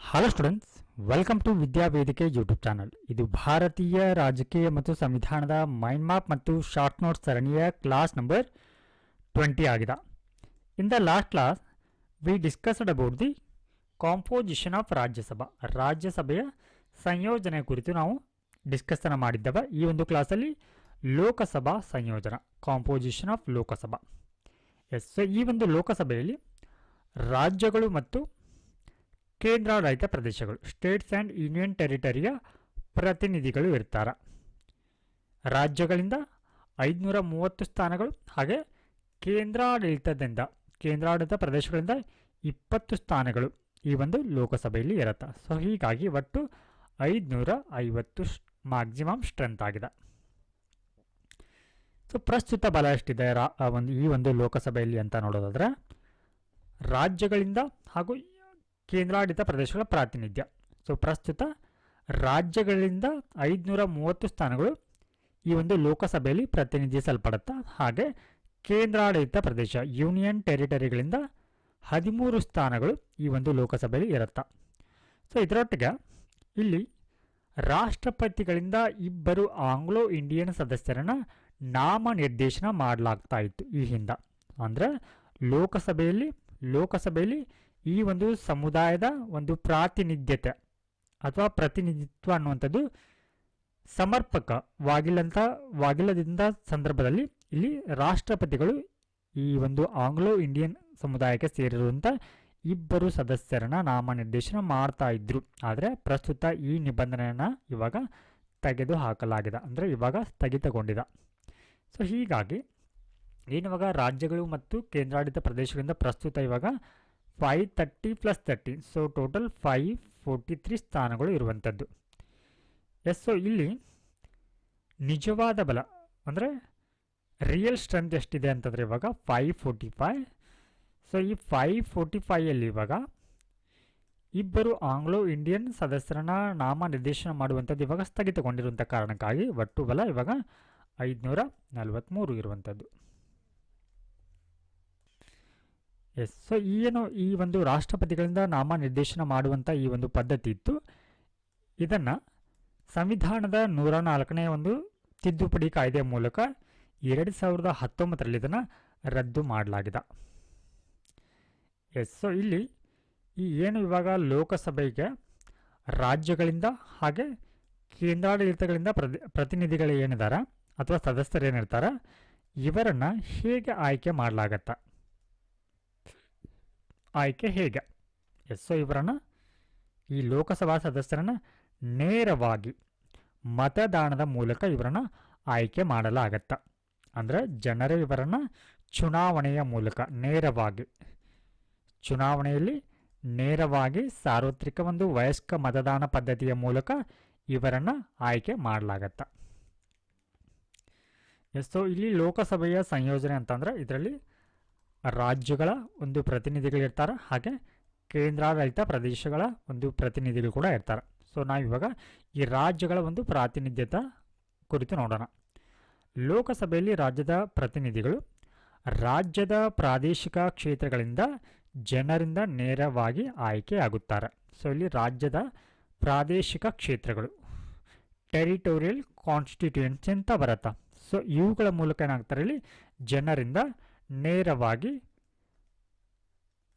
Hello students, welcome to Vidyavedike YouTube channel. ಇದು ಭಾರತೀಯ ರಾಜಕೀಯ ಮತ್ತು ಸಂವಿಧಾನದ ಮೈಂಡ್ ಮ್ಯಾಪ್ ಮತ್ತು ಶಾರ್ಟ್ ನೋಟ್ಸ್ ಸರಣಿಯ ಕ್ಲಾಸ್ ನಂಬರ್ 20 ಆಗಿದೆ. In the last class we discussed about the composition of Rajya Sabha. ರಾಜ್ಯಸಭೆಯ ಸಂಯೋಜನೆ ಕುರಿತು ನಾವು ಡಿಸ್ಕಸ್ನ ಮಾಡಿದ್ದವ. ಈ ಒಂದು ಕ್ಲಾಸಲ್ಲಿ ಲೋಕಸಭಾ ಸಂಯೋಜನಾ, ಕಾಂಪೋಸಿಷನ್ ಆಫ್ ಲೋಕಸಭಾ. ಸೊ ಈ ಒಂದು ಲೋಕಸಭೆಯಲ್ಲಿ ರಾಜ್ಯಗಳು ಮತ್ತು ಕೇಂದ್ರಾಡಳಿತ ಪ್ರದೇಶಗಳು, ಸ್ಟೇಟ್ಸ್ ಆ್ಯಂಡ್ ಯೂನಿಯನ್ ಟೆರಿಟರಿಯ ಪ್ರತಿನಿಧಿಗಳು ಇರ್ತಾರೆ. ರಾಜ್ಯಗಳಿಂದ 530 ಸ್ಥಾನಗಳು, ಹಾಗೆ ಕೇಂದ್ರಾಡಳಿತ ಪ್ರದೇಶಗಳಿಂದ 20 ಸ್ಥಾನಗಳು ಈ ಒಂದು ಲೋಕಸಭೆಯಲ್ಲಿ ಇರುತ್ತೆ. ಸೊ ಹೀಗಾಗಿ ಒಟ್ಟು 550 ಮ್ಯಾಕ್ಸಿಮಮ್ ಸ್ಟ್ರೆಂತ್ ಆಗಿದೆ. ಸೊ ಪ್ರಸ್ತುತ ಬಲ ಎಷ್ಟಿದೆ ಈ ಒಂದು ಲೋಕಸಭೆಯಲ್ಲಿ ಅಂತ ನೋಡೋದಾದ್ರೆ, ರಾಜ್ಯಗಳಿಂದ ಹಾಗೂ ಕೇಂದ್ರಾಡಳಿತ ಪ್ರದೇಶಗಳ ಪ್ರಾತಿನಿಧ್ಯ. ಸೊ ಪ್ರಸ್ತುತ ರಾಜ್ಯಗಳಿಂದ 530 ಸ್ಥಾನಗಳು ಈ ಒಂದು ಲೋಕಸಭೆಯಲ್ಲಿ ಪ್ರತಿನಿಧಿಸಲ್ಪಡುತ್ತೆ. ಹಾಗೆ ಕೇಂದ್ರಾಡಳಿತ ಪ್ರದೇಶ ಯೂನಿಯನ್ ಟೆರಿಟರಿಗಳಿಂದ 13 ಸ್ಥಾನಗಳು ಈ ಒಂದು ಲೋಕಸಭೆಯಲ್ಲಿ ಇರುತ್ತೆ. ಸೊ ಇದರೊಟ್ಟಿಗೆ ಇಲ್ಲಿ ರಾಷ್ಟ್ರಪತಿಗಳಿಂದ 2 ಆಂಗ್ಲೋ ಇಂಡಿಯನ್ ಸದಸ್ಯರನ್ನು ನಾಮನಿರ್ದೇಶನ ಮಾಡಲಾಗ್ತಾ ಇತ್ತು ಈ ಹಿಂದೆ. ಅಂದರೆ ಲೋಕಸಭೆಯಲ್ಲಿ ಈ ಒಂದು ಸಮುದಾಯದ ಒಂದು ಪ್ರಾತಿನಿಧ್ಯತೆ ಅಥವಾ ಪ್ರತಿನಿಧಿತ್ವ ಅನ್ನುವಂಥದ್ದು ಸಮರ್ಪಕವಾಗಿಲ್ಲದಿಂದ ಸಂದರ್ಭದಲ್ಲಿ ಇಲ್ಲಿ ರಾಷ್ಟ್ರಪತಿಗಳು ಈ ಒಂದು ಆಂಗ್ಲೋ ಇಂಡಿಯನ್ ಸಮುದಾಯಕ್ಕೆ ಸೇರಿರುವಂಥ 2 ಸದಸ್ಯರನ್ನ ನಾಮನಿರ್ದೇಶನ ಮಾಡ್ತಾ ಇದ್ರು. ಆದರೆ ಪ್ರಸ್ತುತ ಈ ನಿಬಂಧನೆಯನ್ನು ಇವಾಗ ತೆಗೆದು ಹಾಕಲಾಗಿದೆ, ಅಂದರೆ ಇವಾಗ ಸ್ಥಗಿತಗೊಂಡಿದೆ. ಸೊ ಹೀಗಾಗಿ ಏನಿವಾಗ ರಾಜ್ಯಗಳು ಮತ್ತು ಕೇಂದ್ರಾಡಳಿತ ಪ್ರದೇಶಗಳಿಂದ ಪ್ರಸ್ತುತ ಇವಾಗ 530 + 30, ಸೊ ಟೋಟಲ್ 543 ಸ್ಥಾನಗಳು ಇರುವಂಥದ್ದು. ಸೊ ಇಲ್ಲಿ ನಿಜವಾದ ಬಲ ಅಂದರೆ ರಿಯಲ್ ಸ್ಟ್ರೆಂತ್ ಎಷ್ಟಿದೆ ಅಂತಂದರೆ ಇವಾಗ 545. ಸೊ ಈ 545ಯಲ್ಲಿ ಇವಾಗ 2 ಆಂಗ್ಲೋ ಇಂಡಿಯನ್ ಸದಸ್ಯರನ್ನ ನಾಮನಿರ್ದೇಶನ ಮಾಡುವಂಥದ್ದು ಇವಾಗ ಸ್ಥಗಿತಗೊಂಡಿರುವಂಥ ಕಾರಣಕ್ಕಾಗಿ ಒಟ್ಟು ಬಲ ಇವಾಗ 543 ಇರುವಂಥದ್ದು. ಸೊ ಈ ಒಂದು ರಾಷ್ಟ್ರಪತಿಗಳಿಂದ ನಾಮನಿರ್ದೇಶನ ಮಾಡುವಂಥ ಈ ಒಂದು ಪದ್ಧತಿ ಇತ್ತು. ಇದನ್ನು ಸಂವಿಧಾನದ 104ನೇ ಒಂದು ತಿದ್ದುಪಡಿ ಕಾಯ್ದೆಯ ಮೂಲಕ 2019ರಲ್ಲಿ ಇದನ್ನು ರದ್ದು ಮಾಡಲಾಗಿದೆ. ಸೊ ಇಲ್ಲಿ ಏನು ಇವಾಗ ಲೋಕಸಭೆಗೆ ರಾಜ್ಯಗಳಿಂದ ಹಾಗೆ ಕೇಂದ್ರಾಡಳಿತಗಳಿಂದ ಪ್ರತಿನಿಧಿಗಳು ಏನಿದ್ದಾರೆ ಅಥವಾ ಸದಸ್ಯರು ಏನಿರ್ತಾರೆ ಇವರನ್ನು ಹೇಗೆ ಆಯ್ಕೆ ಮಾಡಲಾಗತ್ತೆ, ಆಯ್ಕೆ ಹೇಗೆ? ಸೊ ಇವರನ್ನು ಈ ಲೋಕಸಭಾ ಸದಸ್ಯರನ್ನು ನೇರವಾಗಿ ಮತದಾನದ ಮೂಲಕ ಇವರನ್ನು ಆಯ್ಕೆ ಮಾಡಲಾಗತ್ತೆ. ಅಂದರೆ ಜನರೇ ಇವರನ್ನು ಚುನಾವಣೆಯ ಮೂಲಕ ನೇರವಾಗಿ ಸಾರ್ವತ್ರಿಕ ಒಂದು ವಯಸ್ಕ ಮತದಾನ ಪದ್ಧತಿಯ ಮೂಲಕ ಇವರನ್ನು ಆಯ್ಕೆ ಮಾಡಲಾಗತ್ತೆ. ಸೊ ಇಲ್ಲಿ ಲೋಕಸಭೆಯ ಸಂಯೋಜನೆ ಅಂತಂದರೆ ಇದರಲ್ಲಿ ರಾಜ್ಯಗಳ ಒಂದು ಪ್ರತಿನಿಧಿಗಳಿರ್ತಾರೆ, ಹಾಗೆ ಕೇಂದ್ರಾಡಳಿತ ಪ್ರದೇಶಗಳ ಒಂದು ಪ್ರತಿನಿಧಿಗಳು ಕೂಡ ಇರ್ತಾರೆ. ಸೊ ನಾವಿವಾಗ ಈ ರಾಜ್ಯಗಳ ಒಂದು ಪ್ರಾತಿನಿಧ್ಯತೆ ಕುರಿತು ನೋಡೋಣ. ಲೋಕಸಭೆಯಲ್ಲಿ ರಾಜ್ಯದ ಪ್ರತಿನಿಧಿಗಳು ರಾಜ್ಯದ ಪ್ರಾದೇಶಿಕ ಕ್ಷೇತ್ರಗಳಿಂದ ಜನರಿಂದ ನೇರವಾಗಿ ಆಯ್ಕೆಯಾಗುತ್ತಾರೆ. ಸೊ ಇಲ್ಲಿ ರಾಜ್ಯದ ಪ್ರಾದೇಶಿಕ ಕ್ಷೇತ್ರಗಳು ಟೆರಿಟೋರಿಯಲ್ ಕಾನ್ಸ್ಟಿಟ್ಯೂಯೆನ್ಸಿ ಅಂತ ಬರುತ್ತೆ. ಸೊ ಇವುಗಳ ಮೂಲಕ ಏನಾಗ್ತಾರೆ, ಇಲ್ಲಿ ಜನರಿಂದ ನೇರವಾಗಿ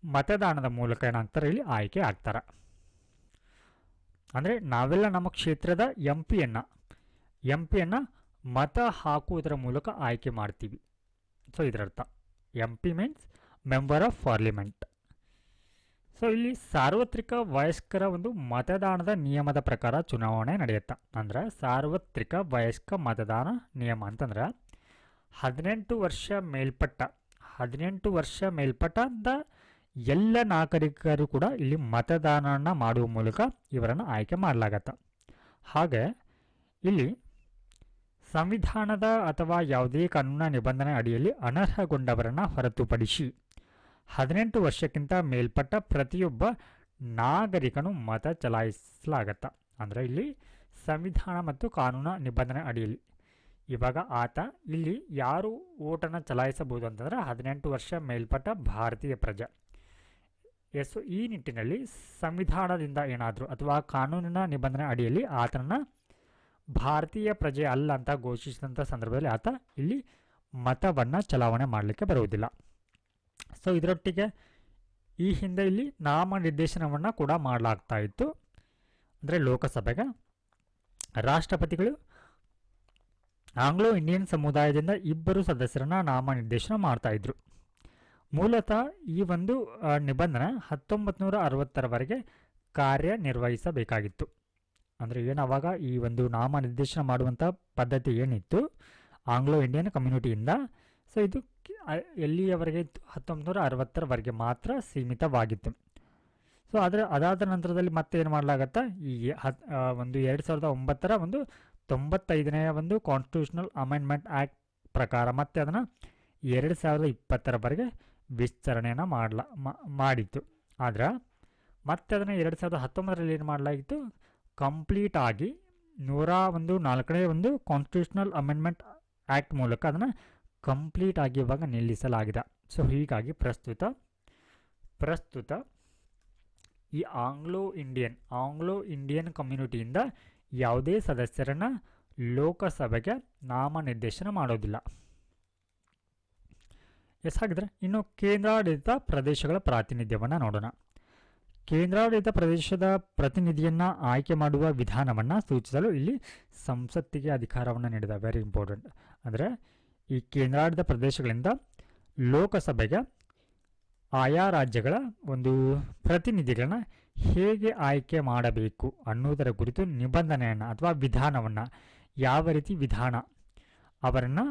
ಮತದಾನದ ಮೂಲಕ ಏನಾಗ್ತಾರೆ, ಇಲ್ಲಿ ಆಯ್ಕೆ ಆಗ್ತಾರೆ. ಅಂದರೆ ನಾವೆಲ್ಲ ನಮ್ಮ ಕ್ಷೇತ್ರದ ಎಂ ಪಿಯನ್ನು ಮತ ಹಾಕುವುದರ ಮೂಲಕ ಆಯ್ಕೆ ಮಾಡ್ತೀವಿ. ಸೊ ಇದರರ್ಥ M P means member of parliament. So ಇಲ್ಲಿ ಸಾರ್ವತ್ರಿಕ ವಯಸ್ಕರ ಒಂದು ಮತದಾನದ ನಿಯಮದ ಪ್ರಕಾರ ಚುನಾವಣೆ ನಡೆಯುತ್ತೆ. ಅಂದರೆ ಸಾರ್ವತ್ರಿಕ ವಯಸ್ಕ ಮತದಾನ ನಿಯಮ ಅಂತಂದ್ರೆ 18 ವರ್ಷ ಮೇಲ್ಪಟ್ಟ ಎಲ್ಲ ನಾಗರಿಕರು ಕೂಡ ಇಲ್ಲಿ ಮತದಾನವನ್ನು ಮಾಡುವ ಮೂಲಕ ಇವರನ್ನು ಆಯ್ಕೆ ಮಾಡಲಾಗತ್ತೆ. ಹಾಗೆ ಇಲ್ಲಿ ಸಂವಿಧಾನದ ಅಥವಾ ಯಾವುದೇ ಕಾನೂನಿನ ನಿಬಂಧನೆ ಅಡಿಯಲ್ಲಿ ಅನರ್ಹಗೊಂಡವರನ್ನು ಹೊರತುಪಡಿಸಿ 18 ವರ್ಷಕ್ಕಿಂತ ಮೇಲ್ಪಟ್ಟ ಪ್ರತಿಯೊಬ್ಬ ನಾಗರಿಕನು ಮತ ಚಲಾಯಿಸಲಾಗತ್ತೆ. ಅಂದರೆ ಇಲ್ಲಿ ಸಂವಿಧಾನ ಮತ್ತು ಕಾನೂನಿನ ನಿಬಂಧನೆ ಅಡಿಯಲ್ಲಿ ಇವಾಗ ಇಲ್ಲಿ ಯಾರು ಓಟನ್ನು ಚಲಾಯಿಸಬಹುದು ಅಂತಂದರೆ 18 ವರ್ಷ ಮೇಲ್ಪಟ್ಟ ಭಾರತೀಯ ಪ್ರಜೆ. ಎಸ್ ಈ ನಿಟ್ಟಿನಲ್ಲಿ ಸಂವಿಧಾನದಿಂದ ಏನಾದರೂ ಅಥವಾ ಕಾನೂನಿನ ನಿಬಂಧನೆ ಅಡಿಯಲ್ಲಿ ಆತನನ್ನು ಭಾರತೀಯ ಪ್ರಜೆ ಅಲ್ಲ ಅಂತ ಘೋಷಿಸಿದಂಥ ಸಂದರ್ಭದಲ್ಲಿ ಆತ ಇಲ್ಲಿ ಮತವನ್ನು ಚಲಾವಣೆ ಮಾಡಲಿಕ್ಕೆ ಬರುವುದಿಲ್ಲ. ಸೊ ಇದರೊಟ್ಟಿಗೆ ಈ ಹಿಂದೆ ಇಲ್ಲಿ ನಾಮನಿರ್ದೇಶನವನ್ನು ಕೂಡ ಮಾಡಲಾಗ್ತಾ ಇತ್ತು. ಅಂದರೆ ಲೋಕಸಭೆಗೆ ರಾಷ್ಟ್ರಪತಿಗಳು ಆಂಗ್ಲೋ ಇಂಡಿಯನ್ ಸಮುದಾಯದಿಂದ 2 ಸದಸ್ಯರನ್ನು ನಾಮನಿರ್ದೇಶನ ಮಾಡ್ತಾಯಿದ್ರು. ಮೂಲತಃ ಈ ಒಂದು ನಿಬಂಧನೆ 1960ರವರೆಗೆ ಕಾರ್ಯನಿರ್ವಹಿಸಬೇಕಾಗಿತ್ತು. ಅಂದರೆ ಏನು ಅವಾಗ ಈ ಒಂದು ನಾಮನಿರ್ದೇಶನ ಮಾಡುವಂಥ ಪದ್ಧತಿ ಏನಿತ್ತು ಆಂಗ್ಲೋ ಇಂಡಿಯನ್ ಕಮ್ಯುನಿಟಿಯಿಂದ, ಸೊ ಇದು ಎಲ್ಲಿಯವರೆಗೆ ಇತ್ತು 1960ರವರೆಗೆ ಮಾತ್ರ ಸೀಮಿತವಾಗಿತ್ತು. ಸೊ ಆದರೆ ಅದಾದ ನಂತರದಲ್ಲಿ ಮತ್ತೆ ಏನು ಮಾಡಲಾಗತ್ತಾ ಈ ಒಂದು 2009ರ ಒಂದು 95ನೇ ಒಂದು ಕಾನ್ಸ್ಟಿಟ್ಯೂಷನಲ್ ಅಮೆಂಡ್ಮೆಂಟ್ ಆ್ಯಕ್ಟ್ ಪ್ರಕಾರ ಮತ್ತೆ ಅದನ್ನು 2020ರವರೆಗೆ ವಿಸ್ತರಣೆಯನ್ನು ಮಾಡಿತ್ತು. ಆದರೆ ಮತ್ತೆ ಅದನ್ನು 2019ರಲ್ಲಿ ಏನು ಮಾಡಲಾಗಿತ್ತು, ಕಂಪ್ಲೀಟ್ ಆಗಿ 104ನೇ ಒಂದು ಕಾನ್ಸ್ಟಿಟ್ಯೂಷನಲ್ ಅಮೆಂಡ್ಮೆಂಟ್ ಆ್ಯಕ್ಟ್ ಮೂಲಕ ಅದನ್ನು ಕಂಪ್ಲೀಟ್ ಆಗಿ ಇವಾಗ ನಿಲ್ಲಿಸಲಾಗಿದೆ. ಸೊ ಹೀಗಾಗಿ ಪ್ರಸ್ತುತ ಈ ಆಂಗ್ಲೋ ಇಂಡಿಯನ್ ಕಮ್ಯುನಿಟಿಯಿಂದ ಯಾವುದೇ ಸದಸ್ಯರನ್ನು ಲೋಕಸಭೆಗೆ ನಾಮನಿರ್ದೇಶನ ಮಾಡೋದಿಲ್ಲ. ಹಾಗಿದ್ರೆ ಇನ್ನು ಕೇಂದ್ರಾಡಳಿತ ಪ್ರದೇಶಗಳ ಪ್ರಾತಿನಿಧ್ಯವನ್ನು ನೋಡೋಣ. ಕೇಂದ್ರಾಡಳಿತ ಪ್ರದೇಶದ ಪ್ರತಿನಿಧಿಯನ್ನು ಆಯ್ಕೆ ಮಾಡುವ ವಿಧಾನವನ್ನು ಸೂಚಿಸಲು ಇಲ್ಲಿ ಸಂಸತ್ತಿಗೆ ಅಧಿಕಾರವನ್ನು ನೀಡಿದ. Very important. ಅಂದರೆ ಈ ಕೇಂದ್ರಾಡಳಿತ ಪ್ರದೇಶಗಳಿಂದ ಲೋಕಸಭೆಗೆ ಆಯಾ ರಾಜ್ಯಗಳ ಒಂದು ಪ್ರತಿನಿಧಿಗಳನ್ನ ಹೇಗೆ ಆಯ್ಕೆ ಮಾಡಬೇಕು ಅನ್ನೋದರ ಕುರಿತು ನಿಬಂಧನೆಯನ್ನು ಅಥವಾ ವಿಧಾನವನ್ನು, ಯಾವ ರೀತಿ ವಿಧಾನ, ಅವರನ್ನು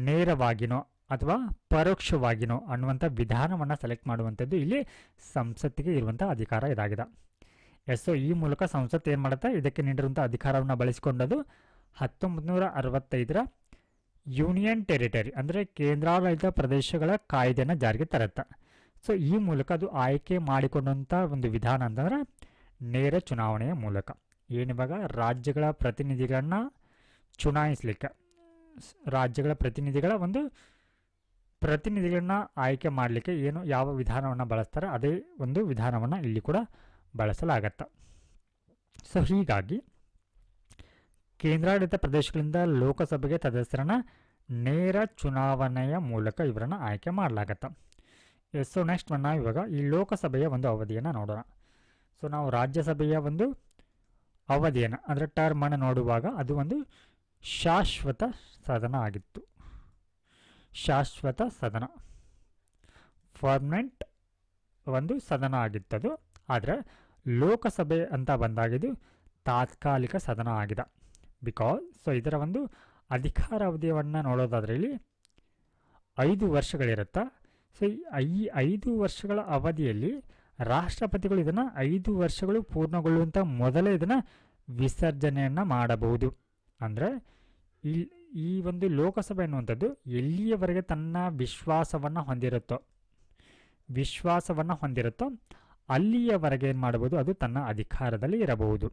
ನೇರವಾಗಿನೋ ಅಥವಾ ಪರೋಕ್ಷವಾಗಿನೋ ಅನ್ನುವಂಥ ವಿಧಾನವನ್ನು ಸೆಲೆಕ್ಟ್ ಮಾಡುವಂಥದ್ದು ಇಲ್ಲಿ ಸಂಸತ್ತಿಗೆ ಇರುವಂಥ ಅಧಿಕಾರ ಇದಾಗಿದೆ. ಸೊ ಈ ಮೂಲಕ ಸಂಸತ್ತು ಏನು ಮಾಡುತ್ತೆ, ಇದಕ್ಕೆ ನೀಡಿರುವಂಥ ಅಧಿಕಾರವನ್ನು ಬಳಸಿಕೊಂಡದು 1965ರ ಯೂನಿಯನ್ ಟೆರಿಟರಿ ಅಂದರೆ ಕೇಂದ್ರಾಡಳಿತ ಪ್ರದೇಶಗಳ ಕಾಯ್ದೆಯನ್ನು ಜಾರಿಗೆ ತರುತ್ತೆ. ಸೊ ಈ ಮೂಲಕ ಅದು ಆಯ್ಕೆ ಮಾಡಿಕೊಂಡಂಥ ಒಂದು ವಿಧಾನ ಅಂತಂದರೆ ನೇರ ಚುನಾವಣೆಯ ಮೂಲಕ. ಏನಿವಾಗ ರಾಜ್ಯಗಳ ಪ್ರತಿನಿಧಿಗಳನ್ನು ಚುನಾಯಿಸಲಿಕ್ಕೆ ರಾಜ್ಯಗಳ ಪ್ರತಿನಿಧಿಗಳನ್ನ ಆಯ್ಕೆ ಮಾಡಲಿಕ್ಕೆ ಯಾವ ವಿಧಾನವನ್ನು ಬಳಸ್ತಾರೆ ಅದೇ ಒಂದು ವಿಧಾನವನ್ನು ಇಲ್ಲಿ ಕೂಡ ಬಳಸಲಾಗತ್ತೆ. ಸೊ ಹೀಗಾಗಿ ಕೇಂದ್ರಾಡಳಿತ ಪ್ರದೇಶಗಳಿಂದ ಲೋಕಸಭೆಗೆ ಸದಸ್ಯರನ್ನ ನೇರ ಚುನಾವಣೆಯ ಮೂಲಕ ಇವರನ್ನು ಆಯ್ಕೆ ಮಾಡಲಾಗತ್ತೆ. ಸೊ ನೆಕ್ಸ್ಟ್ ನಾವು ಇವಾಗ ಈ ಲೋಕಸಭೆಯ ಒಂದು ಅವಧಿಯನ್ನು ನೋಡೋಣ. ಸೊ ನಾವು ರಾಜ್ಯಸಭೆಯ ಒಂದು ಅವಧಿಯನ್ನು ಅಂದರೆ ಟರ್ಮನ್ನು ನೋಡುವಾಗ ಅದು ಒಂದು ಶಾಶ್ವತ ಸದನ ಆಗಿತ್ತು. ಶಾಶ್ವತ ಸದನ, ಪರ್ಮನೆಂಟ್ ಒಂದು ಸದನ ಆಗಿತ್ತದು. ಆದರೆ ಲೋಕಸಭೆ ಅಂತ ಬಂದಾಗಿದ್ದು ತಾತ್ಕಾಲಿಕ ಸದನ ಆಗಿದೆ. ಸೊ ಇದರ ಒಂದು ಅಧಿಕಾರ ಅವಧಿಯನ್ನು ನೋಡೋದಾದರೆ ಇಲ್ಲಿ 5 ವರ್ಷಗಳಿರುತ್ತೆ. ಸೊ ಈ 5 ವರ್ಷಗಳ ಅವಧಿಯಲ್ಲಿ ರಾಷ್ಟ್ರಪತಿಗಳು ಇದನ್ನು 5 ವರ್ಷಗಳು ಪೂರ್ಣಗೊಳ್ಳುವಂಥ ಮೊದಲೇ ಇದನ್ನು ವಿಸರ್ಜನೆಯನ್ನು ಮಾಡಬಹುದು. ಅಂದರೆ ಈ ಒಂದು ಲೋಕಸಭೆ ಅನ್ನುವಂಥದ್ದು ಎಲ್ಲಿಯವರೆಗೆ ತನ್ನ ವಿಶ್ವಾಸವನ್ನು ಹೊಂದಿರುತ್ತೋ ಅಲ್ಲಿಯವರೆಗೆ ಏನು ಮಾಡಬಹುದು, ಅದು ತನ್ನ ಅಧಿಕಾರದಲ್ಲಿ ಇರಬಹುದು.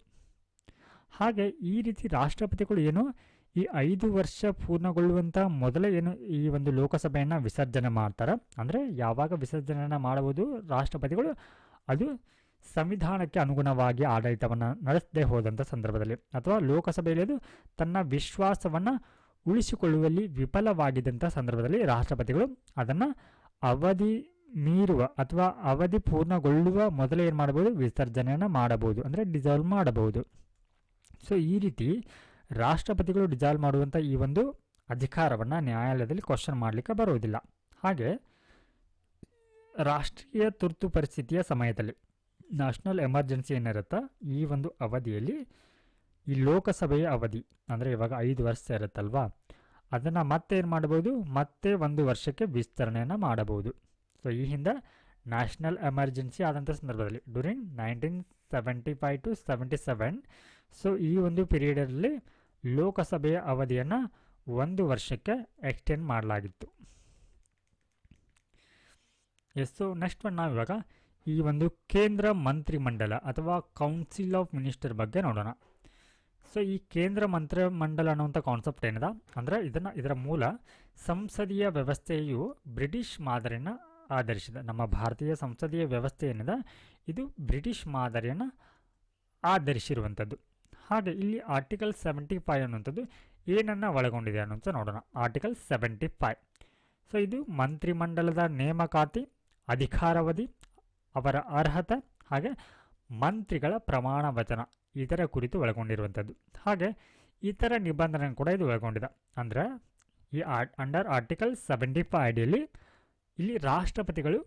ಹಾಗೆ ಈ ರೀತಿ ರಾಷ್ಟ್ರಪತಿಗಳು ಏನು ಈ 5 ವರ್ಷ ಪೂರ್ಣಗೊಳ್ಳುವಂಥ ಮೊದಲೇ ಏನು ಈ ಒಂದು ಲೋಕಸಭೆಯನ್ನು ವಿಸರ್ಜನೆ ಮಾಡ್ತಾರೆ. ಅಂದರೆ ಯಾವಾಗ ವಿಸರ್ಜನೆಯನ್ನು ಮಾಡಬಹುದು ರಾಷ್ಟ್ರಪತಿಗಳು, ಅದು ಸಂವಿಧಾನಕ್ಕೆ ಅನುಗುಣವಾಗಿ ಆಡಳಿತವನ್ನು ನಡೆಸದೇ ಹೋದಂಥ ಸಂದರ್ಭದಲ್ಲಿ ಅಥವಾ ಲೋಕಸಭೆಯಲ್ಲಿ ಅದು ತನ್ನ ವಿಶ್ವಾಸವನ್ನು ಉಳಿಸಿಕೊಳ್ಳುವಲ್ಲಿ ವಿಫಲವಾಗಿದ್ದಂಥ ಸಂದರ್ಭದಲ್ಲಿ ರಾಷ್ಟ್ರಪತಿಗಳು ಅದನ್ನು ಅವಧಿ ಮೀರುವ ಅಥವಾ ಅವಧಿ ಪೂರ್ಣಗೊಳ್ಳುವ ಮೊದಲೇ ಏನು ಮಾಡಬಹುದು, ವಿಸರ್ಜನೆಯನ್ನು ಮಾಡಬಹುದು, ಅಂದರೆ ಡಿಸಾಲ್ವ್ ಮಾಡಬಹುದು. ಸೊ ಈ ರೀತಿ ರಾಷ್ಟ್ರಪತಿಗಳು ಡಿಸಾಲ್ವ್ ಮಾಡುವಂಥ ಈ ಒಂದು ಅಧಿಕಾರವನ್ನು ನ್ಯಾಯಾಲಯದಲ್ಲಿ ಕ್ವಶನ್ ಮಾಡಲಿಕ್ಕೆ ಬರುವುದಿಲ್ಲ. ಹಾಗೆ ರಾಷ್ಟ್ರೀಯ ತುರ್ತು ಪರಿಸ್ಥಿತಿಯ ಸಮಯದಲ್ಲಿ ನ್ಯಾಷನಲ್ ಎಮರ್ಜೆನ್ಸಿ ಏನಿರುತ್ತಾ ಈ ಒಂದು ಅವಧಿಯಲ್ಲಿ ಈ ಲೋಕಸಭೆಯ ಅವಧಿ ಅಂದರೆ ಇವಾಗ 5 ವರ್ಷ ಇರುತ್ತಲ್ವಾ, ಅದನ್ನು ಮತ್ತೆ ಏನು ಮಾಡಬಹುದು, ಮತ್ತೆ 1 ವರ್ಷಕ್ಕೆ ವಿಸ್ತರಣೆಯನ್ನು ಮಾಡಬಹುದು. ಸೊ ಈ ಹಿಂದೆ ನ್ಯಾಷನಲ್ ಎಮರ್ಜೆನ್ಸಿ ಆದಂಥ ಸಂದರ್ಭದಲ್ಲಿ ಡ್ಯೂರಿಂಗ್ 1975 to 77, ಸೊ ಈ ಒಂದು ಪೀರಿಯಡಲ್ಲಿ ಲೋಕಸಭೆಯ ಅವಧಿಯನ್ನು 1 ವರ್ಷಕ್ಕೆ ಎಕ್ಸ್ಟೆಂಡ್ ಮಾಡಲಾಗಿತ್ತು. ಸೊ ನೆಕ್ಸ್ಟ್ ನಾವು ಇವಾಗ ಈ ಒಂದು ಕೇಂದ್ರ ಮಂತ್ರಿಮಂಡಲ ಅಥವಾ ಕೌನ್ಸಿಲ್ ಆಫ್ ಮಿನಿಸ್ಟರ್ ಬಗ್ಗೆ ನೋಡೋಣ. ಸೊ ಈ ಕೇಂದ್ರ ಮಂತ್ರಿಮಂಡಲ ಅನ್ನುವಂಥ ಕಾನ್ಸೆಪ್ಟ್ ಏನಿದೆ ಅಂದರೆ ಇದರ ಮೂಲ ಸಂಸದೀಯ ವ್ಯವಸ್ಥೆಯು ಬ್ರಿಟಿಷ್ ಮಾದರಿನ ಆಧರಿಸಿದ. ನಮ್ಮ ಭಾರತೀಯ ಸಂಸದೀಯ ವ್ಯವಸ್ಥೆ ಏನಿದೆ ಇದು ಬ್ರಿಟಿಷ್ ಮಾದರಿಯನ್ನು ಆಧರಿಸಿರುವಂಥದ್ದು. ಹಾಗೆ ಇಲ್ಲಿ ಆರ್ಟಿಕಲ್ 75 ಅನ್ನುವಂಥದ್ದು ಏನನ್ನು ಒಳಗೊಂಡಿದೆ ಅನ್ನೋಂಥ ನೋಡೋಣ. ಆರ್ಟಿಕಲ್ 75. ಸೊ ಇದು ಮಂತ್ರಿಮಂಡಲದ ನೇಮಕಾತಿ, ಅಧಿಕಾರಾವಧಿ, ಅವರ ಅರ್ಹತೆ ಹಾಗೆ ಮಂತ್ರಿಗಳ ಪ್ರಮಾಣ ವಚನ ಇದರ ಕುರಿತು ಒಳಗೊಂಡಿರುವಂಥದ್ದು. ಹಾಗೆ ಇತರ ನಿಬಂಧನೆ ಕೂಡ ಇದು ಒಳಗೊಂಡಿದೆ. ಅಂದರೆ ಈ ಅಂಡರ್ ಆರ್ಟಿಕಲ್ 75 ಅಡಿಯಲ್ಲಿ ಇಲ್ಲಿ ರಾಷ್ಟ್ರಪತಿಗಳು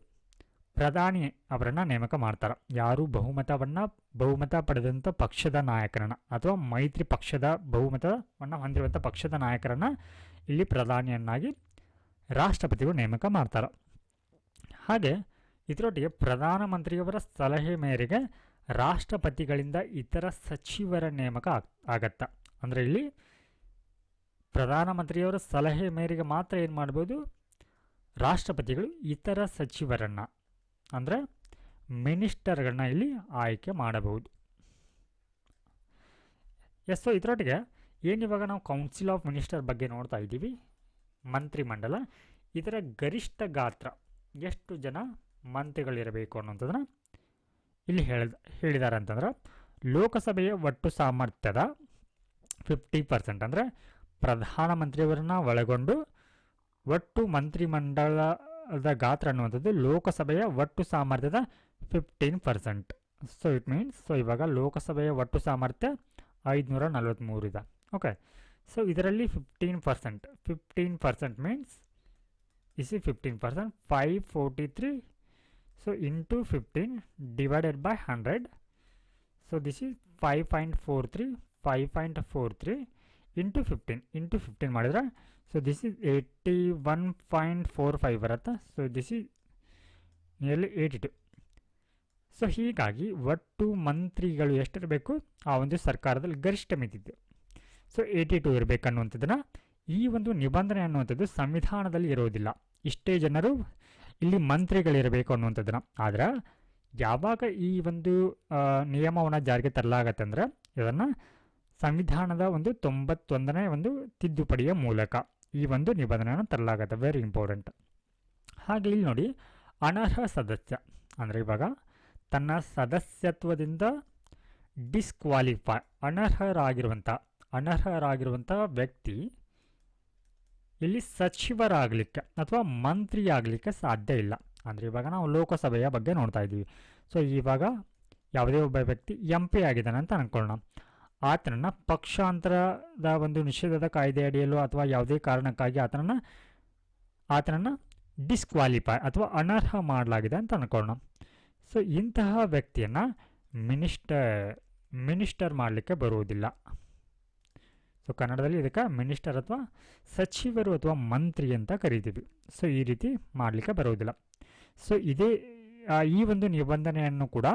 ಪ್ರಧಾನಿ ಅವರನ್ನು ನೇಮಕ ಮಾಡ್ತಾರೆ. ಯಾರು ಬಹುಮತ ಪಡೆದಂಥ ಪಕ್ಷದ ನಾಯಕರನ್ನು ಅಥವಾ ಮೈತ್ರಿ ಪಕ್ಷದ ಬಹುಮತವನ್ನು ಹೊಂದಿರುವಂಥ ಪಕ್ಷದ ನಾಯಕರನ್ನು ಇಲ್ಲಿ ಪ್ರಧಾನಿಯನ್ನಾಗಿ ರಾಷ್ಟ್ರಪತಿಗಳು ನೇಮಕ ಮಾಡ್ತಾರೆ. ಹಾಗೆ ಇದರೊಟ್ಟಿಗೆ ಪ್ರಧಾನಮಂತ್ರಿಯವರ ಸಲಹೆ ಮೇರೆಗೆ ರಾಷ್ಟ್ರಪತಿಗಳಿಂದ ಇತರ ಸಚಿವರ ನೇಮಕ ಆಗತ್ತ. ಅಂದರೆ ಇಲ್ಲಿ ಪ್ರಧಾನಮಂತ್ರಿಯವರ ಸಲಹೆ ಮೇರೆಗೆ ಮಾತ್ರ ಏನು ಮಾಡ್ಬೋದು, ರಾಷ್ಟ್ರಪತಿಗಳು ಇತರ ಸಚಿವರನ್ನು ಅಂದರೆ ಮಿನಿಸ್ಟರ್ಗಳನ್ನ ಇಲ್ಲಿ ಆಯ್ಕೆ ಮಾಡಬಹುದು. ಸೊ ಇದರೊಟ್ಟಿಗೆ ಏನಿವಾಗ ನಾವು ಕೌನ್ಸಿಲ್ ಆಫ್ ಮಿನಿಸ್ಟರ್ ಬಗ್ಗೆ ನೋಡ್ತಾ ಇದ್ದೀವಿ, ಮಂತ್ರಿಮಂಡಲ, ಇದರ ಗರಿಷ್ಠ ಗಾತ್ರ ಎಷ್ಟು ಜನ ಮಂತ್ರಿಗಳಿರಬೇಕು ಅನ್ನೋಂಥದ್ದನ್ನು ಇಲ್ಲಿ ಹೇಳಿದ್ದಾರೆ ಅಂತಂದ್ರೆ ಲೋಕಸಭೆಯ ಒಟ್ಟು ಸಾಮರ್ಥ್ಯದ 50% ಅಂದರೆ ಪ್ರಧಾನಮಂತ್ರಿಯವರನ್ನ ಒಳಗೊಂಡು ಒಟ್ಟು ಮಂತ್ರಿಮಂಡಲದ ಗಾತ್ರ ಅನ್ನುವಂಥದ್ದು ಲೋಕಸಭೆಯ ಒಟ್ಟು ಸಾಮರ್ಥ್ಯದ 15%. ಸೊ ಇಟ್ ಮೀನ್ಸ್ ಇವಾಗ ಲೋಕಸಭೆಯ ಒಟ್ಟು ಸಾಮರ್ಥ್ಯ 543 ಇದೆ. ಓಕೆ, ಸೊ ಇದರಲ್ಲಿ 15% means is 15%, 543. So into 15 divided by 100. So this is 5.43 into 15 ಮಾಡಿದ್ರೆ so this is 81.45 ಬರುತ್ತೆ. So this is nearly 82. So ಹೀಗಾಗಿ ಒಟ್ಟು ಮಂತ್ರಿಗಳು ಎಷ್ಟಿರಬೇಕು, ಆ ಒಂದು ಸರ್ಕಾರದಲ್ಲಿ ಗರಿಷ್ಠ ಮಿತಿದ್ದು ಸೊ 82 ಇರಬೇಕನ್ನುವಂಥದ್ದನ್ನು ಈ ಒಂದು ನಿಬಂಧನೆ ಅನ್ನುವಂಥದ್ದು ಸಂವಿಧಾನದಲ್ಲಿ ಇರೋದಿಲ್ಲ. ಇಷ್ಟೇ ಜನರು ಇಲ್ಲಿ ಮಂತ್ರಿಗಳಿರಬೇಕು ಅನ್ನುವಂಥದ್ದನ್ನು. ಆದರೆ ಯಾವಾಗ ಈ ಒಂದು ನಿಯಮವನ್ನು ಜಾರಿಗೆ ತರಲಾಗತ್ತೆ ಅಂದರೆ ಇದನ್ನು ಸಂವಿಧಾನದ ಒಂದು 91ನೇ ಒಂದು ತಿದ್ದುಪಡಿಯ ಮೂಲಕ ಈ ಒಂದು ನಿಬಂಧನೆಯನ್ನು ತರಲಾಗತ್ತೆ. Very important. ಹಾಗೆ ಇಲ್ಲಿ ನೋಡಿ, ಅನರ್ಹ ಸದಸ್ಯ ಅಂದರೆ ಇವಾಗ ತನ್ನ ಸದಸ್ಯತ್ವದಿಂದ ಡಿಸ್ಕ್ವಾಲಿಫೈ ಅನರ್ಹರಾಗಿರುವಂಥ ವ್ಯಕ್ತಿ ಇಲ್ಲಿ ಸಚಿವರಾಗಲಿಕ್ಕೆ ಅಥವಾ ಮಂತ್ರಿ ಆಗಲಿಕ್ಕೆ ಸಾಧ್ಯ ಇಲ್ಲ. ಅಂದರೆ ಇವಾಗ ನಾವು ಲೋಕಸಭೆಯ ಬಗ್ಗೆ ನೋಡ್ತಾ ಇದ್ದೀವಿ. ಸೊ ಇವಾಗ ಯಾವುದೇ ಒಬ್ಬ ವ್ಯಕ್ತಿ MP ಆಗಿದ್ದಾನೆ ಅಂತ ಅಂದ್ಕೊಳ್ಳೋಣ. ಆತನನ್ನು ಪಕ್ಷಾಂತರದ ಒಂದು ನಿಷೇಧದ ಕಾಯ್ದೆ ಅಡಿಯಲ್ಲೋ ಅಥವಾ ಯಾವುದೇ ಕಾರಣಕ್ಕಾಗಿ ಆತನನ್ನು ಡಿಸ್ಕ್ವಾಲಿಫೈ ಅಥವಾ ಅನರ್ಹ ಮಾಡಲಾಗಿದೆ ಅಂತ ಅಂದ್ಕೊಳ್ಳೋಣ. ಸೊ ಇಂತಹ ವ್ಯಕ್ತಿಯನ್ನು ಮಿನಿಸ್ಟರ್ ಮಾಡಲಿಕ್ಕೆ ಬರುವುದಿಲ್ಲ. ಸೊ ಕನ್ನಡದಲ್ಲಿ ಇದಕ್ಕೆ ಮಿನಿಸ್ಟರ್ ಅಥವಾ ಸಚಿವರು ಅಥವಾ ಮಂತ್ರಿ ಅಂತ ಕರಿತೀವಿ. ಸೊ ಈ ರೀತಿ ಮಾಡಲಿಕ್ಕೆ ಬರುವುದಿಲ್ಲ. ಸೊ ಈ ಒಂದು ನಿಬಂಧನೆಯನ್ನು ಕೂಡ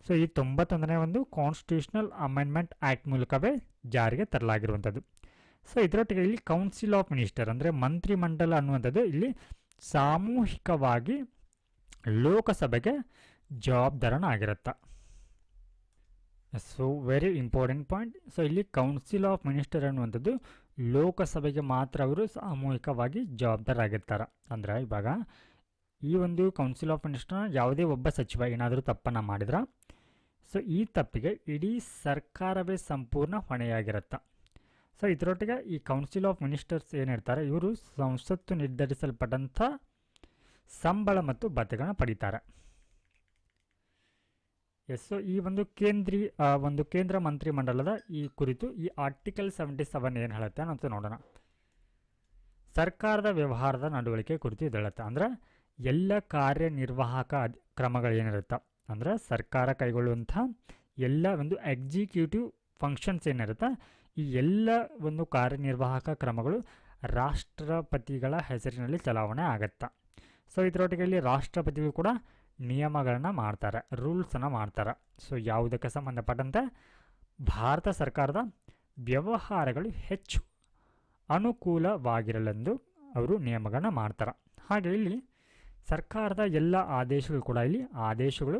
ಸೊ ಈ 91ನೇ ಒಂದು ಕಾನ್ಸ್ಟಿಟ್ಯೂಷನಲ್ ಅಮೆಂಡ್ಮೆಂಟ್ ಆ್ಯಕ್ಟ್ ಮೂಲಕವೇ ಜಾರಿಗೆ ತರಲಾಗಿರುವಂಥದ್ದು. ಸೊ ಇದರೊಟ್ಟಿಗೆ ಇಲ್ಲಿ ಕೌನ್ಸಿಲ್ ಆಫ್ ಮಿನಿಸ್ಟರ್ ಅಂದರೆ ಮಂತ್ರಿಮಂಡಲ ಅನ್ನುವಂಥದ್ದು ಇಲ್ಲಿ ಸಾಮೂಹಿಕವಾಗಿ ಲೋಕಸಭೆಗೆ ಜವಾಬ್ದಾರನಾಗಿರುತ್ತೆ. So very important point. So ಇಲ್ಲಿ ಕೌನ್ಸಿಲ್ ಆಫ್ ಮಿನಿಸ್ಟರ್ ಅನ್ನುವಂಥದ್ದು ಲೋಕಸಭೆಗೆ ಮಾತ್ರ ಅವರು ಸಾಮೂಹಿಕವಾಗಿ ಜವಾಬ್ದಾರಾಗಿರ್ತಾರೆ. ಅಂದರೆ ಇವಾಗ ಈ ಒಂದು ಕೌನ್ಸಿಲ್ ಆಫ್ ಮಿನಿಸ್ಟರ್ನ ಯಾವುದೇ ಒಬ್ಬ ಸಚಿವ ಏನಾದರೂ ತಪ್ಪನ್ನು ಮಾಡಿದ್ರೆ ಸೊ ಈ ತಪ್ಪಿಗೆ ಇಡೀ ಸರ್ಕಾರವೇ ಸಂಪೂರ್ಣ ಹೊಣೆಯಾಗಿರುತ್ತೆ. ಸೊ ಇದರೊಟ್ಟಿಗೆ ಈ ಕೌನ್ಸಿಲ್ ಆಫ್ ಮಿನಿಸ್ಟರ್ಸ್ ಏನಿರ್ತಾರೆ ಇವರು ಸಂಸತ್ತು ನಿರ್ಧರಿಸಲ್ಪಟ್ಟಂಥ ಸಂಬಳ ಮತ್ತು ಭತ್ಯೆಗಳನ್ನ ಪಡೀತಾರೆ. ಸೊ ಈ ಒಂದು ಕೇಂದ್ರ ಮಂತ್ರಿಮಂಡಲದ ಈ ಕುರಿತು ಈ ಆರ್ಟಿಕಲ್ 77 ಏನು ಹೇಳುತ್ತೆ ಅಂತ ನೋಡೋಣ. ಸರ್ಕಾರದ ವ್ಯವಹಾರದ ನಡವಳಿಕೆ ಕುರಿತು ಇದು ಹೇಳುತ್ತೆ. ಅಂದರೆ ಎಲ್ಲ ಕಾರ್ಯನಿರ್ವಾಹಕ ಕ್ರಮಗಳೇನಿರುತ್ತೆ ಅಂದರೆ ಸರ್ಕಾರ ಕೈಗೊಳ್ಳುವಂಥ ಎಲ್ಲ ಒಂದು ಎಕ್ಸಿಕ್ಯೂಟಿವ್ ಫಂಕ್ಷನ್ಸ್ ಏನಿರುತ್ತೆ ಈ ಎಲ್ಲ ಒಂದು ಕಾರ್ಯನಿರ್ವಾಹಕ ಕ್ರಮಗಳು ರಾಷ್ಟ್ರಪತಿಗಳ ಹೆಸರಿನಲ್ಲಿ ಚಲಾವಣೆ ಆಗುತ್ತೆ. ಸೊ ಇದರೊಟ್ಟಿಗೆ ಇಲ್ಲಿ ರಾಷ್ಟ್ರಪತಿಗಳು ಕೂಡ ನಿಯಮಗಳನ್ನು ಮಾಡ್ತಾರೆ, ರೂಲ್ಸನ್ನು ಮಾಡ್ತಾರೆ. ಸೊ ಯಾವುದಕ್ಕೆ ಸಂಬಂಧಪಟ್ಟಂತೆ ಭಾರತ ಸರ್ಕಾರದ ವ್ಯವಹಾರಗಳು ಹೆಚ್ಚು ಅನುಕೂಲವಾಗಿರಲೆಂದು ಅವರು ನಿಯಮಗಳನ್ನ ಮಾಡ್ತಾರೆ. ಹಾಗೆ ಇಲ್ಲಿ ಸರ್ಕಾರದ ಎಲ್ಲ ಆದೇಶಗಳು ಕೂಡ ಇಲ್ಲಿ ಆದೇಶಗಳು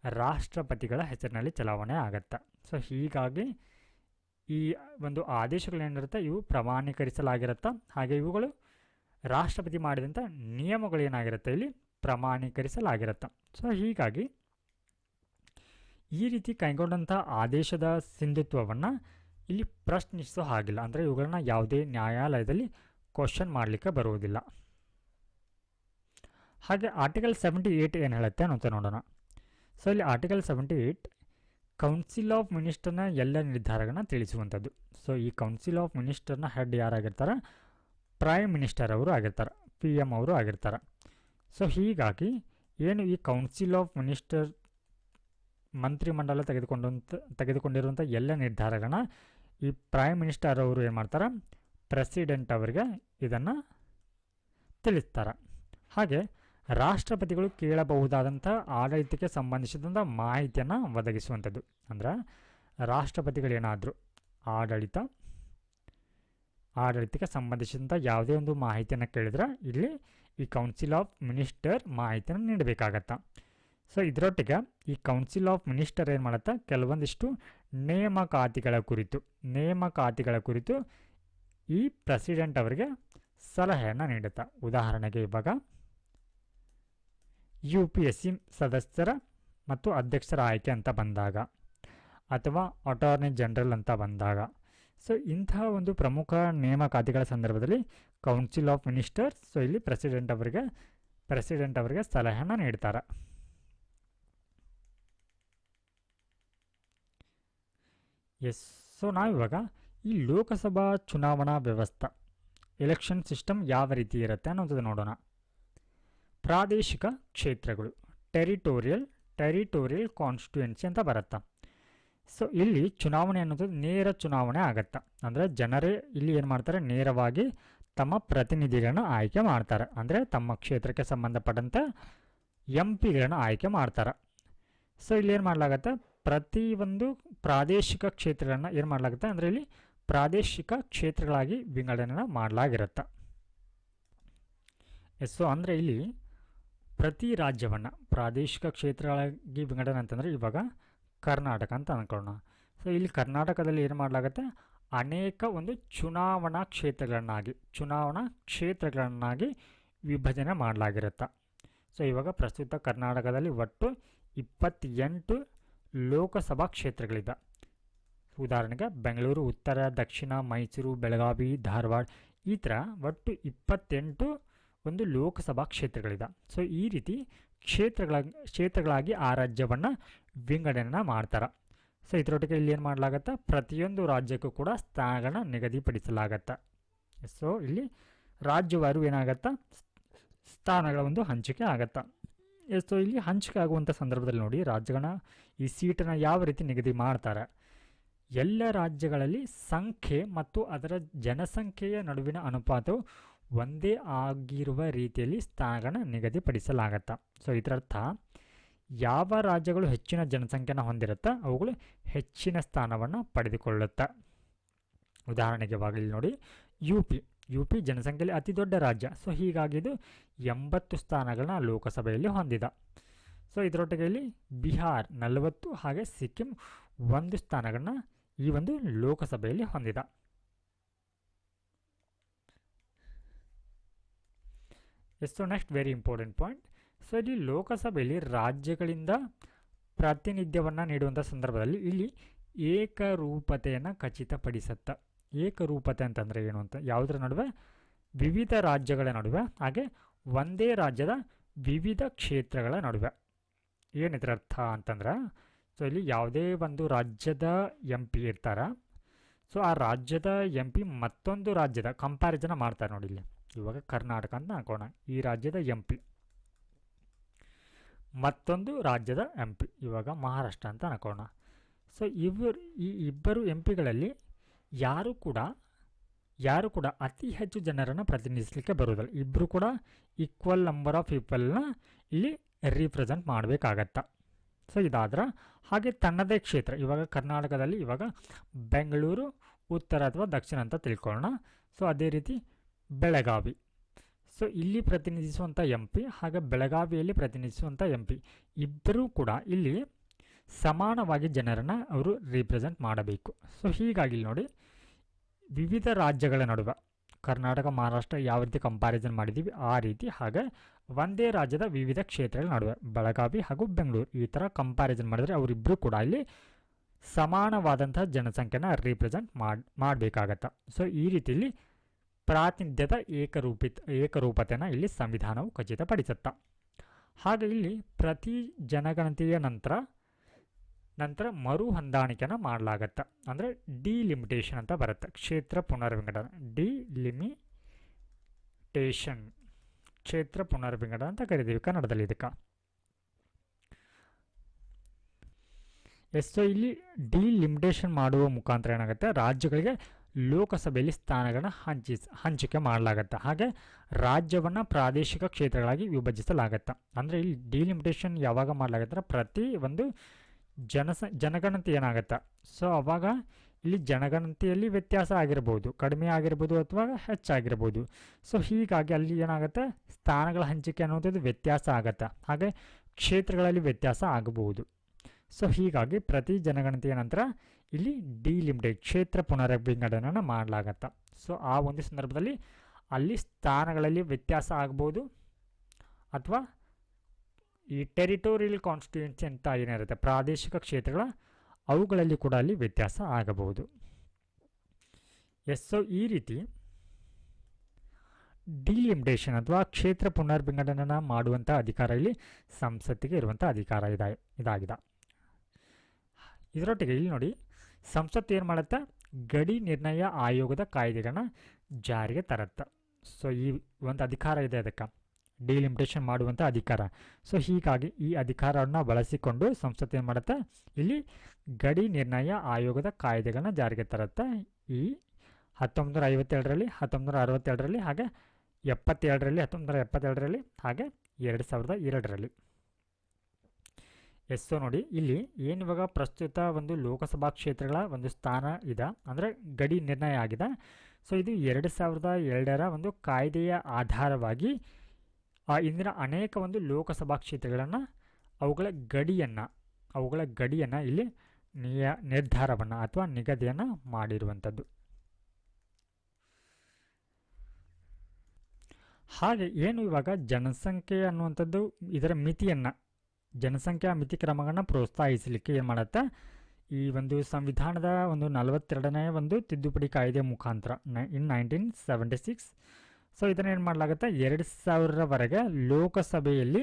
ರಾಷ್ಟ್ರಪತಿಗಳ ಹೆಸರಿನಲ್ಲಿ ಚಲಾವಣೆ ಆಗುತ್ತೆ. ಸೊ ಹೀಗಾಗಿ ಈ ಒಂದು ಆದೇಶಗಳೇನಿರುತ್ತೆ ಇವು ಪ್ರಮಾಣೀಕರಿಸಲಾಗಿರುತ್ತೆ. ಹಾಗೆ ಇವುಗಳು ರಾಷ್ಟ್ರಪತಿ ಮಾಡಿದಂಥ ನಿಯಮಗಳೇನಾಗಿರುತ್ತೆ ಇಲ್ಲಿ ಪ್ರಮಾಣೀಕರಿಸಲಾಗಿರುತ್ತೆ. ಸೊ ಹೀಗಾಗಿ ಈ ರೀತಿ ಕೈಗೊಂಡಂಥ ಆದೇಶದ ಸಿಂಧುತ್ವವನ್ನು ಇಲ್ಲಿ ಪ್ರಶ್ನಿಸೋ ಹಾಗಿಲ್ಲ, ಅಂದರೆ ಇವುಗಳನ್ನ ಯಾವುದೇ ನ್ಯಾಯಾಲಯದಲ್ಲಿ ಕ್ವಶನ್ ಮಾಡಲಿಕ್ಕೆ ಬರುವುದಿಲ್ಲ. ಹಾಗೆ ಆರ್ಟಿಕಲ್ 78 ಏನು ಹೇಳುತ್ತೆ ಅಂತ ನೋಡೋಣ. ಸೊ ಇಲ್ಲಿ ಆರ್ಟಿಕಲ್ 78 ಕೌನ್ಸಿಲ್ ಆಫ್ ಮಿನಿಸ್ಟರ್ನ ಎಲ್ಲ ನಿರ್ಧಾರಗಳನ್ನ ತಿಳಿಸುವಂಥದ್ದು. ಸೊ ಈ ಕೌನ್ಸಿಲ್ ಆಫ್ ಮಿನಿಸ್ಟರ್ನ ಹೆಡ್ ಯಾರಾಗಿರ್ತಾರೆ? ಪ್ರೈಮ್ ಮಿನಿಸ್ಟರ್ ಅವರು ಆಗಿರ್ತಾರೆ, PM ಅವರು ಆಗಿರ್ತಾರೆ. ಸೊ ಹೀಗಾಗಿ ಏನು ಈ ಕೌನ್ಸಿಲ್ ಆಫ್ ಮಿನಿಸ್ಟರ್ ಮಂತ್ರಿಮಂಡಲ ತೆಗೆದುಕೊಂಡಿರುವಂಥ ಎಲ್ಲ ನಿರ್ಧಾರಗಳನ್ನ ಈ ಪ್ರೈಮ್ ಮಿನಿಸ್ಟರ್ ಅವರು ಏನು ಮಾಡ್ತಾರೆ? ಪ್ರೆಸಿಡೆಂಟ್ ಅವರಿಗೆ ಇದನ್ನು ತಿಳಿಸ್ತಾರೆ. ಹಾಗೆ ರಾಷ್ಟ್ರಪತಿಗಳು ಕೇಳಬಹುದಾದಂಥ ಆಡಳಿತಕ್ಕೆ ಸಂಬಂಧಿಸಿದಂಥ ಮಾಹಿತಿಯನ್ನು ಒದಗಿಸುವಂಥದ್ದು. ಅಂದರೆ ರಾಷ್ಟ್ರಪತಿಗಳೇನಾದರೂ ಆಡಳಿತಕ್ಕೆ ಸಂಬಂಧಿಸಿದಂಥ ಯಾವುದೇ ಒಂದು ಮಾಹಿತಿಯನ್ನು ಕೇಳಿದ್ರೆ ಇಲ್ಲಿ ಈ ಕೌನ್ಸಿಲ್ ಆಫ್ ಮಿನಿಸ್ಟರ್ ಮಾಹಿತಿಯನ್ನು ನೀಡಬೇಕಾಗತ್ತೆ. ಸೊ ಇದರೊಟ್ಟಿಗೆ ಈ ಕೌನ್ಸಿಲ್ ಆಫ್ ಮಿನಿಸ್ಟರ್ ಏನು ಮಾಡುತ್ತೆ? ಕೆಲವೊಂದಿಷ್ಟು ನೇಮಕಾತಿಗಳ ಕುರಿತು ಈ ಪ್ರೆಸಿಡೆಂಟ್ ಅವರಿಗೆ ಸಲಹೆಯನ್ನು ನೀಡುತ್ತೆ. ಉದಾಹರಣೆಗೆ ಇವಾಗ UPSC ಸದಸ್ಯರ ಮತ್ತು ಅಧ್ಯಕ್ಷರ ಆಯ್ಕೆ ಅಂತ ಬಂದಾಗ, ಅಥವಾ ಅಟಾರ್ನಿ ಜನರಲ್ ಅಂತ ಬಂದಾಗ, ಸೊ ಇಂತಹ ಒಂದು ಪ್ರಮುಖ ನೇಮಕಾತಿಗಳ ಸಂದರ್ಭದಲ್ಲಿ ಕೌನ್ಸಿಲ್ ಆಫ್ ಮಿನಿಸ್ಟರ್ಸ್ ಸೊ ಇಲ್ಲಿ ಪ್ರೆಸಿಡೆಂಟ್ ಅವರಿಗೆ ಸಲಹೆಯನ್ನು ನೀಡ್ತಾರೆ. ಎಸ್, ಸೊ ನಾವಿವಾಗ ಈ ಲೋಕಸಭಾ ಚುನಾವಣಾ ವ್ಯವಸ್ಥೆ ಎಲೆಕ್ಷನ್ ಸಿಸ್ಟಮ್ ಯಾವ ರೀತಿ ಇರುತ್ತೆ ಅನ್ನೋದು ನೋಡೋಣ. ಪ್ರಾದೇಶಿಕ ಕ್ಷೇತ್ರಗಳು, ಟೆರಿಟೋರಿಯಲ್ ಕಾನ್ಸ್ಟಿಟ್ಯೂಯೆನ್ಸಿ ಅಂತ ಬರುತ್ತೆ. ಸೊ ಇಲ್ಲಿ ಚುನಾವಣೆ ಅನ್ನೋದು ನೇರ ಚುನಾವಣೆ ಆಗುತ್ತೆ. ಅಂದರೆ ಜನರೇ ಇಲ್ಲಿ ಏನು ಮಾಡ್ತಾರೆ? ನೇರವಾಗಿ ತಮ್ಮ ಪ್ರತಿನಿಧಿಗಳನ್ನು ಆಯ್ಕೆ ಮಾಡ್ತಾರೆ. ಅಂದರೆ ತಮ್ಮ ಕ್ಷೇತ್ರಕ್ಕೆ ಸಂಬಂಧಪಟ್ಟಂತೆ MP ಗಳನ್ನು ಆಯ್ಕೆ ಮಾಡ್ತಾರೆ. ಸೊ ಇಲ್ಲಿ ಏನು ಮಾಡಲಾಗತ್ತೆ? ಪ್ರತಿಯೊಂದು ಪ್ರಾದೇಶಿಕ ಕ್ಷೇತ್ರಗಳನ್ನು ಏನು ಮಾಡಲಾಗುತ್ತೆ? ಅಂದರೆ ಇಲ್ಲಿ ಪ್ರಾದೇಶಿಕ ಕ್ಷೇತ್ರಗಳಾಗಿ ವಿಂಗಡಣೆ ಮಾಡಲಾಗಿರುತ್ತೆ. ಸೊ ಅಂದರೆ ಇಲ್ಲಿ ಪ್ರತಿ ರಾಜ್ಯವನ್ನು ಪ್ರಾದೇಶಿಕ ಕ್ಷೇತ್ರಗಳಾಗಿ ವಿಂಗಡಣೆ ಅಂತಂದರೆ ಇವಾಗ ಕರ್ನಾಟಕ ಅಂತ ಅಂದ್ಕೊಳ್ಳೋಣ. ಸೊ ಇಲ್ಲಿ ಕರ್ನಾಟಕದಲ್ಲಿ ಏನು ಮಾಡಲಾಗುತ್ತೆ? ಅನೇಕ ಒಂದು ಚುನಾವಣಾ ಕ್ಷೇತ್ರಗಳನ್ನಾಗಿ ವಿಭಜನೆ ಮಾಡಲಾಗಿರುತ್ತೆ. ಸೊ ಇವಾಗ ಪ್ರಸ್ತುತ ಕರ್ನಾಟಕದಲ್ಲಿ ಒಟ್ಟು 28 ಲೋಕಸಭಾ ಕ್ಷೇತ್ರಗಳಿದೆ. ಉದಾಹರಣೆಗೆ ಬೆಂಗಳೂರು ಉತ್ತರ, ದಕ್ಷಿಣ, ಮೈಸೂರು, ಬೆಳಗಾವಿ, ಧಾರವಾಡ, ಈ ಥರ ಒಟ್ಟು 28 ಒಂದು ಲೋಕಸಭಾ ಕ್ಷೇತ್ರಗಳಿದೆ. ಸೊ ಈ ರೀತಿ ಕ್ಷೇತ್ರಗಳಾಗಿ ಆ ರಾಜ್ಯವನ್ನು ವಿಂಗಡಣೆ ಮಾಡ್ತಾರೆ. ಸೊ ಇದರೊಟ್ಟಿಗೆ ಇಲ್ಲಿ ಏನು ಮಾಡಲಾಗತ್ತೆ? ಪ್ರತಿಯೊಂದು ರಾಜ್ಯಕ್ಕೂ ಕೂಡ ಸ್ಥಾನಗಳನ್ನ ನಿಗದಿಪಡಿಸಲಾಗತ್ತೆ. ಸೊ ಇಲ್ಲಿ ರಾಜ್ಯವಾರು ಏನಾಗತ್ತಾ? ಸ್ಥಾನಗಳ ಒಂದು ಹಂಚಿಕೆ ಆಗತ್ತಾ. ಸೊ ಇಲ್ಲಿ ಹಂಚಿಕೆ ಆಗುವಂಥ ಸಂದರ್ಭದಲ್ಲಿ ನೋಡಿ, ರಾಜ್ಯಗಳನ್ನ ಈ ಸೀಟನ್ನು ಯಾವ ರೀತಿ ನಿಗದಿ ಮಾಡ್ತಾರೆ? ಎಲ್ಲ ರಾಜ್ಯಗಳಲ್ಲಿ ಸಂಖ್ಯೆ ಮತ್ತು ಅದರ ಜನಸಂಖ್ಯೆಯ ನಡುವಿನ ಅನುಪಾತವು ಒಂದೇ ಆಗಿರುವ ರೀತಿಯಲ್ಲಿ ಸ್ಥಾನಗಳನ್ನು ನಿಗದಿಪಡಿಸಲಾಗತ್ತೆ. ಸೊ ಇದರರ್ಥ ಯಾವ ರಾಜ್ಯಗಳು ಹೆಚ್ಚಿನ ಜನಸಂಖ್ಯೆನ ಹೊಂದಿರುತ್ತಾ ಅವುಗಳು ಹೆಚ್ಚಿನ ಸ್ಥಾನವನ್ನು ಪಡೆದುಕೊಳ್ಳುತ್ತೆ. ಉದಾಹರಣೆಗೆ ಇವಾಗ ಇಲ್ಲಿ ನೋಡಿ, ಯು ಪಿ ಜನಸಂಖ್ಯೆಯಲ್ಲಿ ಅತಿ ದೊಡ್ಡ ರಾಜ್ಯ. ಸೊ ಹೀಗಾಗಿ ಇದು 80 ಸ್ಥಾನಗಳನ್ನ ಲೋಕಸಭೆಯಲ್ಲಿ ಹೊಂದಿದೆ. ಸೊ ಇದರೊಟ್ಟಿಗೆ ಇಲ್ಲಿ ಬಿಹಾರ್ 40 ಹಾಗೆ ಸಿಕ್ಕಿಂ 1 ಸ್ಥಾನಗಳನ್ನ ಈ ಒಂದು ಲೋಕಸಭೆಯಲ್ಲಿ ಹೊಂದಿದೆ. So next very important point. So ಇಲ್ಲಿ ಲೋಕಸಭೆಯಲ್ಲಿ ರಾಜ್ಯಗಳಿಂದ ಪ್ರಾತಿನಿಧ್ಯವನ್ನು ನೀಡುವಂಥ ಸಂದರ್ಭದಲ್ಲಿ ಇಲ್ಲಿ ಏಕರೂಪತೆಯನ್ನು ಖಚಿತಪಡಿಸುತ್ತೆ. ಏಕರೂಪತೆ ಅಂತಂದರೆ ಏನು ಅಂತ, ಯಾವುದರ ನಡುವೆ? ವಿವಿಧ ರಾಜ್ಯಗಳ ನಡುವೆ, ಹಾಗೆ ಒಂದೇ ರಾಜ್ಯದ ವಿವಿಧ ಕ್ಷೇತ್ರಗಳ ನಡುವೆ. ಏನಿದ್ರ ಅರ್ಥ ಅಂತಂದ್ರೆ, ಸೊ ಇಲ್ಲಿ ಯಾವುದೇ ಒಂದು ರಾಜ್ಯದ MP ಇರ್ತಾರೆ. ಸೊ ಆ ರಾಜ್ಯದ MP ಮತ್ತೊಂದು ರಾಜ್ಯದ ಕಂಪ್ಯಾರಿಸನ್ ಮಾಡ್ತಾರೆ ನೋಡಿ. ಇಲ್ಲಿ ಇವಾಗ ಕರ್ನಾಟಕ ಅಂತ ಅನ್ಕೋಣ, ಈ ರಾಜ್ಯದ MP ಮತ್ತೊಂದು ರಾಜ್ಯದ MP ಇವಾಗ ಮಹಾರಾಷ್ಟ್ರ ಅಂತ ಅನ್ಕೋಣ. ಸೊ ಈ ಇಬ್ಬರು MP ಗಳಲ್ಲಿ ಯಾರು ಕೂಡ ಅತಿ ಹೆಚ್ಚು ಜನರನ್ನು ಪ್ರತಿನಿಧಿಸಲಿಕ್ಕೆ ಬರುವುದಿಲ್ಲ. ಇಬ್ಬರು ಕೂಡ ಈಕ್ವಲ್ ನಂಬರ್ ಆಫ್ ಪೀಪಲ್ನ ಇಲ್ಲಿ ರಿಪ್ರೆಸೆಂಟ್ ಮಾಡಬೇಕಾಗತ್ತೆ. ಸೊ ಇದಾದ್ರೆ ಹಾಗೆ ತನ್ನದೇ ಕ್ಷೇತ್ರ, ಇವಾಗ ಕರ್ನಾಟಕದಲ್ಲಿ ಇವಾಗ ಬೆಂಗಳೂರು ಉತ್ತರ ಅಥವಾ ದಕ್ಷಿಣ ಅಂತ ತಿಳ್ಕೊಳ್ಳೋಣ. ಸೊ ಅದೇ ರೀತಿ ಬೆಳಗಾವಿ, ಸೊ ಇಲ್ಲಿ ಪ್ರತಿನಿಧಿಸುವಂಥ MP ಹಾಗೆ ಬೆಳಗಾವಿಯಲ್ಲಿ ಪ್ರತಿನಿಧಿಸುವಂಥ MP ಇಬ್ಬರೂ ಕೂಡ ಇಲ್ಲಿ ಸಮಾನವಾಗಿ ಜನರನ್ನು ಅವರು ರಿಪ್ರೆಸೆಂಟ್ ಮಾಡಬೇಕು. ಸೊ ಹೀಗಾಗಿ ಇಲ್ಲಿ ನೋಡಿ, ವಿವಿಧ ರಾಜ್ಯಗಳ ನಡುವೆ ಕರ್ನಾಟಕ ಮಹಾರಾಷ್ಟ್ರ ಯಾವ ರೀತಿ ಕಂಪ್ಯಾರಿಸನ್ ಮಾಡಿದ್ದೀವಿ ಆ ರೀತಿ. ಹಾಗೆ ಒಂದೇ ರಾಜ್ಯದ ವಿವಿಧ ಕ್ಷೇತ್ರಗಳ ನಡುವೆ ಬೆಳಗಾವಿ ಹಾಗೂ ಬೆಂಗಳೂರು ಈ ಥರ ಕಂಪ್ಯಾರಿಸನ್ ಮಾಡಿದ್ರೆ ಅವರಿಬ್ಬರು ಕೂಡ ಇಲ್ಲಿ ಸಮಾನವಾದಂತಹ ಜನಸಂಖ್ಯೆನ ರಿಪ್ರೆಸೆಂಟ್ ಮಾಡಬೇಕಾಗತ್ತೆ. ಸೊ ಈ ರೀತಿಯಲ್ಲಿ ಪ್ರಾತಿನಿಧ್ಯದ ಏಕರೂಪತೆಯನ್ನು ಇಲ್ಲಿ ಸಂವಿಧಾನವು ಖಚಿತಪಡಿಸುತ್ತೆ. ಹಾಗೆ ಇಲ್ಲಿ ಪ್ರತಿ ಜನಗಣತಿಯ ನಂತರ ಮರು ಹೊಂದಾಣಿಕೆನ ಮಾಡಲಾಗತ್ತೆ. ಅಂದರೆ ಡಿಲಿಮಿಟೇಷನ್ ಅಂತ ಬರುತ್ತೆ. ಕ್ಷೇತ್ರ ಪುನರ್ವಿಂಗಡಣೆ, ಡಿಲಿಮಿಟೇಷನ್, ಕ್ಷೇತ್ರ ಪುನರ್ವಿಂಗಡಣೆ ಅಂತ ಕರಿತೀವಿ ಕನ್ನಡದಲ್ಲಿ ಇದಕ್ಕೆ. ಸೊ ಇಲ್ಲಿ ಡಿಲಿಮಿಟೇಷನ್ ಮಾಡುವ ಮುಖಾಂತರ ಏನಾಗುತ್ತೆ, ರಾಜ್ಯಗಳಿಗೆ ಲೋಕಸಭೆಯಲ್ಲಿ ಸ್ಥಾನಗಳನ್ನ ಹಂಚಿಕೆ ಮಾಡಲಾಗತ್ತೆ. ಹಾಗೆ ರಾಜ್ಯವನ್ನು ಪ್ರಾದೇಶಿಕ ಕ್ಷೇತ್ರಗಳಾಗಿ ವಿಭಜಿಸಲಾಗತ್ತೆ. ಅಂದರೆ ಇಲ್ಲಿ ಡಿಲಿಮಿಟೇಷನ್ ಯಾವಾಗ ಮಾಡಲಾಗತ್ತೆ, ಪ್ರತಿ ಒಂದು ಜನಗಣತಿ ಏನಾಗುತ್ತೆ, ಸೊ ಅವಾಗ ಇಲ್ಲಿ ಜನಗಣತಿಯಲ್ಲಿ ವ್ಯತ್ಯಾಸ ಆಗಿರ್ಬೋದು, ಕಡಿಮೆ ಆಗಿರ್ಬೋದು ಅಥವಾ ಹೆಚ್ಚಾಗಿರ್ಬೋದು. ಸೊ ಹೀಗಾಗಿ ಅಲ್ಲಿ ಏನಾಗುತ್ತೆ, ಸ್ಥಾನಗಳ ಹಂಚಿಕೆ ಅನ್ನುವಂಥದ್ದು ವ್ಯತ್ಯಾಸ ಆಗುತ್ತೆ. ಹಾಗೆ ಕ್ಷೇತ್ರಗಳಲ್ಲಿ ವ್ಯತ್ಯಾಸ ಆಗಬಹುದು. ಸೊ ಹೀಗಾಗಿ ಪ್ರತಿ ಜನಗಣತಿಯ ನಂತರ ಇಲ್ಲಿ ಡಿಲಿಮಿಟೆಡ್ ಕ್ಷೇತ್ರ ಪುನರ್ವಿಂಗಡಣೆಯನ್ನು ಮಾಡಲಾಗತ್ತೆ. ಸೊ ಆ ಒಂದು ಸಂದರ್ಭದಲ್ಲಿ ಅಲ್ಲಿ ಸ್ಥಾನಗಳಲ್ಲಿ ವ್ಯತ್ಯಾಸ ಆಗ್ಬೋದು ಅಥವಾ ಈ ಟೆರಿಟೋರಿಯಲ್ ಕಾನ್ಸ್ಟಿಟ್ಯೂನ್ಸಿ ಅಂತ ಏನಿರುತ್ತೆ, ಪ್ರಾದೇಶಿಕ ಕ್ಷೇತ್ರಗಳ ಅವುಗಳಲ್ಲಿ ಕೂಡ ಅಲ್ಲಿ ವ್ಯತ್ಯಾಸ ಆಗಬಹುದು. ಸೊ ಈ ರೀತಿ ಡಿಲಿಮಿಟೇಷನ್ ಅಥವಾ ಕ್ಷೇತ್ರ ಪುನರ್ವಿಂಗಡಣೆಯನ್ನು ಮಾಡುವಂಥ ಅಧಿಕಾರ ಇಲ್ಲಿ ಸಂಸತ್ತಿಗೆ ಇರುವಂಥ ಅಧಿಕಾರ ಇದಾಗಿದೆ. ಇದರೊಟ್ಟಿಗೆ ಇಲ್ಲಿ ನೋಡಿ, ಸಂಸತ್ತು ಏನು ಮಾಡುತ್ತೆ, ಗಡಿ ನಿರ್ಣಯ ಆಯೋಗದ ಕಾಯ್ದೆಗಳನ್ನ ಜಾರಿಗೆ ತರುತ್ತೆ. ಸೊ ಈ ಒಂದು ಅಧಿಕಾರ ಇದೆ ಅದಕ್ಕೆ, ಡಿಲಿಮಿಟೇಷನ್ ಮಾಡುವಂಥ ಅಧಿಕಾರ. ಸೊ ಹೀಗಾಗಿ ಈ ಅಧಿಕಾರವನ್ನು ಬಳಸಿಕೊಂಡು ಸಂಸತ್ತು ಏನು ಮಾಡುತ್ತೆ, ಇಲ್ಲಿ ಗಡಿ ನಿರ್ಣಯ ಆಯೋಗದ ಕಾಯ್ದೆಗಳನ್ನ ಜಾರಿಗೆ ತರುತ್ತೆ. ಈ 1957ರಲ್ಲಿ, 1962ರಲ್ಲಿ, ಹಾಗೆ 1977ರಲ್ಲಿ, 1972ರಲ್ಲಿ, ಹಾಗೆ 2002ರಲ್ಲಿ. ಸೊ ನೋಡಿ, ಇಲ್ಲಿ ಏನು ಇವಾಗ ಪ್ರಸ್ತುತ ಒಂದು ಲೋಕಸಭಾ ಕ್ಷೇತ್ರಗಳ ಒಂದು ಸ್ಥಾನ ಇದೆ, ಅಂದರೆ ಗಡಿ ನಿರ್ಣಯ ಆಗಿದೆ. ಸೊ ಇದು 2002ರ ಒಂದು ಕಾಯ್ದೆಯ ಆಧಾರವಾಗಿ ಇಂದಿನ ಅನೇಕ ಒಂದು ಲೋಕಸಭಾ ಕ್ಷೇತ್ರಗಳನ್ನು ಅವುಗಳ ಗಡಿಯನ್ನು ಇಲ್ಲಿ ನಿರ್ಧಾರವನ್ನು ಅಥವಾ ನಿಗದಿಯನ್ನು ಮಾಡಿರುವಂಥದ್ದು. ಹಾಗೆ ಏನು ಇವಾಗ ಜನಸಂಖ್ಯೆ ಅನ್ನುವಂಥದ್ದು ಇದರ ಜನಸಂಖ್ಯಾ ಮಿತಿ ಕ್ರಮಗಳನ್ನು ಪ್ರೋತ್ಸಾಹಿಸಲಿಕ್ಕೆ ಏನು ಮಾಡುತ್ತೆ, ಈ ಒಂದು ಸಂವಿಧಾನದ ಒಂದು 42ನೇ ಒಂದು ತಿದ್ದುಪಡಿ ಕಾಯ್ದೆ ಮುಖಾಂತರ ಇನ್ 1976. ಸೊ ಇದನ್ನು ಏನು ಮಾಡಲಾಗುತ್ತೆ, 2000ರವರೆಗೆ ಲೋಕಸಭೆಯಲ್ಲಿ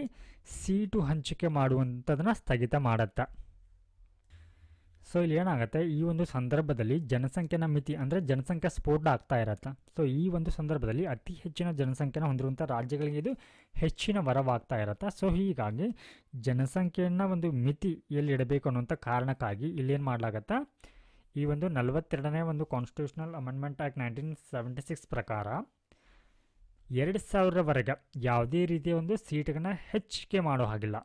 ಸೀಟು ಹಂಚಿಕೆ ಮಾಡುವಂಥದ್ದನ್ನು ಸ್ಥಗಿತ ಮಾಡುತ್ತೆ. ಸೊ ಇಲ್ಲಿ ಏನಾಗುತ್ತೆ, ಈ ಒಂದು ಸಂದರ್ಭದಲ್ಲಿ ಜನಸಂಖ್ಯೆನ ಮಿತಿ ಅಂದರೆ ಜನಸಂಖ್ಯಾ ಸ್ಫೋಟ ಆಗ್ತಾ ಇರತ್ತೆ. ಸೊ ಈ ಒಂದು ಸಂದರ್ಭದಲ್ಲಿ ಅತಿ ಹೆಚ್ಚಿನ ಜನಸಂಖ್ಯೆನ ಹೊಂದಿರುವಂಥ ರಾಜ್ಯಗಳಿಗೆ ಇದು ಹೆಚ್ಚಿನ ವರವಾಗ್ತಾ ಇರುತ್ತೆ. ಸೊ ಹೀಗಾಗಿ ಜನಸಂಖ್ಯೆಯನ್ನು ಒಂದು ಮಿತಿ ಎಲ್ಲಿ ಇಡಬೇಕು ಅನ್ನುವಂಥ ಕಾರಣಕ್ಕಾಗಿ ಇಲ್ಲೇನು ಮಾಡಲಾಗತ್ತೆ, ಈ ಒಂದು 42ನೇ ಒಂದು ಕಾನ್ಸ್ಟಿಟ್ಯೂಷನಲ್ ಅಮೆಂಡ್ಮೆಂಟ್ ಆ್ಯಕ್ಟ್ 1976 ಪ್ರಕಾರ 2000ರವರೆಗೆ ಯಾವುದೇ ರೀತಿಯ ಒಂದು ಸೀಟುಗಳನ್ನ ಹೆಚ್ಚಿಗೆ ಮಾಡೋ ಹಾಗಿಲ್ಲ,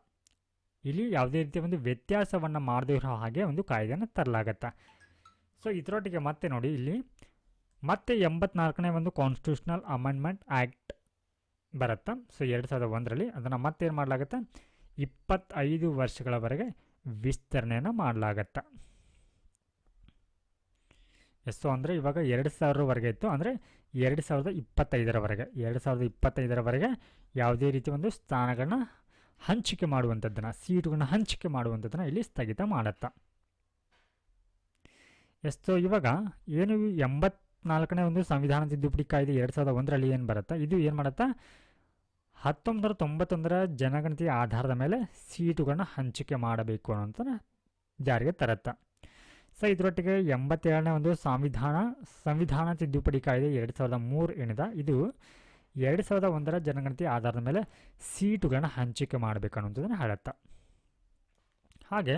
ಇಲ್ಲಿ ಯಾವುದೇ ರೀತಿಯ ಒಂದು ವ್ಯತ್ಯಾಸವನ್ನು ಮಾಡದೇ ಇರೋ ಹಾಗೆ ಒಂದು ಕಾಯ್ದೆಯನ್ನು ತರಲಾಗತ್ತೆ. ಸೊ ಇದರೊಟ್ಟಿಗೆ ಮತ್ತೆ ನೋಡಿ, ಇಲ್ಲಿ ಮತ್ತೆ 84ನೇ ಒಂದು ಕಾನ್ಸ್ಟಿಟ್ಯೂಷನಲ್ ಅಮೆಂಡ್ಮೆಂಟ್ ಆ್ಯಕ್ಟ್ ಬರುತ್ತೆ. ಸೊ 2001ರಲ್ಲಿ ಅದನ್ನು ಮತ್ತೇನು ಮಾಡಲಾಗುತ್ತೆ, 25 ವರ್ಷಗಳವರೆಗೆ ವಿಸ್ತರಣೆಯನ್ನು ಮಾಡಲಾಗತ್ತೆ. ಸೊ ಅಂದರೆ ಇವಾಗ 2000ರವರೆಗೆ ಇತ್ತು, ಅಂದರೆ 2025ರವರೆಗೆ ಯಾವುದೇ ರೀತಿ ಒಂದು ಸ್ಥಾನಗಳನ್ನ ಹಂಚಿಕೆ ಮಾಡುವಂಥದ್ದನ್ನು, ಸೀಟುಗಳನ್ನ ಹಂಚಿಕೆ ಮಾಡುವಂಥದ್ದನ್ನು ಇಲ್ಲಿ ಸ್ಥಗಿತ ಮಾಡುತ್ತೆ. ಸೊ ಇವಾಗ ಏನು 84ನೇ ಒಂದು ಸಂವಿಧಾನ ತಿದ್ದುಪಡಿ ಕಾಯ್ದೆ 2001ರಲ್ಲಿ ಏನು ಬರುತ್ತೆ, ಇದು ಏನು ಮಾಡುತ್ತೆ, 1991ರ ಜನಗಣತಿಯ ಆಧಾರದ ಮೇಲೆ ಸೀಟುಗಳನ್ನ ಹಂಚಿಕೆ ಮಾಡಬೇಕು ಅನ್ನೋಂಥ ಜಾರಿಗೆ ತರುತ್ತೆ. ಸೊ ಇದರೊಟ್ಟಿಗೆ 87ನೇ ಒಂದು ಸಂವಿಧಾನ ತಿದ್ದುಪಡಿ ಕಾಯ್ದೆ 2003 ಏನಿದೆ, ಇದು 2001ರ ಜನಗಣತಿ ಆಧಾರದ ಮೇಲೆ ಸೀಟುಗಳನ್ನ ಹಂಚಿಕೆ ಮಾಡಬೇಕು ಅನ್ನೋಂಥದ್ದನ್ನು ಹೇಳುತ್ತೆ. ಹಾಗೆ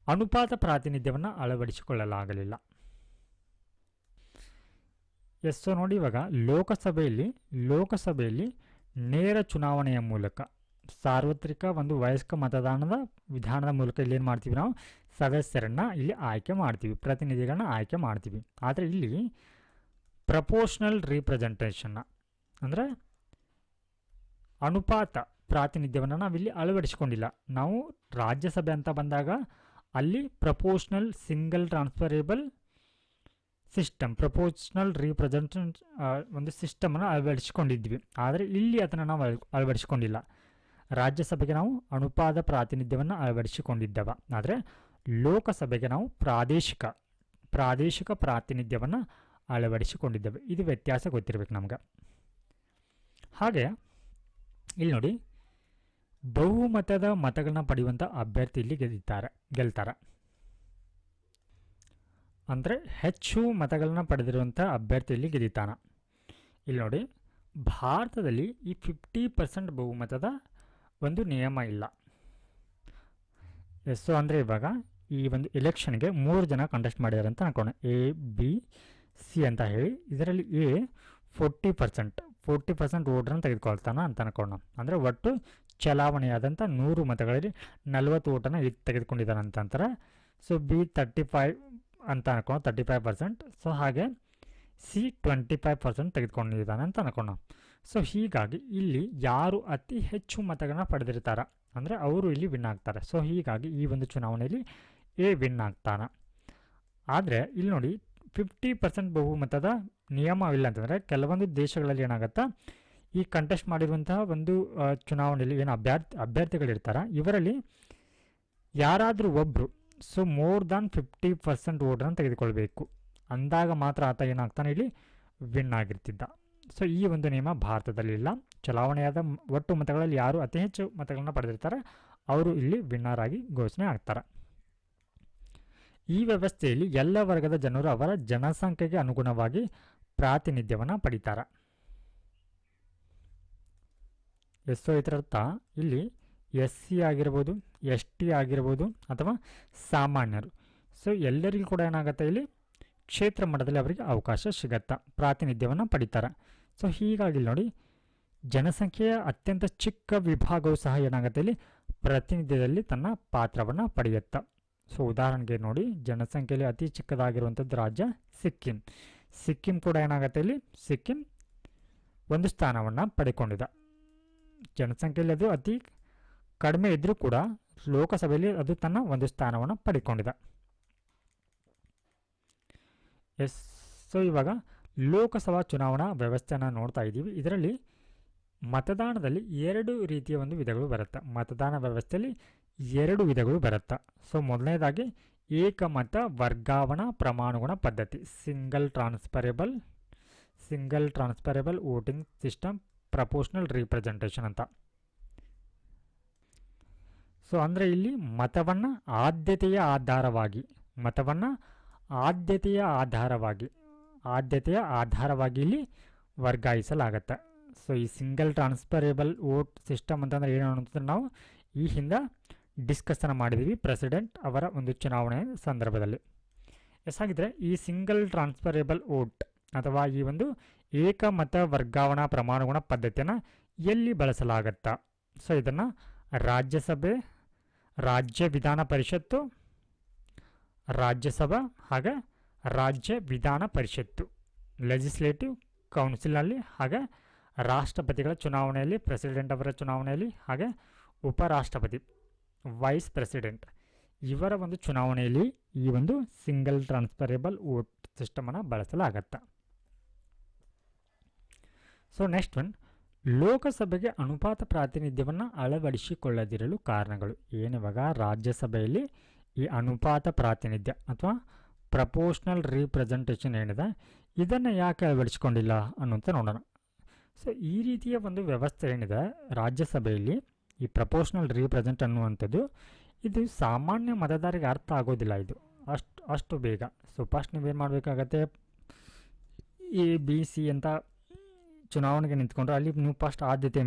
ಅನುಪಾತ ಪ್ರಾತಿನಿಧ್ಯವನ್ನು ಅಳವಡಿಸಿಕೊಳ್ಳಲಾಗಲಿಲ್ಲ. ಸೊ ನೋಡಿ, ಇವಾಗ ಲೋಕಸಭೆಯಲ್ಲಿ ನೇರ ಚುನಾವಣೆಯ ಮೂಲಕ ಸಾರ್ವತ್ರಿಕ ಒಂದು ವಯಸ್ಕ ಮತದಾನದ ವಿಧಾನದ ಮೂಲಕ ಇಲ್ಲಿ ಏನು ಮಾಡ್ತೀವಿ, ನಾವು ಸದಸ್ಯರನ್ನು ಇಲ್ಲಿ ಆಯ್ಕೆ ಮಾಡ್ತೀವಿ, ಪ್ರತಿನಿಧಿಗಳನ್ನ ಆಯ್ಕೆ ಮಾಡ್ತೀವಿ. ಆದರೆ ಇಲ್ಲಿ ಪ್ರಪೋರ್ಷನಲ್ ರಿಪ್ರೆಸೆಂಟೇಷನ್ನ ಅಂದರೆ ಅನುಪಾತ ಪ್ರಾತಿನಿಧ್ಯವನ್ನು ನಾವಿಲ್ಲಿ ಅಳವಡಿಸಿಕೊಂಡಿಲ್ಲ. ನಾವು ರಾಜ್ಯಸಭೆ ಅಂತ ಬಂದಾಗ ಅಲ್ಲಿ ಪ್ರಪೋರ್ಷನಲ್ ಸಿಸ್ಟಮ್ ಪ್ರಪೋರ್ಷನಲ್ ರೀಪ್ರೆಸೆಂಟೇಷನ್ ಒಂದು ಸಿಸ್ಟಮನ್ನು ಅಳವಡಿಸಿಕೊಂಡಿದ್ವಿ. ಆದರೆ ಇಲ್ಲಿ ಅದನ್ನು ನಾವು ಅಳವಡಿಸಿಕೊಂಡಿಲ್ಲ. ರಾಜ್ಯಸಭೆಗೆ ನಾವು ಅನುಪಾತ ಪ್ರಾತಿನಿಧ್ಯವನ್ನು ಅಳವಡಿಸಿಕೊಂಡಿದ್ದೇವೆ. ಆದರೆ ಲೋಕಸಭೆಗೆ ನಾವು ಪ್ರಾದೇಶಿಕ ಪ್ರಾತಿನಿಧ್ಯವನ್ನು ಅಳವಡಿಸಿಕೊಂಡಿದ್ದೇವೆ. ಇದು ವ್ಯತ್ಯಾಸ ಗೊತ್ತಿರಬೇಕು ನಮ್ಗೆ. ಹಾಗೆ ಇಲ್ಲಿ ನೋಡಿ, ಬಹುಮತದ ಮತಗಳನ್ನ ಪಡೆಯುವಂಥ ಅಭ್ಯರ್ಥಿ ಇಲ್ಲಿ ಗೆಲ್ತಾರೆ. ಅಂದರೆ ಹೆಚ್ಚು ಮತಗಳನ್ನ ಪಡೆದಿರುವಂಥ ಅಭ್ಯರ್ಥಿ ಇಲ್ಲಿ ಗೆದ್ದಿತಾನ. ಇಲ್ಲಿ ನೋಡಿ, ಭಾರತದಲ್ಲಿ ಈ 50% ಬಹುಮತದ ಒಂದು ನಿಯಮ ಇಲ್ಲ. ಸೊ ಅಂದರೆ ಇವಾಗ ಈ ಒಂದು ಎಲೆಕ್ಷನ್ಗೆ 3 ಜನ ಕಂಟೆಸ್ಟ್ ಮಾಡಿದ್ದಾರೆ ಅಂತ ಅನ್ಕೋಣ, A, B, C ಅಂತ ಹೇಳಿ. ಇದರಲ್ಲಿ A 40% ವೋಟರನ್ನು ತೆಗೆದುಕೊಳ್ತಾನ ಅಂತ ಅನ್ಕೋಣ. ಅಂದರೆ ಒಟ್ಟು ಚಲಾವಣೆಯಾದಂಥ 100 ಮತಗಳಲ್ಲಿ 40 ವೋಟನ್ನು ತೆಗೆದುಕೊಂಡಿದ್ದಾನೆ ಅಂತ ಅಂತಾರೆ. ಸೊ B 35 ಅಂತ ಅನ್ಕೋಣ, 35%. ಸೊ ಹಾಗೆ C 25% ತೆಗೆದುಕೊಂಡಿದ್ದಾನೆ ಅಂತ ಅನ್ಕೋಣ. ಸೊ ಹೀಗಾಗಿ ಇಲ್ಲಿ ಯಾರು ಅತಿ ಹೆಚ್ಚು ಮತಗಳನ್ನ ಪಡೆದಿರ್ತಾರೆ ಅಂದರೆ ಅವರು ಇಲ್ಲಿ ವಿನ್ ಆಗ್ತಾರೆ. ಸೊ ಹೀಗಾಗಿ ಈ ಒಂದು ಚುನಾವಣೆಯಲ್ಲಿ A ವಿನ್ ಆಗ್ತಾನೆ. ಆದರೆ ಇಲ್ಲಿ ನೋಡಿ, 50% ಬಹುಮತದ ನಿಯಮವಿಲ್ಲ ಅಂತಂದರೆ ಕೆಲವೊಂದು ದೇಶಗಳಲ್ಲಿ ಏನಾಗುತ್ತಾ, ಈ ಕಂಟೆಸ್ಟ್ ಮಾಡಿರುವಂತಹ ಒಂದು ಚುನಾವಣೆಯಲ್ಲಿ ಏನು ಅಭ್ಯರ್ಥಿಗಳಿರ್ತಾರೆ, ಇವರಲ್ಲಿ ಯಾರಾದರೂ ಒಬ್ಬರು ಸೊ ಮೋರ್ ದ್ಯಾನ್ 50% ವೋಟನ್ನು ತೆಗೆದುಕೊಳ್ಬೇಕು. ಅಂದಾಗ ಮಾತ್ರ ಆತ ಏನಾಗ್ತಾನೆ, ಇಲ್ಲಿ ವಿನ್ ಆಗಿರ್ತಿದ್ದ. ಸೊ ಈ ಒಂದು ನಿಯಮ ಭಾರತದಲ್ಲಿ ಇಲ್ಲ. ಚಲಾವಣೆಯಾದ ಒಟ್ಟು ಮತಗಳಲ್ಲಿ ಯಾರು ಅತಿ ಹೆಚ್ಚು ಮತಗಳನ್ನು ಪಡೆದಿರ್ತಾರೆ ಅವರು ಇಲ್ಲಿ ವಿನ್ನರ್ ಆಗಿ ಘೋಷಣೆ ಆಗ್ತಾರೆ. ಈ ವ್ಯವಸ್ಥೆಯಲ್ಲಿ ಎಲ್ಲ ವರ್ಗದ ಜನರು ಅವರ ಜನಸಂಖ್ಯೆಗೆ ಅನುಗುಣವಾಗಿ ಪ್ರಾತಿನಿಧ್ಯವನ್ನು ಪಡೀತಾರೆ. ಸೊ ಇದರರ್ಥ ಇಲ್ಲಿ SC ಆಗಿರ್ಬೋದು, ST ಆಗಿರ್ಬೋದು ಅಥವಾ ಸಾಮಾನ್ಯರು, ಸೊ ಎಲ್ಲರಿಗೂ ಕೂಡ ಏನಾಗುತ್ತೆ, ಇಲ್ಲಿ ಕ್ಷೇತ್ರ ಮಟ್ಟದಲ್ಲಿ ಅವರಿಗೆ ಅವಕಾಶ ಸಿಗತ್ತಾ, ಪ್ರಾತಿನಿಧ್ಯವನ್ನು ಪಡೀತಾರೆ. ಸೊ ಹೀಗಾಗಿ ನೋಡಿ, ಜನಸಂಖ್ಯೆಯ ಅತ್ಯಂತ ಚಿಕ್ಕ ವಿಭಾಗವು ಸಹ ಏನಾಗುತ್ತೆ, ಇಲ್ಲಿ ಪ್ರಾತಿನಿಧ್ಯದಲ್ಲಿ ತನ್ನ ಪಾತ್ರವನ್ನು ಪಡೆಯುತ್ತೆ. ಸೊ ಉದಾಹರಣೆಗೆ ನೋಡಿ, ಜನಸಂಖ್ಯೆಯಲ್ಲಿ ಅತಿ ಚಿಕ್ಕದಾಗಿರುವಂಥದ್ದು ರಾಜ್ಯ ಸಿಕ್ಕಿಂ ಕೂಡ ಏನಾಗುತ್ತೆ, ಇಲ್ಲಿ ಸಿಕ್ಕಿಂ ಒಂದು ಸ್ಥಾನವನ್ನು ಪಡೆದುಕೊಂಡಿದೆ. ಜನಸಂಖ್ಯೆಯಲ್ಲಿ ಅದು ಅತಿ ಕಡಿಮೆ ಇದ್ದರೂ ಕೂಡ ಲೋಕಸಭೆಯಲ್ಲಿ ಅದು ತನ್ನ ಒಂದು ಸ್ಥಾನವನ್ನು ಪಡೆದುಕೊಂಡಿದೆ. ಸೊ ಇವಾಗ ಲೋಕಸಭಾ ಚುನಾವಣಾ ವ್ಯವಸ್ಥೆಯನ್ನು ನೋಡ್ತಾ ಇದ್ದೀವಿ. ಇದರಲ್ಲಿ ಮತದಾನದಲ್ಲಿ 2 ರೀತಿಯ ಒಂದು ವಿಧಗಳು ಬರುತ್ತೆ. ಮತದಾನ ವ್ಯವಸ್ಥೆಯಲ್ಲಿ 2 ವಿಧಗಳು ಬರುತ್ತೆ. ಸೊ ಮೊದಲನೇದಾಗಿ ಏಕಮತ ವರ್ಗಾವಣಾ ಪ್ರಮಾಣಗುಣ ಪದ್ಧತಿ, single transferable voting system, proportional representation ಅಂತ. ಸೊ ಅಂದರೆ ಇಲ್ಲಿ ಮತವನ್ನು ಆದ್ಯತೆಯ ಆಧಾರವಾಗಿ ಇಲ್ಲಿ ವರ್ಗಾಯಿಸಲಾಗತ್ತೆ. ಸೊ ಈ ಸಿಂಗಲ್ ಟ್ರಾನ್ಸ್ಫರಬಲ್ ವೋಟ್ ಸಿಸ್ಟಮ್ ಅಂತಂದರೆ ಏನು ಅಂತಂದ್ರೆ ನಾವು ಈ ಹಿಂದೆ ಡಿಸ್ಕಷನ್ ಮಾಡಿದ್ದೀವಿ ಪ್ರೆಸಿಡೆಂಟ್ ಅವರ ಒಂದು ಚುನಾವಣೆ ಸಂದರ್ಭದಲ್ಲಿ. ಹಾಗಿದ್ರೆ ಈ ಸಿಂಗಲ್ ಟ್ರಾನ್ಸ್ಫರಬಲ್ ವೋಟ್ ಅಥವಾ ಈ ಒಂದು ಏಕಮತ ವರ್ಗಾವಣಾ ಪ್ರಮಾಣಗುಣ ಪದ್ಧತಿಯನ್ನು ಎಲ್ಲಿ ಬಳಸಲಾಗತ್ತಾ? ಸೊ ಇದನ್ನು ರಾಜ್ಯಸಭೆ, ರಾಜ್ಯ ವಿಧಾನ ಪರಿಷತ್ತು, ರಾಜ್ಯಸಭಾ ಹಾಗೆ ರಾಜ್ಯ ವಿಧಾನ ಪರಿಷತ್ತು ಲೆಜಿಸ್ಲೇಟಿವ್ ಕೌನ್ಸಿಲ್ನಲ್ಲಿ, ಹಾಗೆ ರಾಷ್ಟ್ರಪತಿಗಳ ಚುನಾವಣೆಯಲ್ಲಿ, ಪ್ರೆಸಿಡೆಂಟ್ ಅವರ ಚುನಾವಣೆಯಲ್ಲಿ, ಹಾಗೆ ಉಪರಾಷ್ಟ್ರಪತಿ ವೈಸ್ ಪ್ರೆಸಿಡೆಂಟ್ ಇವರ ಒಂದು ಚುನಾವಣೆಯಲ್ಲಿ ಈ ಒಂದು ಸಿಂಗಲ್ ಟ್ರಾನ್ಸ್ಫರಬಲ್ ವೋಟ್ ಸಿಸ್ಟಮನ್ನು ಬಳಸಲಾಗತ್ತೆ. ಸೊ ನೆಕ್ಸ್ಟ್ ಒನ್, ಲೋಕಸಭೆಗೆ ಅನುಪಾತ ಪ್ರಾತಿನಿಧ್ಯವನ್ನು ಅಳವಡಿಸಿಕೊಳ್ಳದಿರಲು ಕಾರಣಗಳು. ಏನಿವಾಗ ರಾಜ್ಯಸಭೆಯಲ್ಲಿ ಈ ಅನುಪಾತ ಪ್ರಾತಿನಿಧ್ಯ ಅಥವಾ ಪ್ರಪೋರ್ಷನಲ್ ರೀಪ್ರೆಸೆಂಟೇಷನ್ ಏನಿದೆ ಇದನ್ನು ಯಾಕೆ ಅಳವಡಿಸಿಕೊಂಡಿಲ್ಲ ಅನ್ನೋಂಥ ನೋಡೋಣ. ಸೊ ಈ ರೀತಿಯ ಒಂದು ವ್ಯವಸ್ಥೆ ಏನಿದೆ ರಾಜ್ಯಸಭೆಯಲ್ಲಿ, ಈ ಪ್ರಪೋರ್ಷನಲ್ ರೀಪ್ರೆಸೆಂಟ್ ಅನ್ನುವಂಥದ್ದು ಇದು ಸಾಮಾನ್ಯ ಮತದಾರರಿಗೆ ಅರ್ಥ ಆಗೋದಿಲ್ಲ ಇದು ಅಷ್ಟು ಬೇಗ. ಸೊ ಫಸ್ಟ್ ನೀವೇನು ಮಾಡಬೇಕಾಗತ್ತೆ, ABC ಅಂತ ಚುನಾವಣೆಗೆ ನಿಂತ್ಕೊಂಡ್ರೆ ಅಲ್ಲಿ ನೀವು ಫಸ್ಟ್ ಆದ್ಯತೆ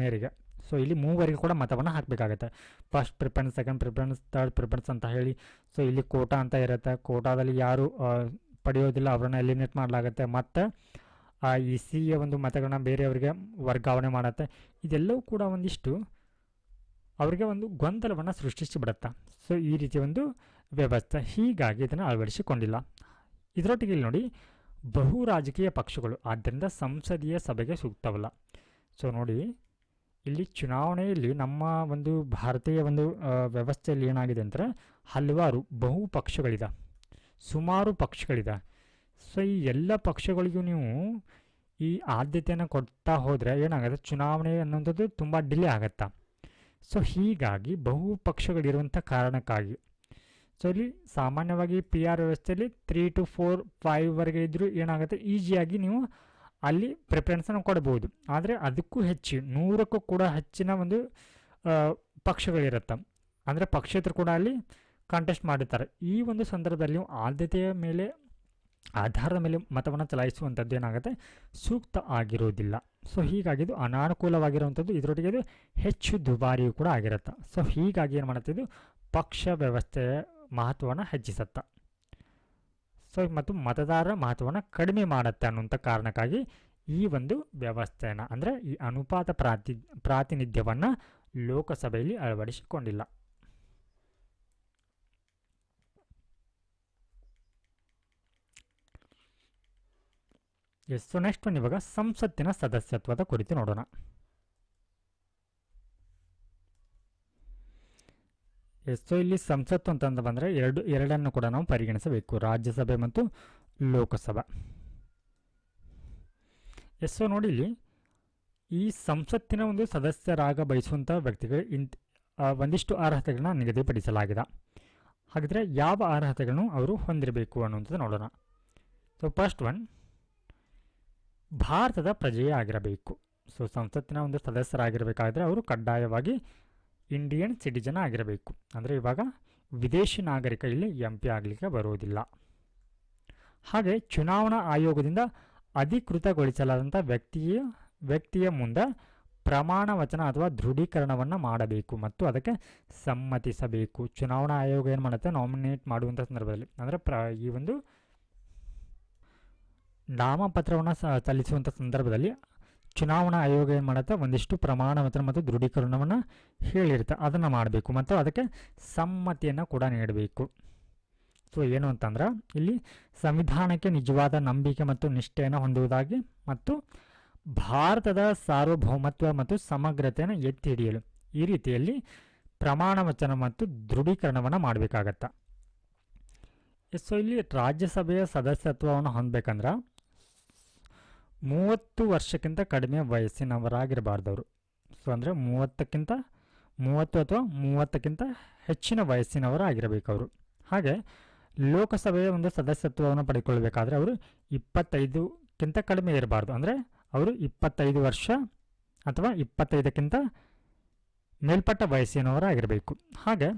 ಮೇರೆಗೆ ಸೊ ಇಲ್ಲಿ 3ವರೆಗೆ ಕೂಡ ಮತವನ್ನು ಹಾಕಬೇಕಾಗತ್ತೆ. First preference, second preference, third preference ಅಂತ ಹೇಳಿ. ಸೊ ಇಲ್ಲಿ ಕೋಟಾ ಅಂತ ಇರುತ್ತೆ. ಕೋಟಾದಲ್ಲಿ ಯಾರು ಪಡೆಯೋದಿಲ್ಲ ಅವರನ್ನು ಎಲಿಮಿನೇಟ್ ಮಾಡಲಾಗುತ್ತೆ. ಮತ್ತು ಈ ಸಿಯ ಒಂದು ಮತಗಳನ್ನ ಬೇರೆಯವರಿಗೆ ವರ್ಗಾವಣೆ ಮಾಡುತ್ತೆ. ಇದೆಲ್ಲವೂ ಕೂಡ ಒಂದಿಷ್ಟು ಅವರಿಗೆ ಒಂದು ಗೊಂದಲವನ್ನು ಸೃಷ್ಟಿಸಿಬಿಡುತ್ತೆ. ಸೊ ಈ ರೀತಿಯ ಒಂದು ವ್ಯವಸ್ಥೆ, ಹೀಗಾಗಿ ಇದನ್ನು ಅಳವಡಿಸಿಕೊಂಡಿಲ್ಲ. ಇದರೊಟ್ಟಿಗೆ ಇಲ್ಲಿ ನೋಡಿ, ಬಹು ರಾಜಕೀಯ ಪಕ್ಷಗಳು, ಆದ್ದರಿಂದ ಸಂಸದೀಯ ಸಭೆಗೆ ಸೂಕ್ತವಲ್ಲ. ಸೊ ನೋಡಿ, ಇಲ್ಲಿ ಚುನಾವಣೆಯಲ್ಲಿ ನಮ್ಮ ಒಂದು ಭಾರತೀಯ ಒಂದು ವ್ಯವಸ್ಥೆಯಲ್ಲಿ ಏನಾಗಿದೆ ಅಂದರೆ ಹಲವಾರು ಬಹು ಪಕ್ಷಗಳಿದೆ. ಸುಮಾರು ಪಕ್ಷಗಳಿದೆ. ಸೊ ಈ ಎಲ್ಲ ಪಕ್ಷಗಳಿಗೂ ನೀವು ಈ ಆದ್ಯತೆಯನ್ನು ಕೊಡ್ತಾ ಹೋದರೆ ಏನಾಗುತ್ತೆ, ಚುನಾವಣೆ ಅನ್ನೋಂಥದ್ದು ತುಂಬ ಡಿಲೇ ಆಗುತ್ತಾ. ಸೊ ಹೀಗಾಗಿ ಬಹು ಪಕ್ಷಗಳಿರುವಂಥ ಕಾರಣಕ್ಕಾಗಿ ಸೊ ಇಲ್ಲಿ ಸಾಮಾನ್ಯವಾಗಿ ಪಿ ಆರ್ ವ್ಯವಸ್ಥೆಯಲ್ಲಿ 3 to 4 5ವರೆಗೆ ಇದ್ದರೂ ಏನಾಗುತ್ತೆ, ಈಸಿಯಾಗಿ ನೀವು ಅಲ್ಲಿ ಪ್ರಿಫರೆನ್ಸನ್ನು ಕೊಡ್ಬೋದು. ಆದರೆ ಅದಕ್ಕೂ ಹೆಚ್ಚು 100ಕ್ಕೂ ಕೂಡ ಹೆಚ್ಚಿನ ಒಂದು ಪಕ್ಷಗಳಿರುತ್ತೆ, ಅಂದರೆ ಪಕ್ಷೇತರು ಕೂಡ ಅಲ್ಲಿ ಕಾಂಟೆಸ್ಟ್ ಮಾಡಿರ್ತಾರೆ. ಈ ಒಂದು ಸಂದರ್ಭದಲ್ಲಿ ನೀವು ಆದ್ಯತೆಯ ಮೇಲೆ ಆಧಾರದ ಮೇಲೆ ಮತವನ್ನು ಚಲಾಯಿಸುವಂಥದ್ದು ಏನಾಗುತ್ತೆ, ಸೂಕ್ತ ಆಗಿರೋದಿಲ್ಲ. ಸೊ ಹೀಗಾಗಿ ಇದು ಅನಾನುಕೂಲವಾಗಿರುವಂಥದ್ದು, ಇದರೊಟ್ಟಿಗೆ ಇದು ಹೆಚ್ಚು ದುಬಾರಿಯೂ ಕೂಡ ಆಗಿರುತ್ತೆ. ಸೊ ಹೀಗಾಗಿ ಏನು ಮಾಡುತ್ತೆ, ಇದು ಪಕ್ಷ ವ್ಯವಸ್ಥೆಯ ಮಹತ್ವವನ್ನು ಹೆಚ್ಚಿಸುತ್ತೆ. ಸೊ ಮತ್ತು ಮತದಾರರ ಮಹತ್ವವನ್ನು ಕಡಿಮೆ ಮಾಡುತ್ತೆ ಅನ್ನುವಂಥ ಕಾರಣಕ್ಕಾಗಿ ಈ ಒಂದು ವ್ಯವಸ್ಥೆಯನ್ನು, ಅಂದರೆ ಈ ಅನುಪಾತ ಪ್ರಾತಿನಿಧ್ಯವನ್ನು ಲೋಕಸಭೆಯಲ್ಲಿ ಅಳವಡಿಸಿಕೊಂಡಿಲ್ಲ. ಎಸ್. ಸೊ ನೆಕ್ಸ್ಟ್ ಒಂದು ಇವಾಗ ಸಂಸತ್ತಿನ ಸದಸ್ಯತ್ವದ ಕುರಿತು ನೋಡೋಣ. ಎಸ್. ಸೊ ಇಲ್ಲಿ ಸಂಸತ್ತು ಅಂತಂದು ಬಂದರೆ ಎರಡನ್ನು ಕೂಡ ನಾವು ಪರಿಗಣಿಸಬೇಕು, ರಾಜ್ಯಸಭೆ ಮತ್ತು ಲೋಕಸಭಾ. ಎಸ್. ಸೊ ನೋಡಿ, ಇಲ್ಲಿ ಈ ಸಂಸತ್ತಿನ ಒಂದು ಸದಸ್ಯರಾಗ ಬಯಸುವಂಥ ವ್ಯಕ್ತಿಗಳು ಒಂದಿಷ್ಟು ಅರ್ಹತೆಗಳನ್ನ ನಿಗದಿಪಡಿಸಲಾಗಿದೆ. ಹಾಗಿದ್ರೆ ಯಾವ ಅರ್ಹತೆಗಳನ್ನು ಅವರು ಹೊಂದಿರಬೇಕು ಅನ್ನುವಂಥದ್ದು ನೋಡೋಣ. ಸೊ ಫಸ್ಟ್ ಒನ್, ಭಾರತದ ಪ್ರಜೆಯೇ ಆಗಿರಬೇಕು. ಸೊ ಸಂಸತ್ತಿನ ಒಂದು ಸದಸ್ಯರಾಗಿರಬೇಕಾದ್ರೆ ಅವರು ಕಡ್ಡಾಯವಾಗಿ ಇಂಡಿಯನ್ ಸಿಟಿಜನ್ ಆಗಿರಬೇಕು. ಅಂದರೆ ಇವಾಗ ವಿದೇಶಿ ನಾಗರಿಕ ಇಲ್ಲಿ MP ಆಗಲಿಕ್ಕೆ ಬರುವುದಿಲ್ಲ. ಹಾಗೆ ಚುನಾವಣಾ ಆಯೋಗದಿಂದ ಅಧಿಕೃತಗೊಳಿಸಲಾದಂಥ ವ್ಯಕ್ತಿಯ ಮುಂದೆ ಪ್ರಮಾಣ ವಚನ ಅಥವಾ ದೃಢೀಕರಣವನ್ನು ಮಾಡಬೇಕು ಮತ್ತು ಅದಕ್ಕೆ ಸಮ್ಮತಿಸಬೇಕು. ಚುನಾವಣಾ ಆಯೋಗ ಏನು ಮಾಡುತ್ತೆ, ನಾಮಿನೇಟ್ ಮಾಡುವಂಥ ಸಂದರ್ಭದಲ್ಲಿ, ಅಂದರೆ ಈ ಒಂದು ನಾಮಪತ್ರವನ್ನು ಸಲ್ಲಿಸುವಂಥ ಸಂದರ್ಭದಲ್ಲಿ ಚುನಾವಣಾ ಆಯೋಗ ಏನು ಮಾಡುತ್ತೆ, ಒಂದಿಷ್ಟು ಪ್ರಮಾಣ ವಚನ ಮತ್ತು ದೃಢೀಕರಣವನ್ನು ಹೇಳಿರುತ್ತೆ, ಅದನ್ನು ಮಾಡಬೇಕು ಮತ್ತು ಅದಕ್ಕೆ ಸಮ್ಮತಿಯನ್ನು ಕೂಡ ನೀಡಬೇಕು. ಸೊ ಏನು ಅಂತಂದ್ರೆ ಇಲ್ಲಿ ಸಂವಿಧಾನಕ್ಕೆ ನಿಜವಾದ ನಂಬಿಕೆ ಮತ್ತು ನಿಷ್ಠೆಯನ್ನು ಹೊಂದುವುದಾಗಿ ಮತ್ತು ಭಾರತದ ಸಾರ್ವಭೌಮತ್ವ ಮತ್ತು ಸಮಗ್ರತೆಯನ್ನು ಎತ್ತಿ ಹಿಡಿಯಲು ಈ ರೀತಿಯಲ್ಲಿ ಪ್ರಮಾಣ ವಚನ ಮತ್ತು ದೃಢೀಕರಣವನ್ನು ಮಾಡಬೇಕಾಗತ್ತೆ. ಸೊ ಇಲ್ಲಿ ರಾಜ್ಯಸಭೆಯ ಸದಸ್ಯತ್ವವನ್ನು ಹೊಂದಬೇಕಂದ್ರೆ 30 ವರ್ಷಕ್ಕಿಂತ ಕಡಿಮೆ ವಯಸ್ಸಿನವರಾಗಿರಬಾರ್ದವರು. ಸೊ ಅಂದರೆ 30 ಅಥವಾ 30ಕ್ಕಿಂತ ಹೆಚ್ಚಿನ ವಯಸ್ಸಿನವರಾಗಿರಬೇಕು ಅವರು. ಹಾಗೆ ಲೋಕಸಭೆಯ ಒಂದು ಸದಸ್ಯತ್ವವನ್ನು ಪಡೆದುಕೊಳ್ಳಬೇಕಾದ್ರೆ ಅವರು 25ಕ್ಕಿಂತ ಕಡಿಮೆ ಇರಬಾರ್ದು, ಅಂದರೆ ಅವರು 25 ವರ್ಷ ಅಥವಾ 25ಕ್ಕಿಂತ ಮೇಲ್ಪಟ್ಟ ವಯಸ್ಸಿನವರಾಗಿರಬೇಕು. ಹಾಗೆ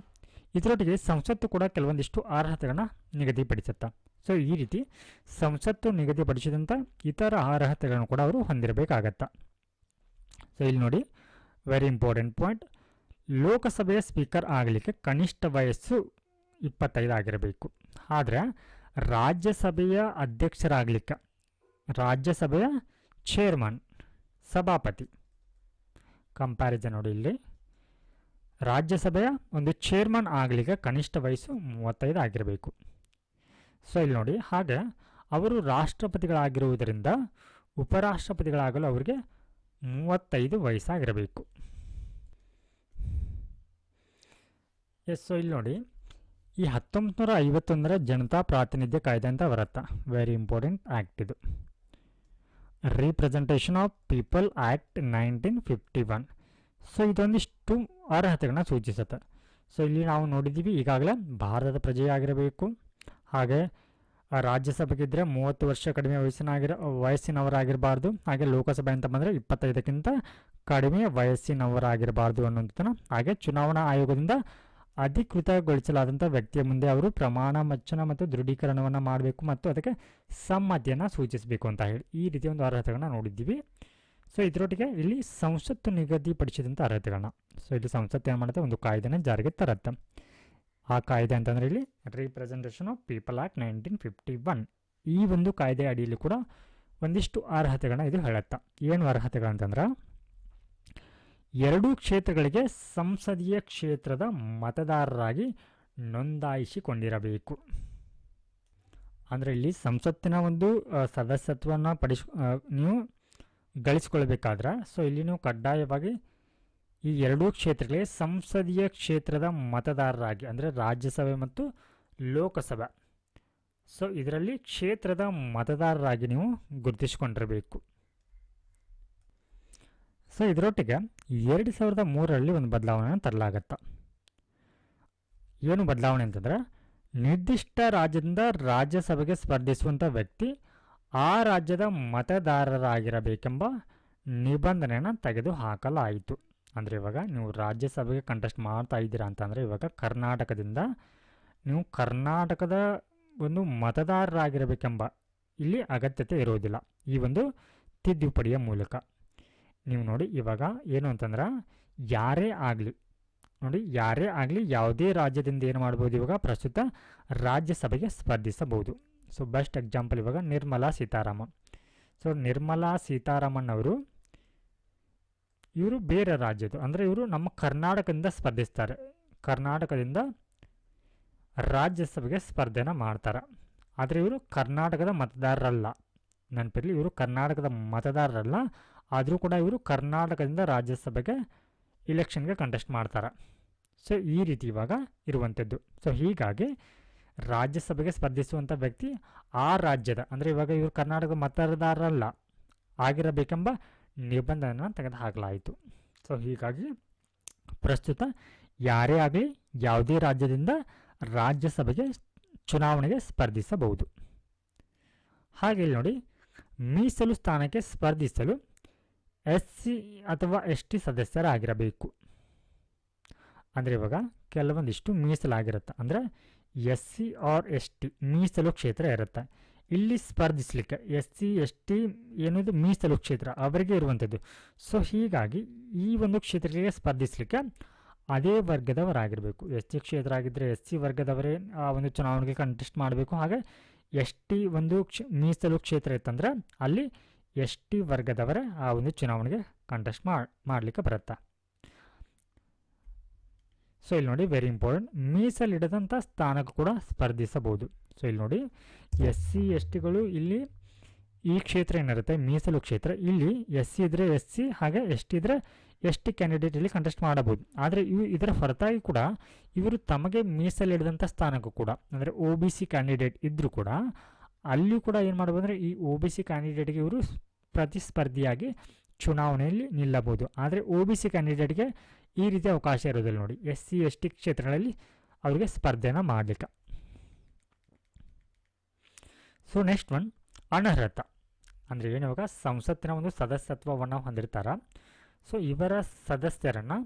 ಇದರೊಟ್ಟಿಗೆ ಸಂಸತ್ತು ಕೂಡ ಕೆಲವೊಂದಿಷ್ಟು ಅರ್ಹತೆಗಳನ್ನ ನಿಗದಿಪಡಿಸುತ್ತೆ. ಸೊ ಈ ರೀತಿ ಸಂಸತ್ತು ನಿಗದಿಪಡಿಸಿದಂಥ ಇತರ ಅರ್ಹತೆಗಳನ್ನು ಕೂಡ ಅವರು ಹೊಂದಿರಬೇಕಾಗತ್ತೆ. ಸೊ ಇಲ್ಲಿ ನೋಡಿ, ವೆರಿ ಇಂಪಾರ್ಟೆಂಟ್ ಪಾಯಿಂಟ್, ಲೋಕಸಭೆಯ ಸ್ಪೀಕರ್ ಆಗಲಿಕ್ಕೆ ಕನಿಷ್ಠ ವಯಸ್ಸು 25 ಆಗಿರಬೇಕು. ಆದರೆ ರಾಜ್ಯಸಭೆಯ ಅಧ್ಯಕ್ಷರಾಗಲಿಕ್ಕೆ, ರಾಜ್ಯಸಭೆಯ ಚೇರ್ಮನ್, ಸಭಾಪತಿ, ಕಂಪ್ಯಾರಿಸನ್ ನೋಡಿ, ಇಲ್ಲಿ ರಾಜ್ಯಸಭೆಯ ಒಂದು ಚೇರ್ಮನ್ ಆಗಲಿಕ್ಕೆ ಕನಿಷ್ಠ ವಯಸ್ಸು 35 ಆಗಿರಬೇಕು. ಸೊ ಇಲ್ಲಿ ನೋಡಿ, ಹಾಗೆ ಅವರು ರಾಷ್ಟ್ರಪತಿಗಳಾಗಿರುವುದರಿಂದ ಉಪರಾಷ್ಟ್ರಪತಿಗಳಾಗಲು ಅವರಿಗೆ 35 ವಯಸ್ಸಾಗಿರಬೇಕು. ಎಸ್. ಸೊ ಇಲ್ಲಿ ನೋಡಿ, ಈ 1951 ಜನತಾ ಪ್ರಾತಿನಿಧ್ಯ ಕಾಯ್ದೆ ಅಂತ ಬರುತ್ತೆ, ವೆರಿ ಇಂಪಾರ್ಟೆಂಟ್ ಆ್ಯಕ್ಟ್ ಇದು, representation of people act 1951. So ಇದೊಂದಿಷ್ಟು ಅರ್ಹತೆಗಳನ್ನ ಸೂಚಿಸುತ್ತೆ. ಸೊ ಇಲ್ಲಿ ನಾವು ನೋಡಿದ್ದೀವಿ ಈಗಾಗಲೇ, ಭಾರತದ ಪ್ರಜೆಯಾಗಿರಬೇಕು, ಹಾಗೆ ರಾಜ್ಯಸಭೆಗಿದ್ದರೆ 30 ವರ್ಷ ಕಡಿಮೆ ವಯಸ್ಸಿನವರಾಗಿರಬಾರ್ದು, ಹಾಗೆ ಲೋಕಸಭೆ ಅಂತ ಬಂದರೆ 25ಕ್ಕಿಂತ ಕಡಿಮೆ ವಯಸ್ಸಿನವರಾಗಿರಬಾರ್ದು ಅನ್ನೋದನ್ನು, ಹಾಗೆ ಚುನಾವಣಾ ಆಯೋಗದಿಂದ ಅಧಿಕೃತಗೊಳಿಸಲಾದಂಥ ವ್ಯಕ್ತಿಯ ಮುಂದೆ ಅವರು ಪ್ರಮಾಣ ವಚನ ಮತ್ತು ದೃಢೀಕರಣವನ್ನು ಮಾಡಬೇಕು ಮತ್ತು ಅದಕ್ಕೆ ಸಮ್ಮತಿಯನ್ನು ಸೂಚಿಸಬೇಕು ಅಂತ ಹೇಳಿ ಈ ರೀತಿಯ ಒಂದು ಅರ್ಹತೆಗಳನ್ನ ನೋಡಿದ್ದೀವಿ. ಸೊ ಇದರೊಟ್ಟಿಗೆ ಇಲ್ಲಿ ಸಂಸತ್ತು ನಿಗದಿಪಡಿಸಿದಂಥ ಅರ್ಹತೆಗಳನ್ನ, ಸೊ ಇಲ್ಲಿ ಸಂಸತ್ತು ಏನು ಮಾಡುತ್ತೆ, ಒಂದು ಕಾಯ್ದೆನ ಜಾರಿಗೆ ತರುತ್ತೆ. ಆ ಕಾಯ್ದೆ ಅಂತಂದರೆ ಇಲ್ಲಿ ರೀಪ್ರೆಸೆಂಟೇಷನ್ ಆಫ್ ಪೀಪಲ್ ಆ್ಯಕ್ಟ್ 1951. ಈ ಒಂದು ಕಾಯ್ದೆ ಅಡಿಯಲ್ಲಿ ಕೂಡ ಒಂದಿಷ್ಟು ಅರ್ಹತೆಗಳನ್ನ ಇದು ಹೇಳುತ್ತೆ. ಏನು ಅರ್ಹತೆಗಳಂತಂದ್ರೆ, ಎರಡೂ ಕ್ಷೇತ್ರಗಳಿಗೆ ಸಂಸದೀಯ ಕ್ಷೇತ್ರದ ಮತದಾರರಾಗಿ ನೋಂದಾಯಿಸಿಕೊಂಡಿರಬೇಕು. ಅಂದರೆ ಇಲ್ಲಿ ಸಂಸತ್ತಿನ ಒಂದು ಸದಸ್ಯತ್ವವನ್ನು ನೀವು ಗಳಿಸಿಕೊಳ್ಬೇಕಾದ್ರೆ, ಸೊ ಇಲ್ಲಿ ನೀವು ಕಡ್ಡಾಯವಾಗಿ ಈ ಎರಡೂ ಕ್ಷೇತ್ರಗಳಿಗೆ ಸಂಸದೀಯ ಕ್ಷೇತ್ರದ ಮತದಾರರಾಗಿ, ಅಂದರೆ ರಾಜ್ಯಸಭೆ ಮತ್ತು ಲೋಕಸಭೆ ಸೊ ಇದರಲ್ಲಿ ಕ್ಷೇತ್ರದ ಮತದಾರರಾಗಿ ನೀವು ಗುರುತಿಸಿಕೊಂಡಿರಬೇಕು. ಸೊ ಇದರೊಟ್ಟಿಗೆ 2003ರಲ್ಲಿ ಒಂದು ಬದಲಾವಣೆಯನ್ನು ತರಲಾಗತ್ತೆ. ಏನು ಬದಲಾವಣೆ ಅಂತಂದರೆ, ನಿರ್ದಿಷ್ಟ ರಾಜ್ಯದಿಂದ ರಾಜ್ಯಸಭೆಗೆ ಸ್ಪರ್ಧಿಸುವಂಥ ವ್ಯಕ್ತಿ ಆ ರಾಜ್ಯದ ಮತದಾರರಾಗಿರಬೇಕೆಂಬ ನಿಬಂಧನೆಯನ್ನು ತೆಗೆದುಹಾಕಲಾಯಿತು. ಅಂದರೆ ಇವಾಗ ನೀವು ರಾಜ್ಯಸಭೆಗೆ ಕಂಟೆಸ್ಟ್ ಮಾಡ್ತಾ ಇದ್ದೀರಾ ಅಂತಂದರೆ ಇವಾಗ ಕರ್ನಾಟಕದಿಂದ ನೀವು ಕರ್ನಾಟಕದ ಒಂದು ಮತದಾರರಾಗಿರಬೇಕೆಂಬ ಇಲ್ಲಿ ಅಗತ್ಯತೆ ಇರೋದಿಲ್ಲ ಈ ಒಂದು ತಿದ್ದುಪಡಿಯ ಮೂಲಕ. ನೀವು ನೋಡಿ ಇವಾಗ ಏನು ಅಂತಂದ್ರೆ, ಯಾರೇ ಆಗಲಿ ನೋಡಿ, ಯಾರೇ ಆಗಲಿ ಯಾವುದೇ ರಾಜ್ಯದಿಂದ ಏನು ಮಾಡ್ಬೋದು, ಇವಾಗ ಪ್ರಸ್ತುತ ರಾಜ್ಯಸಭೆಗೆ ಸ್ಪರ್ಧಿಸಬಹುದು. ಸೊ ಬೆಸ್ಟ್ ಎಕ್ಸಾಂಪಲ್ ಇವಾಗ ನಿರ್ಮಲಾ ಸೀತಾರಾಮನ್. ಸೊ ನಿರ್ಮಲಾ ಸೀತಾರಾಮನ್ ಅವರು ಇವರು ಬೇರೆ ರಾಜ್ಯದ್ದು, ಅಂದರೆ ಇವರು ನಮ್ಮ ಕರ್ನಾಟಕದಿಂದ ಸ್ಪರ್ಧಿಸ್ತಾರೆ. ಕರ್ನಾಟಕದಿಂದ ರಾಜ್ಯಸಭೆಗೆ ಸ್ಪರ್ಧೆನ ಮಾಡ್ತಾರೆ. ಆದರೆ ಇವರು ಕರ್ನಾಟಕದ ಮತದಾರರಲ್ಲ. ನೆನಪಿರಲಿ, ಇವರು ಕರ್ನಾಟಕದ ಮತದಾರರಲ್ಲ, ಆದರೂ ಕೂಡ ಇವರು ಕರ್ನಾಟಕದಿಂದ ರಾಜ್ಯಸಭೆಗೆ ಇಲೆಕ್ಷನ್ಗೆ ಕಂಟೆಸ್ಟ್ ಮಾಡ್ತಾರೆ. ಸೊ ಈ ರೀತಿ ಇವಾಗ ಇರುವಂಥದ್ದು. ಸೊ ಹೀಗಾಗಿ ರಾಜ್ಯಸಭೆಗೆ ಸ್ಪರ್ಧಿಸುವಂಥ ವ್ಯಕ್ತಿ ಆ ರಾಜ್ಯದ, ಅಂದರೆ ಇವಾಗ ಇವರು ಕರ್ನಾಟಕದ ಮತದಾರರಲ್ಲ ಆಗಿರಬೇಕೆಂಬ ನಿಬಂಧನೆಯನ್ನು ತೆಗೆದುಹಾಕಲಾಯಿತು. ಸೊ ಹೀಗಾಗಿ ಪ್ರಸ್ತುತ ಯಾರೇ ಆಗಲಿ ಯಾವುದೇ ರಾಜ್ಯದಿಂದ ರಾಜ್ಯಸಭೆಗೆ ಚುನಾವಣೆಗೆ ಸ್ಪರ್ಧಿಸಬಹುದು. ಹಾಗೆ ನೋಡಿ, ಮೀಸಲು ಸ್ಥಾನಕ್ಕೆ ಸ್ಪರ್ಧಿಸಲು SC ಅಥವಾ ST ಸದಸ್ಯರಾಗಿರಬೇಕು. ಅಂದರೆ ಇವಾಗ ಕೆಲವೊಂದಿಷ್ಟು ಮೀಸಲಾಗಿರುತ್ತೆ, ಅಂದರೆ SC ಆರ್ ST ಮೀಸಲು ಕ್ಷೇತ್ರ ಇರುತ್ತೆ. ಇಲ್ಲಿ ಸ್ಪರ್ಧಿಸಲಿಕ್ಕೆ SC ST ಏನಿದು ಮೀಸಲು ಕ್ಷೇತ್ರ ಅವರಿಗೆ ಇರುವಂಥದ್ದು. ಸೊ ಹೀಗಾಗಿ ಈ ಒಂದು ಕ್ಷೇತ್ರಕ್ಕೆ ಸ್ಪರ್ಧಿಸಲಿಕ್ಕೆ ಅದೇ ವರ್ಗದವರಾಗಿರಬೇಕು. SC ಕ್ಷೇತ್ರ ಆಗಿದ್ದರೆ SC ವರ್ಗದವರೇ ಆ ಒಂದು ಚುನಾವಣೆಗೆ ಕಂಟೆಸ್ಟ್ ಮಾಡಬೇಕು. ಹಾಗೆ ST ಒಂದು ಮೀಸಲು ಕ್ಷೇತ್ರ ಇತ್ತಂದರೆ ಅಲ್ಲಿ ST ವರ್ಗದವರೇ ಆ ಒಂದು ಚುನಾವಣೆಗೆ ಕಂಟೆಸ್ಟ್ ಮಾಡಲಿಕ್ಕೆ ಬರುತ್ತೆ. ಸೊ ಇಲ್ಲಿ ನೋಡಿ, ವೆರಿ ಇಂಪಾರ್ಟೆಂಟ್, ಮೀಸಲಿಡದಂಥ ಸ್ಥಾನಕ್ಕೂ ಕೂಡ ಸ್ಪರ್ಧಿಸಬಹುದು. ಸೊ ಇಲ್ಲಿ ನೋಡಿ, SC STಗಳು ಇಲ್ಲಿ ಈ ಕ್ಷೇತ್ರ ಏನಿರುತ್ತೆ ಮೀಸಲು ಕ್ಷೇತ್ರ, ಇಲ್ಲಿ SC ಇದ್ದರೆ SC ಹಾಗೆ ST ಇದ್ದರೆ ST ಕ್ಯಾಂಡಿಡೇಟ್ ಇಲ್ಲಿ ಕಂಟೆಸ್ಟ್ ಮಾಡಬಹುದು. ಆದರೆ ಇದರ ಹೊರತಾಗಿ ಕೂಡ ಇವರು ತಮಗೆ ಮೀಸಲಿಡಿದಂಥ ಸ್ಥಾನಕ್ಕೂ ಕೂಡ, ಅಂದರೆ OBC ಕ್ಯಾಂಡಿಡೇಟ್ ಇದ್ದರೂ ಕೂಡ ಅಲ್ಲಿ ಕೂಡ ಏನು ಮಾಡ್ಬೋದು ಅಂದರೆ ಈ OBC ಕ್ಯಾಂಡಿಡೇಟ್ಗೆ ಇವರು ಪ್ರತಿಸ್ಪರ್ಧಿಯಾಗಿ ಚುನಾವಣೆಯಲ್ಲಿ ನಿಲ್ಲಬಹುದು. ಆದರೆ OBC ಕ್ಯಾಂಡಿಡೇಟ್ಗೆ ಈ ರೀತಿ ಅವಕಾಶ ಇರೋದಿಲ್ಲ ನೋಡಿ, SC ST ಕ್ಷೇತ್ರಗಳಲ್ಲಿ ಅವರಿಗೆ ಸ್ಪರ್ಧೆನ ಮಾಡಲಿಕ್ಕೆ. ಸೊ ನೆಕ್ಸ್ಟ್ ಒನ್, ಅನರ್ಹತೆ. ಅಂದರೆ ಏನಿವಾಗ ಸಂಸತ್ತಿನ ಒಂದು ಸದಸ್ಯತ್ವವನ್ನು ಹೊಂದಿರ್ತಾರ. ಸೊ ಇವರ ಸದಸ್ಯರನ್ನು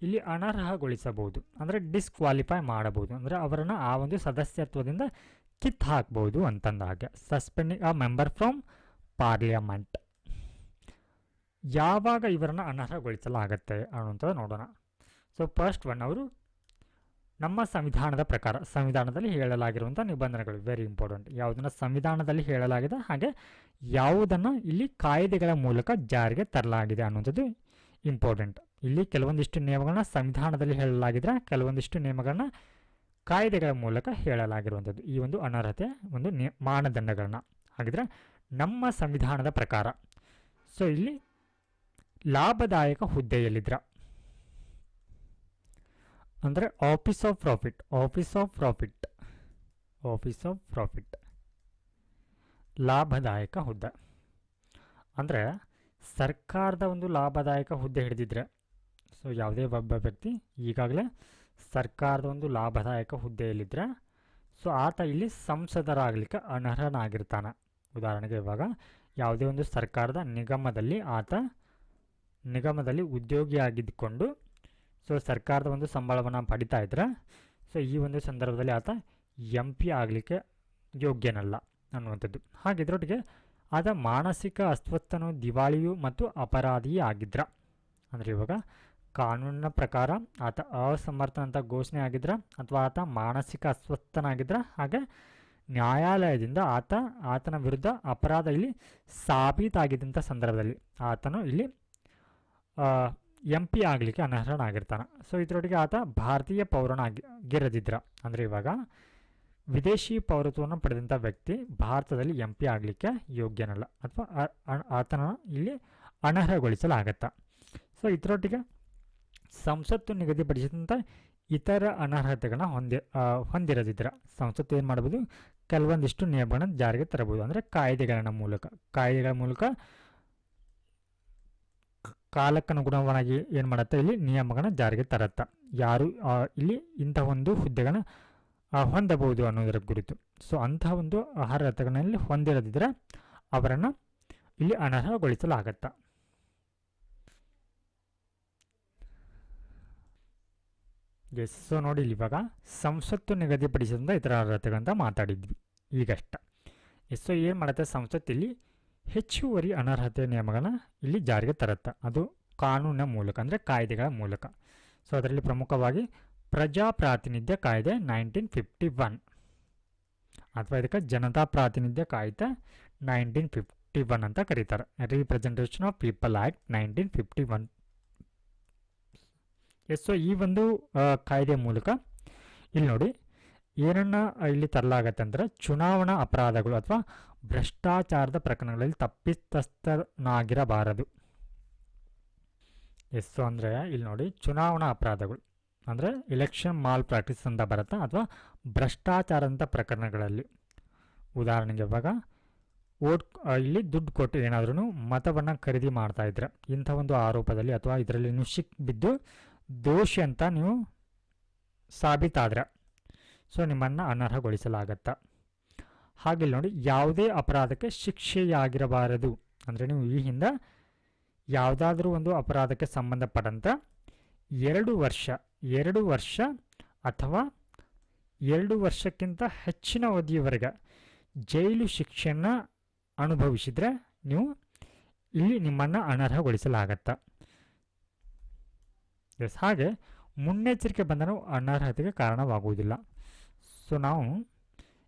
ಇಲ್ಲಿ ಅನರ್ಹಗೊಳಿಸಬಹುದು, ಅಂದರೆ ಡಿಸ್ಕ್ವಾಲಿಫೈ ಮಾಡಬಹುದು, ಅಂದರೆ ಅವರನ್ನು ಆ ಒಂದು ಸದಸ್ಯತ್ವದಿಂದ ಕಿತ್ತು ಹಾಕ್ಬೋದು ಅಂತಂದಾಗ. Suspending a member from parliament. ಯಾವಾಗ ಇವರನ್ನು ಅನರ್ಹಗೊಳಿಸಲಾಗತ್ತೆ ಅನ್ನುವಂಥದ್ದು ನೋಡೋಣ. ಸೊ ಫಸ್ಟ್ ಒನ್, ಅವರು ನಮ್ಮ ಸಂವಿಧಾನದ ಪ್ರಕಾರ, ಸಂವಿಧಾನದಲ್ಲಿ ಹೇಳಲಾಗಿರುವಂಥ ನಿಬಂಧನೆಗಳು ವೆರಿ ಇಂಪಾರ್ಟೆಂಟ್. ಯಾವುದನ್ನು ಸಂವಿಧಾನದಲ್ಲಿ ಹೇಳಲಾಗಿದೆ, ಹಾಗೆ ಯಾವುದನ್ನು ಇಲ್ಲಿ ಕಾಯ್ದೆಗಳ ಮೂಲಕ ಜಾರಿಗೆ ತರಲಾಗಿದೆ ಅನ್ನುವಂಥದ್ದು ಇಂಪಾರ್ಟೆಂಟ್. ಇಲ್ಲಿ ಕೆಲವೊಂದಿಷ್ಟು ನಿಯಮಗಳನ್ನ ಸಂವಿಧಾನದಲ್ಲಿ ಹೇಳಲಾಗಿದ್ರೆ, ಕೆಲವೊಂದಿಷ್ಟು ನಿಯಮಗಳನ್ನ ಕಾಯ್ದೆಗಳ ಮೂಲಕ ಹೇಳಲಾಗಿರುವಂಥದ್ದು. ಈ ಒಂದು ಅನರ್ಹತೆ ಒಂದು ಮಾನದಂಡಗಳನ್ನ. ಹಾಗಿದ್ರೆ ನಮ್ಮ ಸಂವಿಧಾನದ ಪ್ರಕಾರ, ಸೊ ಇಲ್ಲಿ ಲಾಭದಾಯಕ ಹುದ್ದೆಯಲ್ಲಿದ್ರ, ಅಂದರೆ ಆಫೀಸ್ ಆಫ್ ಪ್ರಾಫಿಟ್ ಲಾಭದಾಯಕ ಹುದ್ದೆ, ಅಂದರೆ ಸರ್ಕಾರದ ಒಂದು ಲಾಭದಾಯಕ ಹುದ್ದೆ ಹಿಡಿದಿದ್ರೆ, ಸೊ ಯಾವುದೇ ಒಬ್ಬ ವ್ಯಕ್ತಿ ಈಗಾಗಲೇ ಸರ್ಕಾರದ ಒಂದು ಲಾಭದಾಯಕ ಹುದ್ದೆಯಲ್ಲಿದ್ದರೆ, ಸೊ ಆತ ಇಲ್ಲಿ ಸಂಸದರಾಗಲಿಕ್ಕೆ ಅನರ್ಹನಾಗಿರ್ತಾನೆ. ಉದಾಹರಣೆಗೆ ಇವಾಗ ಯಾವುದೇ ಒಂದು ಸರ್ಕಾರದ ನಿಗಮದಲ್ಲಿ ಉದ್ಯೋಗಿಯಾಗಿದ್ದುಕೊಂಡು ಸೊ ಸರ್ಕಾರದ ಒಂದು ಸಂಬಳವನ್ನು ಪಡಿತಾ ಇದ್ರೆ, ಸೊ ಈ ಒಂದು ಸಂದರ್ಭದಲ್ಲಿ ಆತ MP ಆಗಲಿಕ್ಕೆ ಯೋಗ್ಯನಲ್ಲ ಅನ್ನುವಂಥದ್ದು. ಹಾಗಿದ್ರೊಟ್ಟಿಗೆ ಆತ ಮಾನಸಿಕ ಅಸ್ವಸ್ಥನೂ, ದಿವಾಳಿಯು ಮತ್ತು ಅಪರಾಧಿಯೇ ಆಗಿದ್ರ, ಅಂದರೆ ಇವಾಗ ಕಾನೂನಿನ ಪ್ರಕಾರ ಆತ ಅಸಮರ್ಥ ಅಂತ ಘೋಷಣೆ ಆಗಿದ್ರ, ಅಥವಾ ಆತ ಮಾನಸಿಕ ಅಸ್ವಸ್ಥನಾಗಿದ್ರ, ಹಾಗೆ ನ್ಯಾಯಾಲಯದಿಂದ ಆತನ ವಿರುದ್ಧ ಅಪರಾಧ ಇಲ್ಲಿ ಸಾಬೀತಾಗಿದ್ದಂಥ ಸಂದರ್ಭದಲ್ಲಿ ಆತನು ಇಲ್ಲಿ MP ಆಗಲಿಕ್ಕೆ ಅನರ್ಹನಾಗಿರ್ತಾನೆ. ಸೊ ಇದರೊಟ್ಟಿಗೆ ಆತ ಭಾರತೀಯ ಪೌರನಾಗಿರದಿದ್ರ, ಅಂದರೆ ಇವಾಗ ವಿದೇಶಿ ಪೌರತ್ವವನ್ನು ಪಡೆದಂಥ ವ್ಯಕ್ತಿ ಭಾರತದಲ್ಲಿ MP ಆಗಲಿಕ್ಕೆ ಯೋಗ್ಯನಲ್ಲ, ಅಥವಾ ಆತನ ಇಲ್ಲಿ ಅನರ್ಹಗೊಳಿಸಲಾಗತ್ತ. ಸೊ ಇದರೊಟ್ಟಿಗೆ ಸಂಸತ್ತು ನಿಗದಿಪಡಿಸಿದಂಥ ಇತರ ಅನರ್ಹತೆಗಳನ್ನ ಹೊಂದಿರದಿದ್ರೆ ಸಂಸತ್ತು ಏನು ಮಾಡ್ಬೋದು, ಕೆಲವೊಂದಿಷ್ಟು ನಿಯಮಗಳನ್ನು ಜಾರಿಗೆ ತರಬಹುದು. ಅಂದರೆ ಕಾಯ್ದೆಗಳ ಮೂಲಕ ಕಾಲಕ್ಕನುಗುಣವಾಗಿ ಏನು ಮಾಡುತ್ತೆ, ಇಲ್ಲಿ ನಿಯಮಗಳನ್ನ ಜಾರಿಗೆ ತರತ್ತ ಯಾರು ಇಲ್ಲಿ ಇಂಥ ಒಂದು ಹುದ್ದೆಗಳನ್ನ ಹೊಂದಬಹುದು ಅನ್ನೋದರ ಕುರಿತು. ಸೊ ಅಂತಹ ಒಂದು ಅರ್ಹತೆಗಳಲ್ಲಿ ಹೊಂದಿರದಿದ್ರೆ ಅವರನ್ನು ಇಲ್ಲಿ ಅನರ್ಹಗೊಳಿಸಲಾಗತ್ತ. ಎಸ್, ಸೊ ನೋಡಿ ಇಲ್ಲಿ ಇವಾಗ ಸಂಸತ್ತು ನಿಗದಿಪಡಿಸಿದಂಥ ಇತರ ಅರ್ಹತೆಗಳಂತ ಮಾತಾಡಿದ್ವಿ ಈಗಷ್ಟ. ಎಸ್, ಸೊ ಏನು ಮಾಡುತ್ತೆ, ಸಂಸತ್ತು ಇಲ್ಲಿ ಹೆಚ್ಚುವರಿ ಅನರ್ಹತೆ ನಿಯಮಗಳನ್ನ ಇಲ್ಲಿ ಜಾರಿಗೆ ತರುತ್ತೆ. ಅದು ಕಾನೂನಿನ ಮೂಲಕ, ಅಂದರೆ ಕಾಯ್ದೆಗಳ ಮೂಲಕ. ಸೊ ಅದರಲ್ಲಿ ಪ್ರಮುಖವಾಗಿ ಪ್ರಜಾಪ್ರಾತಿನಿಧ್ಯ ಕಾಯ್ದೆ 1951 ಅಥವಾ ಇದಕ್ಕೆ ಜನತಾ ಪ್ರಾತಿನಿಧ್ಯ ಕಾಯ್ದೆ 1951 ಅಂತ ಕರೀತಾರೆ. Representation of people act 1951. Yes, so ಈ ಒಂದು ಕಾಯ್ದೆ ಮೂಲಕ ಇಲ್ಲಿ ನೋಡಿ ಏನನ್ನ ಇಲ್ಲಿ ತರಲಾಗತ್ತೆ ಅಂದರೆ ಚುನಾವಣಾ ಅಪರಾಧಗಳು ಅಥವಾ ಭ್ರಷ್ಟಾಚಾರದ ಪ್ರಕರಣಗಳಲ್ಲಿ ತಪ್ಪಿತಸ್ಥನಾಗಿರಬಾರದು. ಎಸ್, ಸೊ ಅಂದರೆ ಇಲ್ಲಿ ನೋಡಿ ಚುನಾವಣಾ ಅಪರಾಧಗಳು ಅಂದರೆ ಎಲೆಕ್ಷನ್ ಮಾಲ್ ಪ್ರಾಕ್ಟೀಸ್ ಅಂತ ಬರುತ್ತೆ, ಅಥವಾ ಭ್ರಷ್ಟಾಚಾರದಂಥ ಪ್ರಕರಣಗಳಲ್ಲಿ. ಉದಾಹರಣೆಗೆ ಇವಾಗ ಇಲ್ಲಿ ದುಡ್ಡು ಕೊಟ್ಟು ಏನಾದ್ರೂ ಮತವನ್ನು ಖರೀದಿ ಮಾಡ್ತಾ ಇದ್ರೆ ಇಂಥ ಒಂದು ಆರೋಪದಲ್ಲಿ ಅಥವಾ ಇದರಲ್ಲಿ ನೀವು ಸಿಕ್ಬಿದ್ದು ದೋಷಿ ಅಂತ ನೀವು ಸಾಬೀತಾದ್ರೆ ಸೊ ನಿಮ್ಮನ್ನು ಅನರ್ಹಗೊಳಿಸಲಾಗತ್ತೆ. ಹಾಗೆ ನೋಡಿ ಯಾವುದೇ ಅಪರಾಧಕ್ಕೆ ಶಿಕ್ಷೆಯಾಗಿರಬಾರದು ಅಂದರೆ ನೀವು ಈ ಹಿಂದೆ ಯಾವುದಾದ್ರೂ ಒಂದು ಅಪರಾಧಕ್ಕೆ ಸಂಬಂಧಪಟ್ಟಂಥ 2 ವರ್ಷ ಅಥವಾ 2 ವರ್ಷಕ್ಕಿಂತ ಹೆಚ್ಚಿನ ಅವಧಿಯವರೆಗೆ ಜೈಲು ಶಿಕ್ಷೆಯನ್ನು ಅನುಭವಿಸಿದರೆ ನೀವು ಇಲ್ಲಿ ನಿಮ್ಮನ್ನು ಅನರ್ಹಗೊಳಿಸಲಾಗತ್ತೆ. ಎಸ್, ಹಾಗೆ ಮುನ್ನೆಚ್ಚರಿಕೆ ಬಂಧನವು ಅನರ್ಹತೆಗೆ ಕಾರಣವಾಗುವುದಿಲ್ಲ. ಸೊ ನಾವು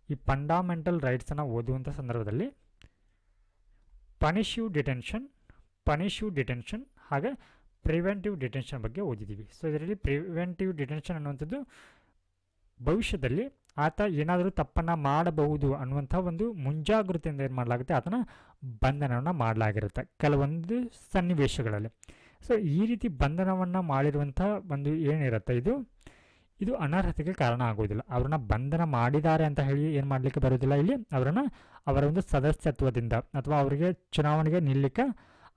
ಈ ಫಂಡಮೆಂಟಲ್ ರೈಟ್ಸನ್ನು ಓದುವಂಥ ಸಂದರ್ಭದಲ್ಲಿ ಪನಿಷಿವ್ ಡಿಟೆನ್ಷನ್ ಹಾಗೆ ಪ್ರಿವೆಂಟಿವ್ ಡಿಟೆನ್ಷನ್ ಬಗ್ಗೆ ಓದಿದ್ದೀವಿ. ಸೊ ಇದರಲ್ಲಿ ಪ್ರಿವೆಂಟಿವ್ ಡಿಟೆನ್ಷನ್ ಅನ್ನುವಂಥದ್ದು ಭವಿಷ್ಯದಲ್ಲಿ ಆತ ಏನಾದರೂ ತಪ್ಪನ್ನು ಮಾಡಬಹುದು ಅನ್ನುವಂಥ ಒಂದು ಮುಂಜಾಗೃತಿಯಿಂದ ಏನು ಮಾಡಲಾಗುತ್ತೆ, ಆತನ ಬಂಧನವನ್ನು ಮಾಡಲಾಗಿರುತ್ತೆ ಕೆಲವೊಂದು ಸನ್ನಿವೇಶಗಳಲ್ಲಿ. ಸೊ ಈ ರೀತಿ ಬಂಧನವನ್ನು ಮಾಡಿರುವಂಥ ಒಂದು ಏನಿರುತ್ತೆ ಇದು ಅನರ್ಹತೆಗೆ ಕಾರಣ ಆಗೋದಿಲ್ಲ. ಅವ್ರನ್ನ ಬಂಧನ ಮಾಡಿದ್ದಾರೆ ಅಂತ ಹೇಳಿ ಏನು ಮಾಡಲಿಕ್ಕೆ ಬರೋದಿಲ್ಲ. ಇಲ್ಲಿ ಅವರ ಒಂದು ಸದಸ್ಯತ್ವದಿಂದ ಅಥವಾ ಅವರಿಗೆ ಚುನಾವಣೆಗೆ ನಿಲ್ಲಲಿಕ್ಕೆ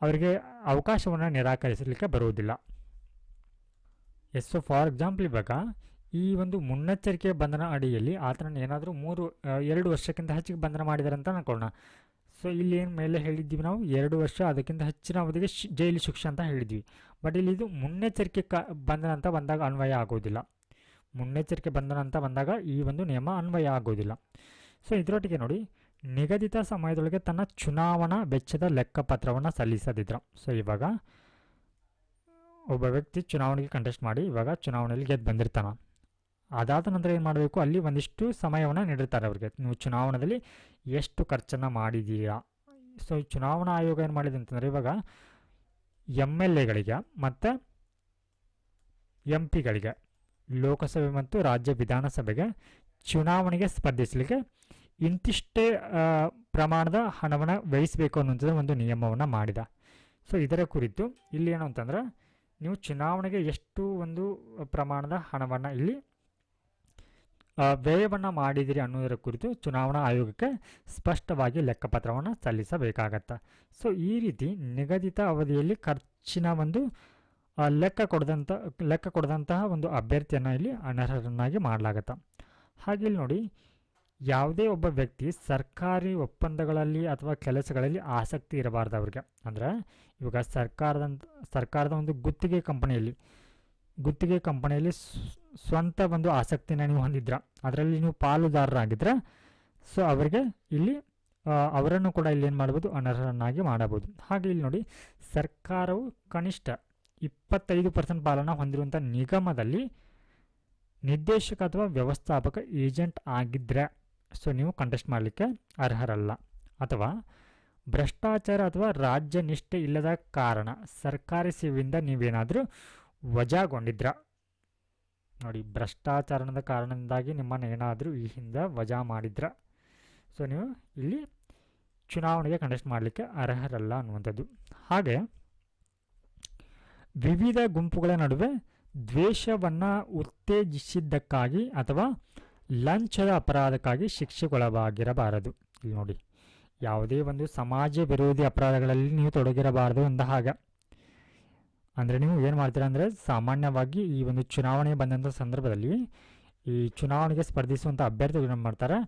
ಅವರಿಗೆ ಅವಕಾಶವನ್ನು ನಿರಾಕರಿಸಲಿಕ್ಕೆ ಬರುವುದಿಲ್ಲ. ಎಸ್, ಸೊ ಫಾರ್ ಎಕ್ಸಾಂಪಲ್ ಇವಾಗ ಈ ಒಂದು ಮುನ್ನೆಚ್ಚರಿಕೆ ಬಂಧನ ಅಡಿಯಲ್ಲಿ ಆತನನ್ನು ಏನಾದರೂ 2 ವರ್ಷಕ್ಕಿಂತ ಹೆಚ್ಚಿಗೆ ಬಂಧನ ಮಾಡಿದ್ದಾರೆ ಅಂತ ಅನ್ಕೊಳ್ಳೋಣ. ಸೊ ಇಲ್ಲಿ ಏನು ಮೇಲೆ ಹೇಳಿದ್ದೀವಿ ನಾವು 2 ವರ್ಷ ಅದಕ್ಕಿಂತ ಹೆಚ್ಚಿನ ಅವಧಿಗೆ ಜೈಲು ಶಿಕ್ಷೆ ಅಂತ ಹೇಳಿದ್ವಿ. ಬಟ್ ಇಲ್ಲಿ ಇದು ಮುನ್ನೆಚ್ಚರಿಕೆ ಬಂಧನ ಅಂತ ಬಂದಾಗ ಅನ್ವಯ ಆಗೋದಿಲ್ಲ. ಮುನ್ನೆಚ್ಚರಿಕೆ ಬಂಧನ ಅಂತ ಬಂದಾಗ ಈ ಒಂದು ನಿಯಮ ಅನ್ವಯ ಆಗೋದಿಲ್ಲ. ಸೊ ಇದರೊಟ್ಟಿಗೆ ನೋಡಿ ನಿಗದಿತ ಸಮಯದೊಳಗೆ ತನ್ನ ಚುನಾವಣಾ ವೆಚ್ಚದ ಲೆಕ್ಕಪತ್ರವನ್ನು ಸಲ್ಲಿಸದಿದ್ರ. ಸೊ ಇವಾಗ ಒಬ್ಬ ವ್ಯಕ್ತಿ ಚುನಾವಣೆಗೆ ಕಂಟೆಸ್ಟ್ ಮಾಡಿ ಇವಾಗ ಚುನಾವಣೆಯಲ್ಲಿ ಗೆದ್ದು ಬಂದಿರ್ತಾನೆ. ಅದಾದ ನಂತರ ಏನು ಮಾಡಬೇಕು, ಅಲ್ಲಿ ಒಂದಿಷ್ಟು ಸಮಯವನ್ನು ನೀಡಿರ್ತಾರೆ ಅವ್ರಿಗೆ, ನೀವು ಚುನಾವಣೆಯಲ್ಲಿ ಎಷ್ಟು ಖರ್ಚನ್ನು ಮಾಡಿದ್ದೀರಾ. ಸೊ ಚುನಾವಣಾ ಆಯೋಗ ಏನು ಮಾಡಿದೆ ಅಂತಂದರೆ ಇವಾಗ MLAಗಳಿಗೆ ಮತ್ತು MP ಗಳಿಗೆ ಲೋಕಸಭೆ ಮತ್ತು ರಾಜ್ಯ ವಿಧಾನಸಭೆಗೆ ಚುನಾವಣೆಗೆ ಸ್ಪರ್ಧಿಸಲಿಕ್ಕೆ ಇಂತಿಷ್ಟೇ ಪ್ರಮಾಣದ ಹಣವನ್ನು ವ್ಯಯಿಸಬೇಕು ಅನ್ನುವಂಥದ್ದು ಒಂದು ನಿಯಮವನ್ನು ಮಾಡಿದ. ಸೊ ಇದರ ಕುರಿತು ಇಲ್ಲಿ ಏನು ಅಂತಂದ್ರೆ ನೀವು ಚುನಾವಣೆಗೆ ಎಷ್ಟು ಒಂದು ಪ್ರಮಾಣದ ಹಣವನ್ನು ಇಲ್ಲಿ ವ್ಯಯವನ್ನು ಮಾಡಿದಿರಿ ಅನ್ನೋದರ ಕುರಿತು ಚುನಾವಣಾ ಆಯೋಗಕ್ಕೆ ಸ್ಪಷ್ಟವಾಗಿ ಲೆಕ್ಕಪತ್ರವನ್ನು ಸಲ್ಲಿಸಬೇಕಾಗತ್ತೆ. ಸೊ ಈ ರೀತಿ ನಿಗದಿತ ಅವಧಿಯಲ್ಲಿ ಖರ್ಚಿನ ಒಂದು ಲೆಕ್ಕ ಕೊಡದಂತಹ ಒಂದು ಅಭ್ಯರ್ಥಿಯನ್ನು ಇಲ್ಲಿ ಅನರ್ಹರನ್ನಾಗಿ ಮಾಡಲಾಗತ್ತೆ. ಹಾಗೆ ಇಲ್ಲಿ ನೋಡಿ ಯಾವುದೇ ಒಬ್ಬ ವ್ಯಕ್ತಿ ಸರ್ಕಾರಿ ಒಪ್ಪಂದಗಳಲ್ಲಿ ಅಥವಾ ಕೆಲಸಗಳಲ್ಲಿ ಆಸಕ್ತಿ ಇರಬಾರ್ದು ಅವ್ರಿಗೆ. ಅಂದರೆ ಇವಾಗ ಸರ್ಕಾರದ ಒಂದು ಗುತ್ತಿಗೆ ಕಂಪನಿಯಲ್ಲಿ ಸ್ವಂತ ಒಂದು ಆಸಕ್ತಿನ ನೀವು ಹೊಂದಿದ್ರ, ಅದರಲ್ಲಿ ನೀವು ಪಾಲುದಾರರಾಗಿದ್ದರೆ ಸೊ ಅವರಿಗೆ ಇಲ್ಲಿ ಅವರನ್ನು ಕೂಡ ಇಲ್ಲಿ ಏನು ಮಾಡ್ಬೋದು, ಅನರ್ಹರನ್ನಾಗಿ ಮಾಡಬಹುದು. ಹಾಗೆ ಇಲ್ಲಿ ನೋಡಿ ಸರ್ಕಾರವು ಕನಿಷ್ಠ 25% ಪಾಲನ್ನು ಹೊಂದಿರುವಂಥ ನಿಗಮದಲ್ಲಿ ನಿರ್ದೇಶಕ ಅಥವಾ ವ್ಯವಸ್ಥಾಪಕ ಏಜೆಂಟ್ ಆಗಿದ್ದರೆ ಸೊ ನೀವು ಕಂಟೆಸ್ಟ್ ಮಾಡಲಿಕ್ಕೆ ಅರ್ಹರಲ್ಲ. ಅಥವಾ ಭ್ರಷ್ಟಾಚಾರ ಅಥವಾ ರಾಜ್ಯ ನಿಷ್ಠೆ ಇಲ್ಲದ ಕಾರಣ ಸರ್ಕಾರಿ ಸೇವೆಯಿಂದ ನೀವೇನಾದರೂ ವಜಾಗೊಂಡಿದ್ರ, ನೋಡಿ ಭ್ರಷ್ಟಾಚಾರದ ಕಾರಣದಿಂದಾಗಿ ನಿಮ್ಮನ್ನು ಏನಾದರೂ ಈ ಹಿಂದೆ ವಜಾ ಮಾಡಿದ್ರ ಸೊ ನೀವು ಇಲ್ಲಿ ಚುನಾವಣೆಗೆ ಕಂಟೆಸ್ಟ್ ಮಾಡಲಿಕ್ಕೆ ಅರ್ಹರಲ್ಲ ಅನ್ನುವಂಥದ್ದು. ಹಾಗೆ ವಿವಿಧ ಗುಂಪುಗಳ ನಡುವೆ ದ್ವೇಷವನ್ನು ಉತ್ತೇಜಿಸಿದ್ದಕ್ಕಾಗಿ ಅಥವಾ ಲಂಚದ ಅಪರಾಧಕ್ಕಾಗಿ ಶಿಕ್ಷೆಗೊಳಗಾಗಿರಬಾರದು. ಇಲ್ಲಿ ನೋಡಿ, ಯಾವುದೇ ಒಂದು ಸಮಾಜ ವಿರೋಧಿ ಅಪರಾಧಗಳಲ್ಲಿ ನೀವು ತೊಡಗಿರಬಾರದು ಅಂದ ಹಾಗೆ. ಅಂದರೆ ನೀವು ಏನು ಮಾಡ್ತೀರಾ ಅಂದರೆ, ಸಾಮಾನ್ಯವಾಗಿ ಈ ಒಂದು ಚುನಾವಣೆ ಬಂದಂಥ ಸಂದರ್ಭದಲ್ಲಿ ಈ ಚುನಾವಣೆಗೆ ಸ್ಪರ್ಧಿಸುವಂಥ ಅಭ್ಯರ್ಥಿಗಳು ಏನು ಮಾಡ್ತಾರೆ,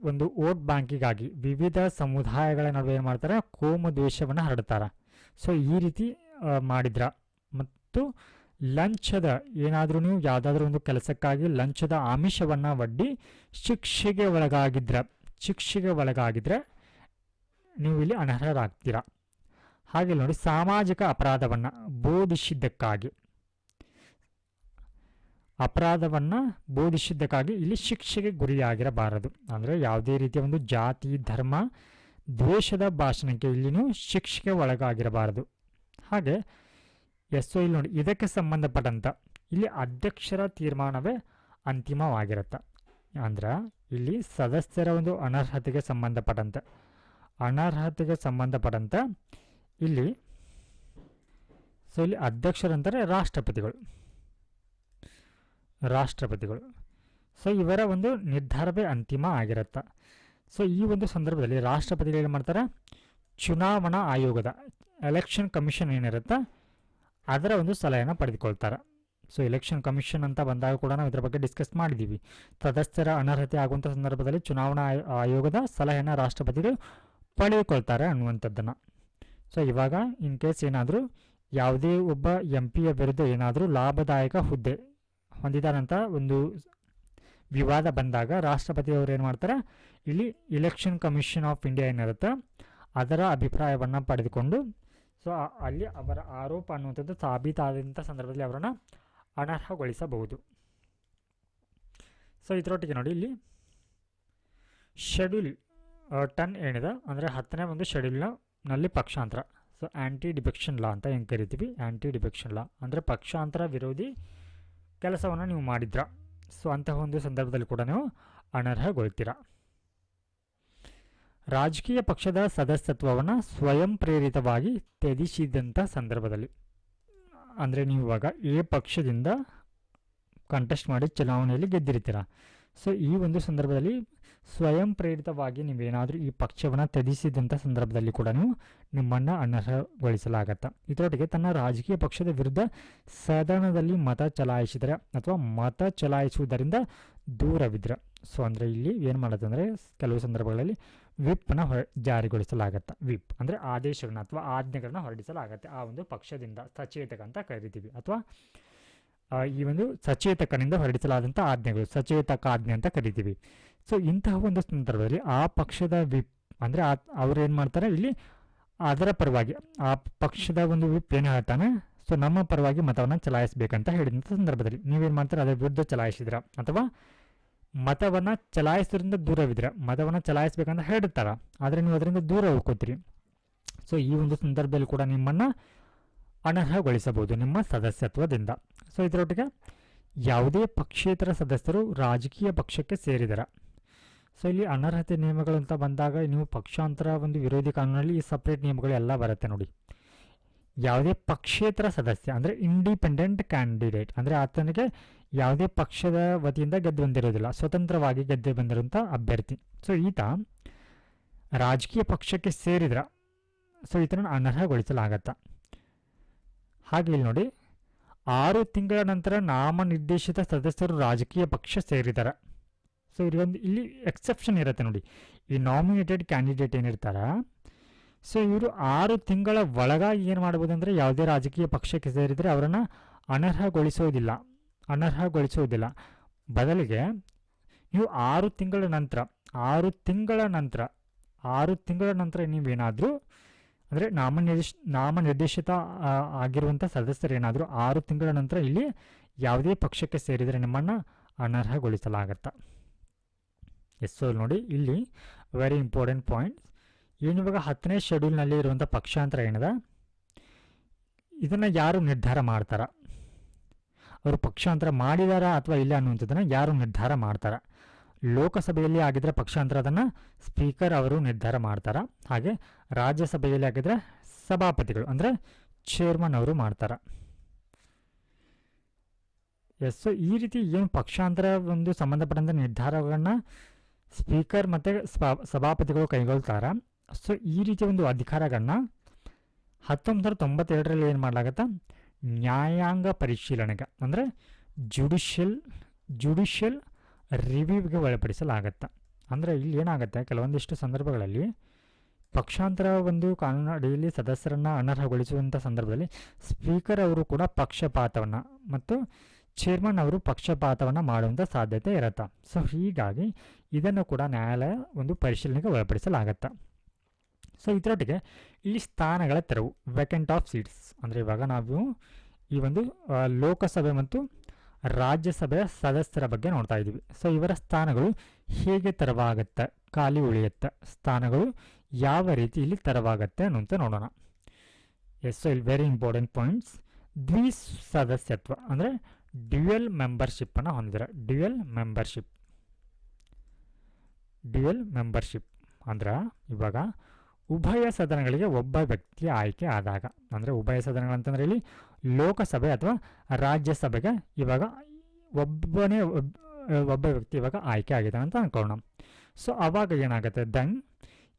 ಒಂದು ವೋಟ್ ಬ್ಯಾಂಕಿಗಾಗಿ ವಿವಿಧ ಸಮುದಾಯಗಳ ನಡುವೆ ಏನು ಮಾಡ್ತಾರೆ, ಕೋಮು ದ್ವೇಷವನ್ನು ಹರಡ್ತಾರೆ. ಸೊ ಈ ರೀತಿ ಮಾಡಿದ್ರ. ಮತ್ತು ಲಂಚದ ಏನಾದರೂ ನೀವು ಯಾವುದಾದ್ರೂ ಒಂದು ಕೆಲಸಕ್ಕಾಗಿ ಲಂಚದ ಆಮಿಷವನ್ನು ಒಡ್ಡಿ ಶಿಕ್ಷೆಗೆ ಒಳಗಾಗಿದ್ರೆ ನೀವು ಇಲ್ಲಿ ಅನರ್ಹರಾಗ್ತೀರಾ. ಹಾಗೆ ನೋಡಿ, ಸಾಮಾಜಿಕ ಅಪರಾಧವನ್ನು ಬೋಧಿಸಿದ್ದಕ್ಕಾಗಿ ಇಲ್ಲಿ ಶಿಕ್ಷೆಗೆ ಗುರಿಯಾಗಿರಬಾರದು. ಅಂದರೆ ಯಾವುದೇ ರೀತಿಯ ಒಂದು ಜಾತಿ ಧರ್ಮ ದ್ವೇಷದ ಭಾಷಣಕ್ಕೆ ಇಲ್ಲಿ ನೀವು ಶಿಕ್ಷೆಗೆ ಒಳಗಾಗಿರಬಾರದು. ಹಾಗೆ ಇಲ್ಲಿ ನೋಡಿ, ಇದಕ್ಕೆ ಸಂಬಂಧಪಟ್ಟಂತ ಇಲ್ಲಿ ಅಧ್ಯಕ್ಷರ ತೀರ್ಮಾನವೇ ಅಂತಿಮವಾಗಿರುತ್ತೆ. ಅಂದ್ರೆ ಇಲ್ಲಿ ಸದಸ್ಯರ ಒಂದು ಅನರ್ಹತೆಗೆ ಸಂಬಂಧಪಟ್ಟಂತೆ ಇಲ್ಲಿ ಇಲ್ಲಿ ಅಧ್ಯಕ್ಷರಂತಾರೆ ರಾಷ್ಟ್ರಪತಿಗಳು. ಸೊ ಇವರ ಒಂದು ನಿರ್ಧಾರವೇ ಅಂತಿಮ ಆಗಿರುತ್ತೆ. ಸೊ ಈ ಒಂದು ಸಂದರ್ಭದಲ್ಲಿ ರಾಷ್ಟ್ರಪತಿಗಳು ಏನು ಮಾಡ್ತಾರೆ, ಚುನಾವಣಾ ಆಯೋಗದ ಎಲೆಕ್ಷನ್ ಕಮಿಷನ್ ಏನಿರುತ್ತೆ ಅದರ ಒಂದು ಸಲಹೆಯನ್ನು ಪಡೆದುಕೊಳ್ತಾರೆ. ಸೊ ಎಲೆಕ್ಷನ್ ಕಮಿಷನ್ ಅಂತ ಬಂದಾಗ ಕೂಡ ನಾವು ಇದರ ಬಗ್ಗೆ ಡಿಸ್ಕಸ್ ಮಾಡಿದ್ದೀವಿ. ಸದಸ್ಯರ ಅನರ್ಹತೆ ಆಗುವಂಥ ಸಂದರ್ಭದಲ್ಲಿ ಚುನಾವಣಾ ಆಯೋಗದ ಸಲಹೆಯನ್ನು ರಾಷ್ಟ್ರಪತಿಗಳು ಪಡೆದುಕೊಳ್ತಾರೆ ಅನ್ನುವಂಥದ್ದನ್ನು. ಸೊ ಇವಾಗ ಇನ್ ಕೇಸ್ ಏನಾದರೂ ಯಾವುದೇ ಒಬ್ಬ MP ವಿರುದ್ಧ ಏನಾದರೂ ಲಾಭದಾಯಕ ಹುದ್ದೆ ಹೊಂದಿದಾರಂಥ ಒಂದು ವಿವಾದ ಬಂದಾಗ ರಾಷ್ಟ್ರಪತಿಯವರು ಏನು ಮಾಡ್ತಾರೆ, ಇಲ್ಲಿ ಎಲೆಕ್ಷನ್ ಕಮಿಷನ್ ಆಫ್ ಇಂಡಿಯಾ ಏನಿರುತ್ತೆ ಅದರ ಅಭಿಪ್ರಾಯವನ್ನು ಪಡೆದುಕೊಂಡು ಸೊ ಅಲ್ಲಿ ಅವರ ಆರೋಪ ಅನ್ನುವಂಥದ್ದು ಸಾಬೀತಾದಂಥ ಸಂದರ್ಭದಲ್ಲಿ ಅವರನ್ನು ಅನರ್ಹಗೊಳಿಸಬಹುದು. ಸೊ ಇದರೊಟ್ಟಿಗೆ ನೋಡಿ, ಇಲ್ಲಿ ಶೆಡ್ಯೂಲ್ 10 ಏನಿದೆ ಅಂದರೆ 10ನೇ ಒಂದು ಶೆಡ್ಯೂಲ್ನಲ್ಲಿ ಪಕ್ಷಾಂತರ. ಸೊ ಆ್ಯಂಟಿ ಡಿಫೆಕ್ಷನ್ ಲಾ ಅಂತ ಹೆಂಗೆ ಕರಿತೀವಿ, ಆ್ಯಂಟಿ ಡಿಫೆಕ್ಷನ್ ಲಾ ಅಂದರೆ ಪಕ್ಷಾಂತರ ವಿರೋಧಿ ಕೆಲಸವನ್ನು ನೀವು ಮಾಡಿದ್ರ. ಸೊ ಅಂತಹ ಒಂದು ಸಂದರ್ಭದಲ್ಲಿ ಕೂಡ ನೀವು ಅನರ್ಹಗೊಳ್ತೀರ. ರಾಜಕೀಯ ಪಕ್ಷದ ಸದಸ್ಯತ್ವವನ್ನು ಸ್ವಯಂ ಪ್ರೇರಿತವಾಗಿ ತ್ಯಜಿಸಿದಂಥ ಸಂದರ್ಭದಲ್ಲಿ, ಅಂದರೆ ನೀವು ಇವಾಗ ಪಕ್ಷದಿಂದ ಕಂಟೆಸ್ಟ್ ಮಾಡಿ ಚುನಾವಣೆಯಲ್ಲಿ ಗೆದ್ದಿರ್ತೀರ. ಸೊ ಈ ಒಂದು ಸಂದರ್ಭದಲ್ಲಿ ಸ್ವಯಂ ಪ್ರೇರಿತವಾಗಿ ನೀವೇನಾದರೂ ಈ ಪಕ್ಷವನ್ನು ತ್ಯಜಿಸಿದಂಥ ಸಂದರ್ಭದಲ್ಲಿ ಕೂಡ ನಿಮ್ಮನ್ನು ಅನರ್ಹಗೊಳಿಸಲಾಗತ್ತೆ. ಇದರೊಟ್ಟಿಗೆ ತನ್ನ ರಾಜಕೀಯ ಪಕ್ಷದ ವಿರುದ್ಧ ಸದನದಲ್ಲಿ ಮತ ಚಲಾಯಿಸಿದರೆ ಅಥವಾ ಮತ ಚಲಾಯಿಸುವುದರಿಂದ ದೂರವಿದ್ರೆ, ಸೊ ಅಂದರೆ ಇಲ್ಲಿ ಏನು ಮಾಡೋದಂದರೆ ಕೆಲವು ಸಂದರ್ಭಗಳಲ್ಲಿ ವಿಪ್ಪನ್ನು ಜಾರಿಗೊಳಿಸಲಾಗತ್ತೆ. ವಿಪ್ ಅಂದರೆ ಆದೇಶಗಳನ್ನ ಅಥವಾ ಆಜ್ಞೆಗಳನ್ನ ಹೊರಡಿಸಲಾಗತ್ತೆ ಆ ಒಂದು ಪಕ್ಷದಿಂದ, ಸಚೇತಕ ಅಂತ ಕರಿತೀವಿ, ಅಥವಾ ಈ ಒಂದು ಸಚೇತಕನಿಂದ ಹೊರಡಿಸಲಾದಂಥ ಆಜ್ಞೆಗಳು, ಸಚೇತಕಾಜ್ಞೆ ಅಂತ ಕರಿತೀವಿ. ಸೊ ಇಂತಹ ಒಂದು ಸಂದರ್ಭದಲ್ಲಿ ಆ ಪಕ್ಷದ ವಿಪ್ ಅಂದರೆ ಅವ್ರು ಏನು ಮಾಡ್ತಾರೆ, ಇಲ್ಲಿ ಅದರ ಪರವಾಗಿ ಆ ಪಕ್ಷದ ಒಂದು ವಿಪ್ ಏನು ಹೇಳ್ತಾನೆ, ಸೊ ನಮ್ಮ ಪರವಾಗಿ ಮತವನ್ನು ಚಲಾಯಿಸಬೇಕಂತ ಹೇಳಿದಂಥ ಸಂದರ್ಭದಲ್ಲಿ ನೀವೇನು ಮಾಡ್ತಾರೆ, ಅದರ ವಿರುದ್ಧ ಚಲಾಯಿಸಿದ್ರ ಅಥವಾ ಮತವನ್ನು ಚಲಾಯಿಸೋದ್ರಿಂದ ದೂರವಿದ್ರೆ, ಮತವನ್ನು ಚಲಾಯಿಸಬೇಕಂತ ಹೇಳ್ತಾರ ಆದರೆ ನೀವು ಅದರಿಂದ ದೂರ ಹೋಗ್ಕೋತೀರಿ. ಸೊ ಈ ಒಂದು ಸಂದರ್ಭದಲ್ಲಿ ಕೂಡ ನಿಮ್ಮನ್ನು ಅನರ್ಹಗೊಳಿಸಬಹುದು ನಿಮ್ಮ ಸದಸ್ಯತ್ವದಿಂದ. ಸೊ ಇದರೊಟ್ಟಿಗೆ ಯಾವುದೇ ಪಕ್ಷೇತರ ಸದಸ್ಯರು ರಾಜಕೀಯ ಪಕ್ಷಕ್ಕೆ ಸೇರಿದರ. ಸೊ ಇಲ್ಲಿ ಅನರ್ಹತೆ ನಿಯಮಗಳು ಅಂತ ಬಂದಾಗ ನೀವು ಪಕ್ಷಾಂತರ ಒಂದು ವಿರೋಧಿ ಕಾನೂನಲ್ಲಿ ಈ ಸಪ್ರೇಟ್ ನಿಯಮಗಳು ಎಲ್ಲ ಬರುತ್ತೆ ನೋಡಿ. ಯಾವುದೇ ಪಕ್ಷೇತರ ಸದಸ್ಯ ಅಂದರೆ ಇಂಡಿಪೆಂಡೆಂಟ್ ಕ್ಯಾಂಡಿಡೇಟ್ ಅಂದರೆ ಆತನಿಗೆ ಯಾವುದೇ ಪಕ್ಷದ ವತಿಯಿಂದ ಗೆದ್ದು ಬಂದಿರೋದಿಲ್ಲ, ಸ್ವತಂತ್ರವಾಗಿ ಗೆದ್ದು ಬಂದಿರುವಂಥ ಅಭ್ಯರ್ಥಿ. ಸೊ ಈತ ರಾಜಕೀಯ ಪಕ್ಷಕ್ಕೆ ಸೇರಿದ್ರ, ಸೊ ಈತನನ್ನು ಅನರ್ಹಗೊಳಿಸಲಾಗತ್ತ. ಹಾಗೆ ಇಲ್ಲಿ ನೋಡಿ, 6 ತಿಂಗಳ ನಂತರ ನಾಮನಿರ್ದೇಶಿತ ಸದಸ್ಯರು ರಾಜಕೀಯ ಪಕ್ಷ ಸೇರಿದಾರೆ. ಸೊ ಇಲ್ಲಿ ಎಕ್ಸೆಪ್ಷನ್ ಇರುತ್ತೆ ನೋಡಿ, ಈ ನಾಮಿನೇಟೆಡ್ ಕ್ಯಾಂಡಿಡೇಟ್ ಏನಿರ್ತಾರ, ಸೊ ಇವರು 6 ತಿಂಗಳ ಒಳಗಾಗಿ ಏನು ಮಾಡ್ಬೋದು ಅಂದರೆ ಯಾವುದೇ ರಾಜಕೀಯ ಪಕ್ಷಕ್ಕೆ ಸೇರಿದರೆ ಅವರನ್ನು ಅನರ್ಹಗೊಳಿಸೋದಿಲ್ಲ. ಬದಲಿಗೆ ನೀವು 6 ತಿಂಗಳ ನಂತರ ನೀವೇನಾದರೂ ಅಂದರೆ ನಾಮನಿರ್ದೇಶಿತ ಆಗಿರುವಂಥ ಸದಸ್ಯರೇನಾದರೂ 6 ತಿಂಗಳ ನಂತರ ಇಲ್ಲಿ ಯಾವುದೇ ಪಕ್ಷಕ್ಕೆ ಸೇರಿದರೆ ನಿಮ್ಮನ್ನು ಅನರ್ಹಗೊಳಿಸಲಾಗತ್ತೆ. ಸೊ ನೋಡಿ, ಇಲ್ಲಿ ವೆರಿ ಇಂಪಾರ್ಟೆಂಟ್ ಪಾಯಿಂಟ್ಸ್. ಇವಾಗ 10ನೇ ಶೆಡ್ಯೂಲ್ನಲ್ಲಿ ಇರುವಂಥ ಪಕ್ಷಾಂತರ ಏನಿದೆ, ಇದನ್ನು ಯಾರು ನಿರ್ಧಾರ ಮಾಡ್ತಾರ, ಅವರು ಪಕ್ಷಾಂತರ ಮಾಡಿದಾರಾ ಅಥವಾ ಇಲ್ಲ ಅನ್ನುವಂಥದ್ದನ್ನು ಯಾರು ನಿರ್ಧಾರ ಮಾಡ್ತಾರ. ಲೋಕಸಭೆಯಲ್ಲಿ ಆಗಿದ್ರೆ ಪಕ್ಷಾಂತರ ಅದನ್ನು ಸ್ಪೀಕರ್ ಅವರು ನಿರ್ಧಾರ ಮಾಡ್ತಾರೆ. ಹಾಗೆ ರಾಜ್ಯಸಭೆಯಲ್ಲಿ ಆಗಿದ್ರೆ ಸಭಾಪತಿಗಳು ಅಂದರೆ ಚೇರ್ಮನ್ ಅವರು ಮಾಡ್ತಾರೆ. ಎಸ್. ಸೊ ಈ ರೀತಿ ಏನು ಪಕ್ಷಾಂತರ ಒಂದು ಸಂಬಂಧಪಟ್ಟಂಥ ನಿರ್ಧಾರಗಳನ್ನ ಸ್ಪೀಕರ್ ಮತ್ತು ಸಭಾಪತಿಗಳು ಕೈಗೊಳ್ತಾರೆ. ಸೊ ಈ ರೀತಿಯ ಒಂದು ಅಧಿಕಾರಗಳನ್ನ 1992ರಲ್ಲಿ ಏನು ಮಾಡಲಾಗತ್ತೆ, ನ್ಯಾಯಾಂಗ ಪರಿಶೀಲನೆಗೆ ಅಂದರೆ ಜುಡಿಷಿಯಲ್ ರಿವ್ಯೂಗೆ ಒಳಪಡಿಸಲಾಗತ್ತೆ. ಅಂದರೆ ಇಲ್ಲಿ ಏನಾಗುತ್ತೆ, ಕೆಲವೊಂದಿಷ್ಟು ಸಂದರ್ಭಗಳಲ್ಲಿ ಪಕ್ಷಾಂತರ ಒಂದು ಕಾನೂನು ಅಡಿಯಲ್ಲಿ ಸದಸ್ಯರನ್ನು ಅನರ್ಹಗೊಳಿಸುವಂಥ ಸಂದರ್ಭದಲ್ಲಿ ಸ್ಪೀಕರ್ ಅವರು ಕೂಡ ಪಕ್ಷಪಾತವನ್ನು ಮತ್ತು ಚೇರ್ಮನ್ ಅವರು ಪಕ್ಷಪಾತವನ್ನು ಮಾಡುವಂಥ ಸಾಧ್ಯತೆ ಇರುತ್ತೆ. ಸೊ ಹೀಗಾಗಿ ಇದನ್ನು ಕೂಡ ನ್ಯಾಯಾಲಯ ಒಂದು ಪರಿಶೀಲನೆಗೆ ಒಳಪಡಿಸಲಾಗತ್ತೆ. ಸೊ ಇದರೊಟ್ಟಿಗೆ ಇಲ್ಲಿ ಸ್ಥಾನಗಳ ತೆರವು, ವೇಕೆಂಟ್ ಆಫ್ ಸೀಟ್ಸ್, ಅಂದರೆ ಇವಾಗ ನಾವು ಈ ಒಂದು ಲೋಕಸಭೆ ಮತ್ತು ರಾಜ್ಯಸಭೆಯ ಸದಸ್ಯರ ಬಗ್ಗೆ ನೋಡ್ತಾ ಇದ್ದೀವಿ. ಸೊ ಇವರ ಸ್ಥಾನಗಳು ಹೇಗೆ ತೆರವಾಗುತ್ತೆ, ಖಾಲಿ ಉಳಿಯುತ್ತೆ, ಸ್ಥಾನಗಳು ಯಾವ ರೀತಿ ಇಲ್ಲಿ ತೆರವಾಗುತ್ತೆ ಅನ್ನುವಂತ ನೋಡೋಣ. ಎಸ್. ಸೊ ಇಲ್ಲಿ ವೆರಿ ಇಂಪಾರ್ಟೆಂಟ್ ಪಾಯಿಂಟ್ಸ್. ಸದಸ್ಯತ್ವ ಅಂದರೆ ಡ್ಯುಯಲ್ ಮೆಂಬರ್ಶಿಪ್ಪನ್ನು ಹೊಂದಿದ್ದಾರೆ. ಡ್ಯುಯಲ್ ಮೆಂಬರ್ಶಿಪ್ ಅಂದ್ರೆ ಇವಾಗ ಉಭಯ ಸದನಗಳಿಗೆ ಒಬ್ಬ ವ್ಯಕ್ತಿ ಆಯ್ಕೆ ಆದಾಗ, ಅಂದರೆ ಉಭಯ ಸದನಗಳಂತಂದರೆ ಇಲ್ಲಿ ಲೋಕಸಭೆ ಅಥವಾ ರಾಜ್ಯಸಭೆಗೆ ಇವಾಗ ಒಬ್ಬ ವ್ಯಕ್ತಿ ಇವಾಗ ಆಯ್ಕೆ ಆಗಿದೆ ಅಂತ ಅನ್ಕೊಳ್ಳೋಣ. ಸೊ ಆವಾಗ ಏನಾಗುತ್ತೆ, ದೆನ್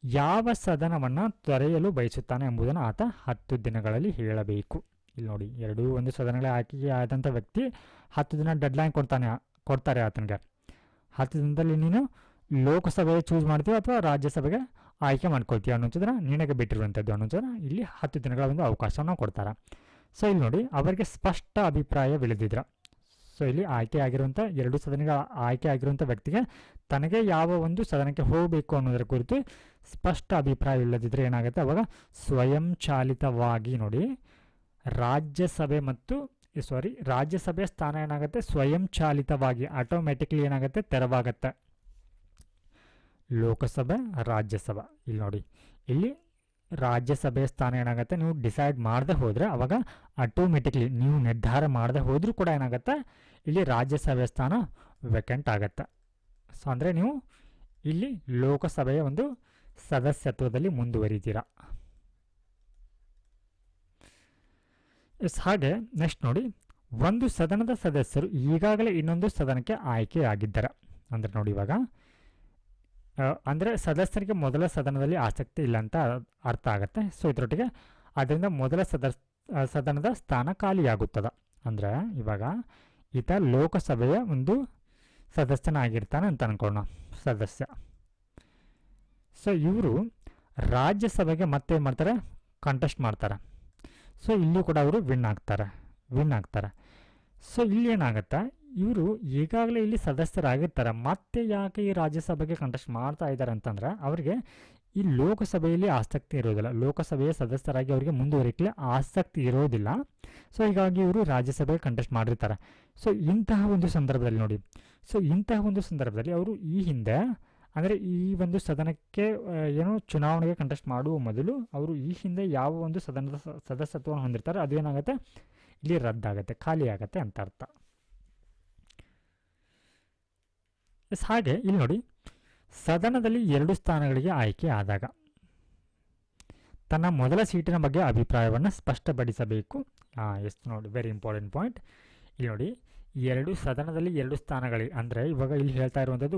ಯಾವ ಸದನವನ್ನು ತೊರೆಯಲು ಬಯಸುತ್ತಾನೆ ಎಂಬುದನ್ನು ಆತ 10 ದಿನಗಳಲ್ಲಿ ಹೇಳಬೇಕು. ಇಲ್ಲಿ ನೋಡಿ, ಎರಡೂ ಒಂದು ಸದನಗಳ ಆಯ್ಕೆ ಆದಂಥ ವ್ಯಕ್ತಿ 10 ದಿನ ಡೆಡ್ಲೈನ್ ಕೊಡ್ತಾರೆ ಆತನಿಗೆ. 10 ದಿನದಲ್ಲಿ ನೀನು ಲೋಕಸಭೆ ಚೂಸ್ ಮಾಡ್ತೀವಿ ಅಥವಾ ರಾಜ್ಯಸಭೆಗೆ ಆಯ್ಕೆ ಮಾಡ್ಕೊಳ್ತೀವಿ ಅನ್ನೋದನ್ನ ನಿನಗೆ ಬಿಟ್ಟಿರುವಂಥದ್ದು ಅನ್ನೋದನ್ನ ಇಲ್ಲಿ 10 ದಿನಗಳ ಒಂದು ಅವಕಾಶವನ್ನು ಕೊಡ್ತಾರೆ. ಸೊ ಇಲ್ಲಿ ನೋಡಿ, ಅವರಿಗೆ ಸ್ಪಷ್ಟ ಅಭಿಪ್ರಾಯವಿಲ್ಲದಿದ್ರೆ, ಸೊ ಇಲ್ಲಿ ಆಯ್ಕೆ ಆಗಿರುವಂಥ ಎರಡೂ ಸದನಗಳ ಆಯ್ಕೆ ಆಗಿರುವಂಥ ವ್ಯಕ್ತಿಗೆ ತನಗೆ ಯಾವ ಒಂದು ಸದನಕ್ಕೆ ಹೋಗಬೇಕು ಅನ್ನೋದರ ಕುರಿತು ಸ್ಪಷ್ಟ ಅಭಿಪ್ರಾಯ ಇಲ್ಲದಿದ್ದರೆ ಏನಾಗುತ್ತೆ, ಅವಾಗ ಸ್ವಯಂಚಾಲಿತವಾಗಿ ನೋಡಿ ರಾಜ್ಯಸಭೆಯ ಸ್ಥಾನ ಏನಾಗುತ್ತೆ, ಸ್ವಯಂಚಾಲಿತವಾಗಿ ಆಟೋಮೆಟಿಕ್ಲಿ ಏನಾಗುತ್ತೆ, ತೆರವಾಗುತ್ತೆ. ಲೋಕಸಭೆ, ರಾಜ್ಯಸಭೆ, ಇಲ್ಲಿ ನೋಡಿ, ಇಲ್ಲಿ ರಾಜ್ಯಸಭೆಯ ಸ್ಥಾನ ಏನಾಗುತ್ತೆ, ನೀವು ಡಿಸೈಡ್ ಮಾಡದೆ ಹೋದರೆ ಅವಾಗ ಆಟೋಮೆಟಿಕ್ಲಿ ನೀವು ನಿರ್ಧಾರ ಮಾಡದೆ ಹೋದರೂ ಕೂಡ ಏನಾಗುತ್ತೆ, ಇಲ್ಲಿ ರಾಜ್ಯಸಭೆಯ ಸ್ಥಾನ ವೇಕೆಂಟ್ ಆಗುತ್ತೆ. ಸೊ ಅಂದರೆ ನೀವು ಇಲ್ಲಿ ಲೋಕಸಭೆಯ ಒಂದು ಸದಸ್ಯತ್ವದಲ್ಲಿ ಮುಂದುವರಿತೀರಾ. ಹಾಗೆ ನೆಕ್ಸ್ಟ್ ನೋಡಿ, ಒಂದು ಸದನದ ಸದಸ್ಯರು ಈಗಾಗಲೇ ಇನ್ನೊಂದು ಸದನಕ್ಕೆ ಆಯ್ಕೆಯಾಗಿದ್ದಾರೆ. ಅಂದರೆ ನೋಡಿ, ಇವಾಗ ಅಂದರೆ ಸದಸ್ಯರಿಗೆ ಮೊದಲ ಸದನದಲ್ಲಿ ಆಸಕ್ತಿ ಇಲ್ಲ ಅಂತ ಅರ್ಥ ಆಗುತ್ತೆ. ಸೊ ಇದರೊಟ್ಟಿಗೆ ಅದರಿಂದ ಮೊದಲ ಸದನದ ಸ್ಥಾನ ಖಾಲಿಯಾಗುತ್ತದೆ. ಅಂದರೆ ಇವಾಗ ಈತ ಲೋಕಸಭೆಯ ಒಂದು ಸದಸ್ಯನಾಗಿರ್ತಾನೆ ಅಂತ ಅನ್ಕೊಳ್ಳೋಣ, ಸದಸ್ಯ. ಸೊ ಇವರು ರಾಜ್ಯಸಭೆಗೆ ಮತ್ತೆ ಏನು ಮಾಡ್ತಾರೆ, ಕಂಟೆಸ್ಟ್ ಮಾಡ್ತಾರೆ. ಸೊ ಇಲ್ಲೂ ಕೂಡ ಅವರು ವಿನ್ ಆಗ್ತಾರೆ. ಸೊ ಇಲ್ಲಿ ಏನಾಗುತ್ತೆ, ಇವರು ಈಗಾಗಲೇ ಇಲ್ಲಿ ಸದಸ್ಯರಾಗಿರ್ತಾರೆ, ಮತ್ತೆ ಯಾಕೆ ಈ ರಾಜ್ಯಸಭೆಗೆ ಕಂಟೆಸ್ಟ್ ಮಾಡ್ತಾ ಇದ್ದಾರೆ ಅಂತಂದರೆ ಅವರಿಗೆ ಈ ಲೋಕಸಭೆಯಲ್ಲಿ ಆಸಕ್ತಿ ಇರೋದಿಲ್ಲ, ಲೋಕಸಭೆಯ ಸದಸ್ಯರಾಗಿ ಅವರಿಗೆ ಮುಂದುವರಿಕಲಿ ಆಸಕ್ತಿ ಇರೋದಿಲ್ಲ. ಸೊ ಹೀಗಾಗಿ ಇವರು ರಾಜ್ಯಸಭೆಗೆ ಕಂಟೆಸ್ಟ್ ಮಾಡಿರ್ತಾರೆ. ಸೊ ಇಂತಹ ಒಂದು ಸಂದರ್ಭದಲ್ಲಿ ನೋಡಿ, ಅವರು ಈ ಹಿಂದೆ ಅಂದರೆ ಈ ಒಂದು ಸದನಕ್ಕೆ ಏನೋ ಚುನಾವಣೆಗೆ ಕಂಟೆಸ್ಟ್ ಮಾಡುವ ಮೊದಲು ಅವರು ಈ ಹಿಂದೆ ಯಾವ ಒಂದು ಸದನದ ಸದಸ್ಯತ್ವವನ್ನು ಹೊಂದಿರ್ತಾರೆ ಅದು ಏನಾಗುತ್ತೆ, ಇಲ್ಲಿ ರದ್ದಾಗುತ್ತೆ, ಖಾಲಿ ಆಗುತ್ತೆ ಅಂತ ಅರ್ಥ. ಹಾಗೆ ಇಲ್ಲಿ ನೋಡಿ, ಸದನದಲ್ಲಿ 2 ಸ್ಥಾನಗಳಿಗೆ ಆಯ್ಕೆ ಆದಾಗ ತನ್ನ ಮೊದಲ ಸೀಟಿನ ಬಗ್ಗೆ ಅಭಿಪ್ರಾಯವನ್ನು ಸ್ಪಷ್ಟಪಡಿಸಬೇಕು. ಎಷ್ಟು ನೋಡಿ, ವೆರಿ ಇಂಪಾರ್ಟೆಂಟ್ ಪಾಯಿಂಟ್. ಇಲ್ಲಿ ನೋಡಿ, ಸದನದಲ್ಲಿ 2 ಸ್ಥಾನಗಳಿಗೆ, ಅಂದರೆ ಇವಾಗ ಇಲ್ಲಿ ಹೇಳ್ತಾ ಇರುವಂಥದ್ದು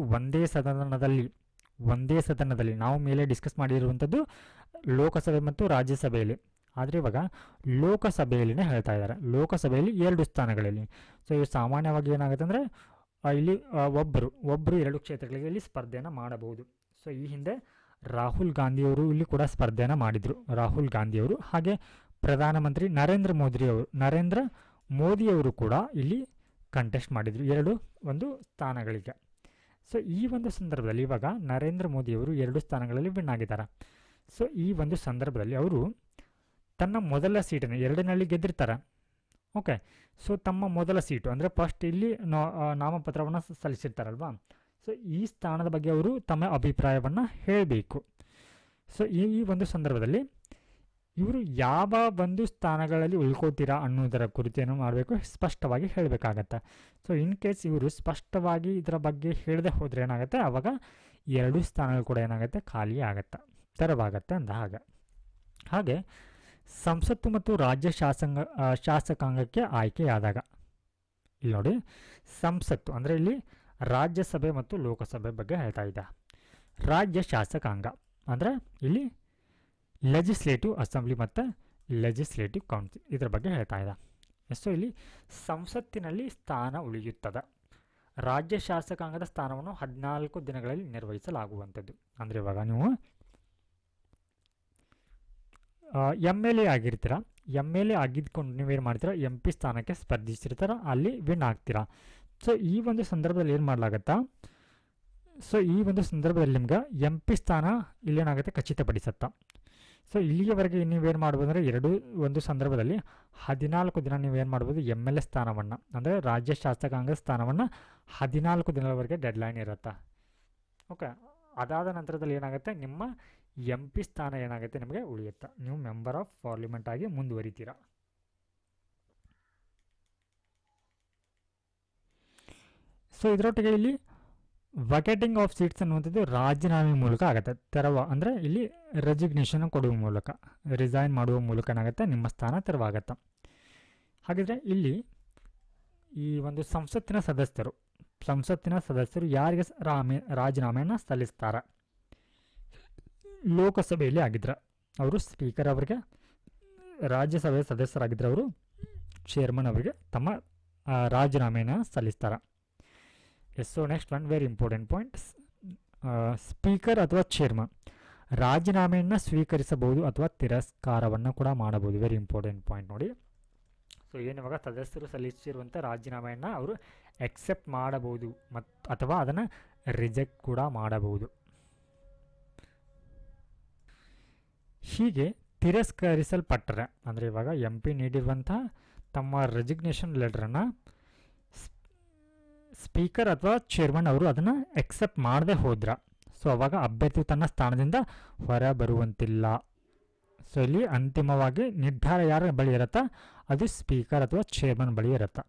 ಒಂದೇ ಸದನದಲ್ಲಿ ನಾವು ಮೇಲೆ ಡಿಸ್ಕಸ್ ಮಾಡಿರುವಂಥದ್ದು ಲೋಕಸಭೆ ಮತ್ತು ರಾಜ್ಯಸಭೆಯಲ್ಲಿ. ಆದರೆ ಇವಾಗ ಲೋಕಸಭೆಯಲ್ಲಿನೇ ಹೇಳ್ತಾ ಇದ್ದಾರೆ, ಲೋಕಸಭೆಯಲ್ಲಿ 2 ಸ್ಥಾನಗಳಲ್ಲಿ. ಸೊ ಇವು ಸಾಮಾನ್ಯವಾಗಿ ಏನಾಗುತ್ತೆ ಅಂದರೆ ಇಲ್ಲಿ ಒಬ್ಬರು 2 ಕ್ಷೇತ್ರಗಳಿಗೆ ಇಲ್ಲಿ ಸ್ಪರ್ಧೆಯನ್ನು ಮಾಡಬಹುದು. ಸೊ ಈ ಹಿಂದೆ ರಾಹುಲ್ ಗಾಂಧಿಯವರು ಇಲ್ಲಿ ಕೂಡ ಸ್ಪರ್ಧೆಯನ್ನು ಮಾಡಿದರು, ಹಾಗೆ ಪ್ರಧಾನಮಂತ್ರಿ ನರೇಂದ್ರ ಮೋದಿಯವರು ಕೂಡ ಇಲ್ಲಿ ಕಂಟೆಸ್ಟ್ ಮಾಡಿದರು 2 ಒಂದು ಸ್ಥಾನಗಳಿಗೆ. ಸೊ ಈ ಒಂದು ಸಂದರ್ಭದಲ್ಲಿ ಇವಾಗ ನರೇಂದ್ರ ಮೋದಿಯವರು 2 ಸ್ಥಾನಗಳಲ್ಲಿ ವಿನ್ ಆಗಿದ್ದಾರೆ. ಸೊ ಈ ಒಂದು ಸಂದರ್ಭದಲ್ಲಿ ಅವರು ತನ್ನ ಮೊದಲ ಸೀಟನ್ನು 2ನಲ್ಲಿ ಗೆದ್ದಿರ್ತಾರೆ. ಓಕೆ, ಸೊ ತಮ್ಮ ಮೊದಲ ಸೀಟು ಅಂದರೆ ಫಸ್ಟ್ ಇಲ್ಲಿ ನಾಮಪತ್ರವನ್ನು ಸಲ್ಲಿಸಿರ್ತಾರಲ್ವಾ. ಸೊ ಈ ಸ್ಥಾನದ ಬಗ್ಗೆ ಅವರು ತಮ್ಮ ಅಭಿಪ್ರಾಯವನ್ನು ಹೇಳಬೇಕು. ಸೊ ಈ ಒಂದು ಸಂದರ್ಭದಲ್ಲಿ ಇವರು ಯಾವ ಒಂದು ಸ್ಥಾನಗಳಲ್ಲಿ ಉಳ್ಕೋತೀರಾ ಅನ್ನೋದರ ಕುರಿತು ಏನು ಮಾಡಬೇಕು, ಸ್ಪಷ್ಟವಾಗಿ ಹೇಳಬೇಕಾಗತ್ತೆ. ಸೊ ಇನ್ ಕೇಸ್ ಇವರು ಸ್ಪಷ್ಟವಾಗಿ ಇದರ ಬಗ್ಗೆ ಹೇಳದೆ ಹೋದರೆ ಏನಾಗುತ್ತೆ, ಆವಾಗ 2 ಸ್ಥಾನಗಳು ಕೂಡ ಏನಾಗುತ್ತೆ, ಖಾಲಿ ಆಗುತ್ತೆ, ತೆರವಾಗತ್ತೆ ಅಂತ. ಹಾಗೆ ಸಂಸತ್ತು ಮತ್ತು ರಾಜ್ಯ ಶಾಸಕಾಂಗಕ್ಕೆ ಆಯ್ಕೆಯಾದಾಗ ಇಲ್ಲಿ ನೋಡಿ, ಸಂಸತ್ತು ಅಂದರೆ ಇಲ್ಲಿ ರಾಜ್ಯಸಭೆ ಮತ್ತು ಲೋಕಸಭೆ ಬಗ್ಗೆ ಹೇಳ್ತಾ ಇದ್ದ. ರಾಜ್ಯ ಶಾಸಕಾಂಗ ಅಂದರೆ ಇಲ್ಲಿ ಲೆಜಿಸ್ಲೇಟಿವ್ ಅಸೆಂಬ್ಲಿ ಮತ್ತು ಲೆಜಿಸ್ಲೇಟಿವ್ ಕೌನ್ಸಿಲ್ ಇದರ ಬಗ್ಗೆ ಹೇಳ್ತಾ ಇದ್ದ. ಸೊ ಇಲ್ಲಿ ಸಂಸತ್ತಿನಲ್ಲಿ ಸ್ಥಾನ ಉಳಿಯುತ್ತದೆ. ರಾಜ್ಯ ಶಾಸಕಾಂಗದ ಸ್ಥಾನವನ್ನು 14 ದಿನಗಳಲ್ಲಿ ನಿರ್ವಹಿಸಲಾಗುವಂಥದ್ದು. ಅಂದರೆ ಇವಾಗ ನೀವು MLA ಆಗಿರ್ತೀರ, MLA ಆಗಿದ್ಕೊಂಡು ನೀವೇನು ಮಾಡ್ತೀರಾ, MP ಸ್ಥಾನಕ್ಕೆ ಸ್ಪರ್ಧಿಸಿರ್ತೀರ, ಅಲ್ಲಿ ವಿನ್ ಆಗ್ತೀರಾ. ಸೊ ಈ ಒಂದು ಸಂದರ್ಭದಲ್ಲಿ ಏನು ಮಾಡಲಾಗತ್ತಾ, ಸೊ ಈ ಒಂದು ಸಂದರ್ಭದಲ್ಲಿ ನಿಮ್ಗೆ MP ಸ್ಥಾನ ಇಲ್ಲೇನಾಗುತ್ತೆ ಖಚಿತಪಡಿಸತ್ತ. ಸೊ ಇಲ್ಲಿಯವರೆಗೆ ನೀವೇನು ಮಾಡ್ಬೋದು ಅಂದರೆ ಒಂದು ಸಂದರ್ಭದಲ್ಲಿ 14 ದಿನ ನೀವೇನು ಮಾಡ್ಬೋದು, MLA ಸ್ಥಾನವನ್ನು ಅಂದರೆ ರಾಜ್ಯ ಶಾಸಕಾಂಗ ಸ್ಥಾನವನ್ನು 14 ದಿನದವರೆಗೆ ಡೆಡ್ಲೈನ್ ಇರುತ್ತೆ. ಓಕೆ, ಅದಾದ ನಂತರದಲ್ಲಿ ಏನಾಗುತ್ತೆ, ನಿಮ್ಮ MP ಸ್ಥಾನ ಏನಾಗುತ್ತೆ ನಿಮಗೆ ಉಳಿಯುತ್ತೆ. ನೀವು ಮೆಂಬರ್ ಆಫ್ ಪಾರ್ಲಿಮೆಂಟ್ ಆಗಿ ಮುಂದುವರಿತೀರಾ. ಸೊ ಇದರೊಟ್ಟಿಗೆ ಇಲ್ಲಿ ವಕೆಟಿಂಗ್ ಆಫ್ ಸೀಟ್ಸ್ ಅನ್ನುವಂಥದ್ದು ರಾಜೀನಾಮೆ ಮೂಲಕ ಆಗುತ್ತೆ. ಅಂದರೆ ಇಲ್ಲಿ ರೆಸಿಗ್ನೇಷನ್ ಕೊಡುವ ಮೂಲಕ, ರಿಸೈನ್ ಮಾಡುವ ಮೂಲಕ ಏನಾಗುತ್ತೆ, ನಿಮ್ಮ ಸ್ಥಾನ ತೆರವಾಗತ್ತೆ. ಹಾಗಿದ್ರೆ ಇಲ್ಲಿ ಈ ಒಂದು ಸಂಸತ್ತಿನ ಸದಸ್ಯರು ಯಾರಿಗೆ ರಾಜೀನಾಮೆಯನ್ನು ಸಲ್ಲಿಸ್ತಾರೆ, ಲೋಕಸಭೆಯಲ್ಲಿ ಆಗಿದ್ರೆ ಅವರು ಸ್ಪೀಕರ್ ಅವರಿಗೆ, ರಾಜ್ಯಸಭೆಯ ಸದಸ್ಯರಾಗಿದ್ದರೆ ಅವರು ಚೇರ್ಮನ್ ಅವರಿಗೆ ತಮ್ಮ ರಾಜೀನಾಮೆಯನ್ನು ಸಲ್ಲಿಸ್ತಾರೆ. So next one very important point, speaker ಅಥವಾ ಚೇರ್ಮನ್ ರಾಜೀನಾಮೆಯನ್ನು ಸ್ವೀಕರಿಸಬಹುದು ಅಥವಾ ತಿರಸ್ಕಾರವನ್ನು ಕೂಡ ಮಾಡಬಹುದು. ವೆರಿ ಇಂಪಾರ್ಟೆಂಟ್ ಪಾಯಿಂಟ್ ನೋಡಿ. ಸೊ ಏನಿವಾಗ ಸದಸ್ಯರು ಸಲ್ಲಿಸಿರುವಂಥ ರಾಜೀನಾಮೆಯನ್ನು ಅವರು ಎಕ್ಸೆಪ್ಟ್ ಮಾಡಬಹುದು ಅಥವಾ ಅದನ್ನು ರಿಜೆಕ್ಟ್ ಕೂಡ ಮಾಡಬಹುದು. ಹೀಗೆ ತಿರಸ್ಕರಿಸಲ್ಪಟ್ಟರೆ ಅಂದರೆ ಇವಾಗ MP ನೀಡಿರುವಂಥ ತಮ್ಮ ರೆಸಿಗ್ನೇಷನ್ ಲೆಟ್ರನ್ನು ಸ್ಪೀಕರ್ ಅಥವಾ ಚೇರ್ಮನ್ ಅವರು ಅದನ್ನು ಎಕ್ಸೆಪ್ಟ್ ಮಾಡದೆ ಹೋದ್ರ, ಸೊ ಅವಾಗ ಅಭ್ಯರ್ಥಿ ತನ್ನ ಸ್ಥಾನದಿಂದ ಹೊರ ಬರುವಂತಿಲ್ಲ. ಸೊ ಇಲ್ಲಿ ಅಂತಿಮವಾಗಿ ನಿರ್ಧಾರ ಯಾರ ಬಳಿ ಇರುತ್ತಾ, ಅದು ಸ್ಪೀಕರ್ ಅಥವಾ ಚೇರ್ಮನ್ ಬಳಿ ಇರುತ್ತೆ.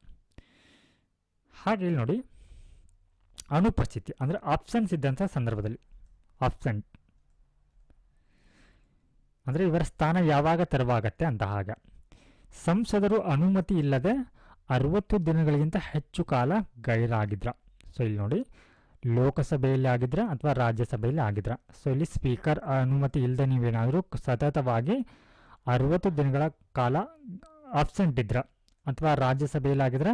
ಹಾಗೆ ಇಲ್ಲಿ ನೋಡಿ, ಅನುಪಸ್ಥಿತಿ ಅಂದರೆ ಆಬ್ಸೆನ್ಸ್ ಇದ್ದಂಥ ಸಂದರ್ಭದಲ್ಲಿ, ಆಬ್ಸೆಂಟ್ ಅಂದರೆ ಇವರ ಸ್ಥಾನ ಯಾವಾಗ ತೆರವಾಗತ್ತೆ ಅಂತ. ಆಗ ಸಂಸದರು ಅನುಮತಿ ಇಲ್ಲದೆ 60 ದಿನಗಳಿಗಿಂತ ಹೆಚ್ಚು ಕಾಲ ಗೈರಾಗಿದ್ರ. ಸೊ ಇಲ್ಲಿ ನೋಡಿ, ಲೋಕಸಭೆಯಲ್ಲಿ ಆಗಿದ್ರೆ ಅಥವಾ ರಾಜ್ಯಸಭೆಯಲ್ಲಿ ಆಗಿದ್ರೆ, ಸೊ ಇಲ್ಲಿ ಸ್ಪೀಕರ್ ಅನುಮತಿ ಇಲ್ಲದೆ ನೀವೇನಾದರೂ ಸತತವಾಗಿ 60 ದಿನಗಳ ಕಾಲ ಆಬ್ಸೆಂಟ್ ಇದ್ರೆ, ಅಥವಾ ರಾಜ್ಯಸಭೆಯಲ್ಲಿ ಆಗಿದ್ರೆ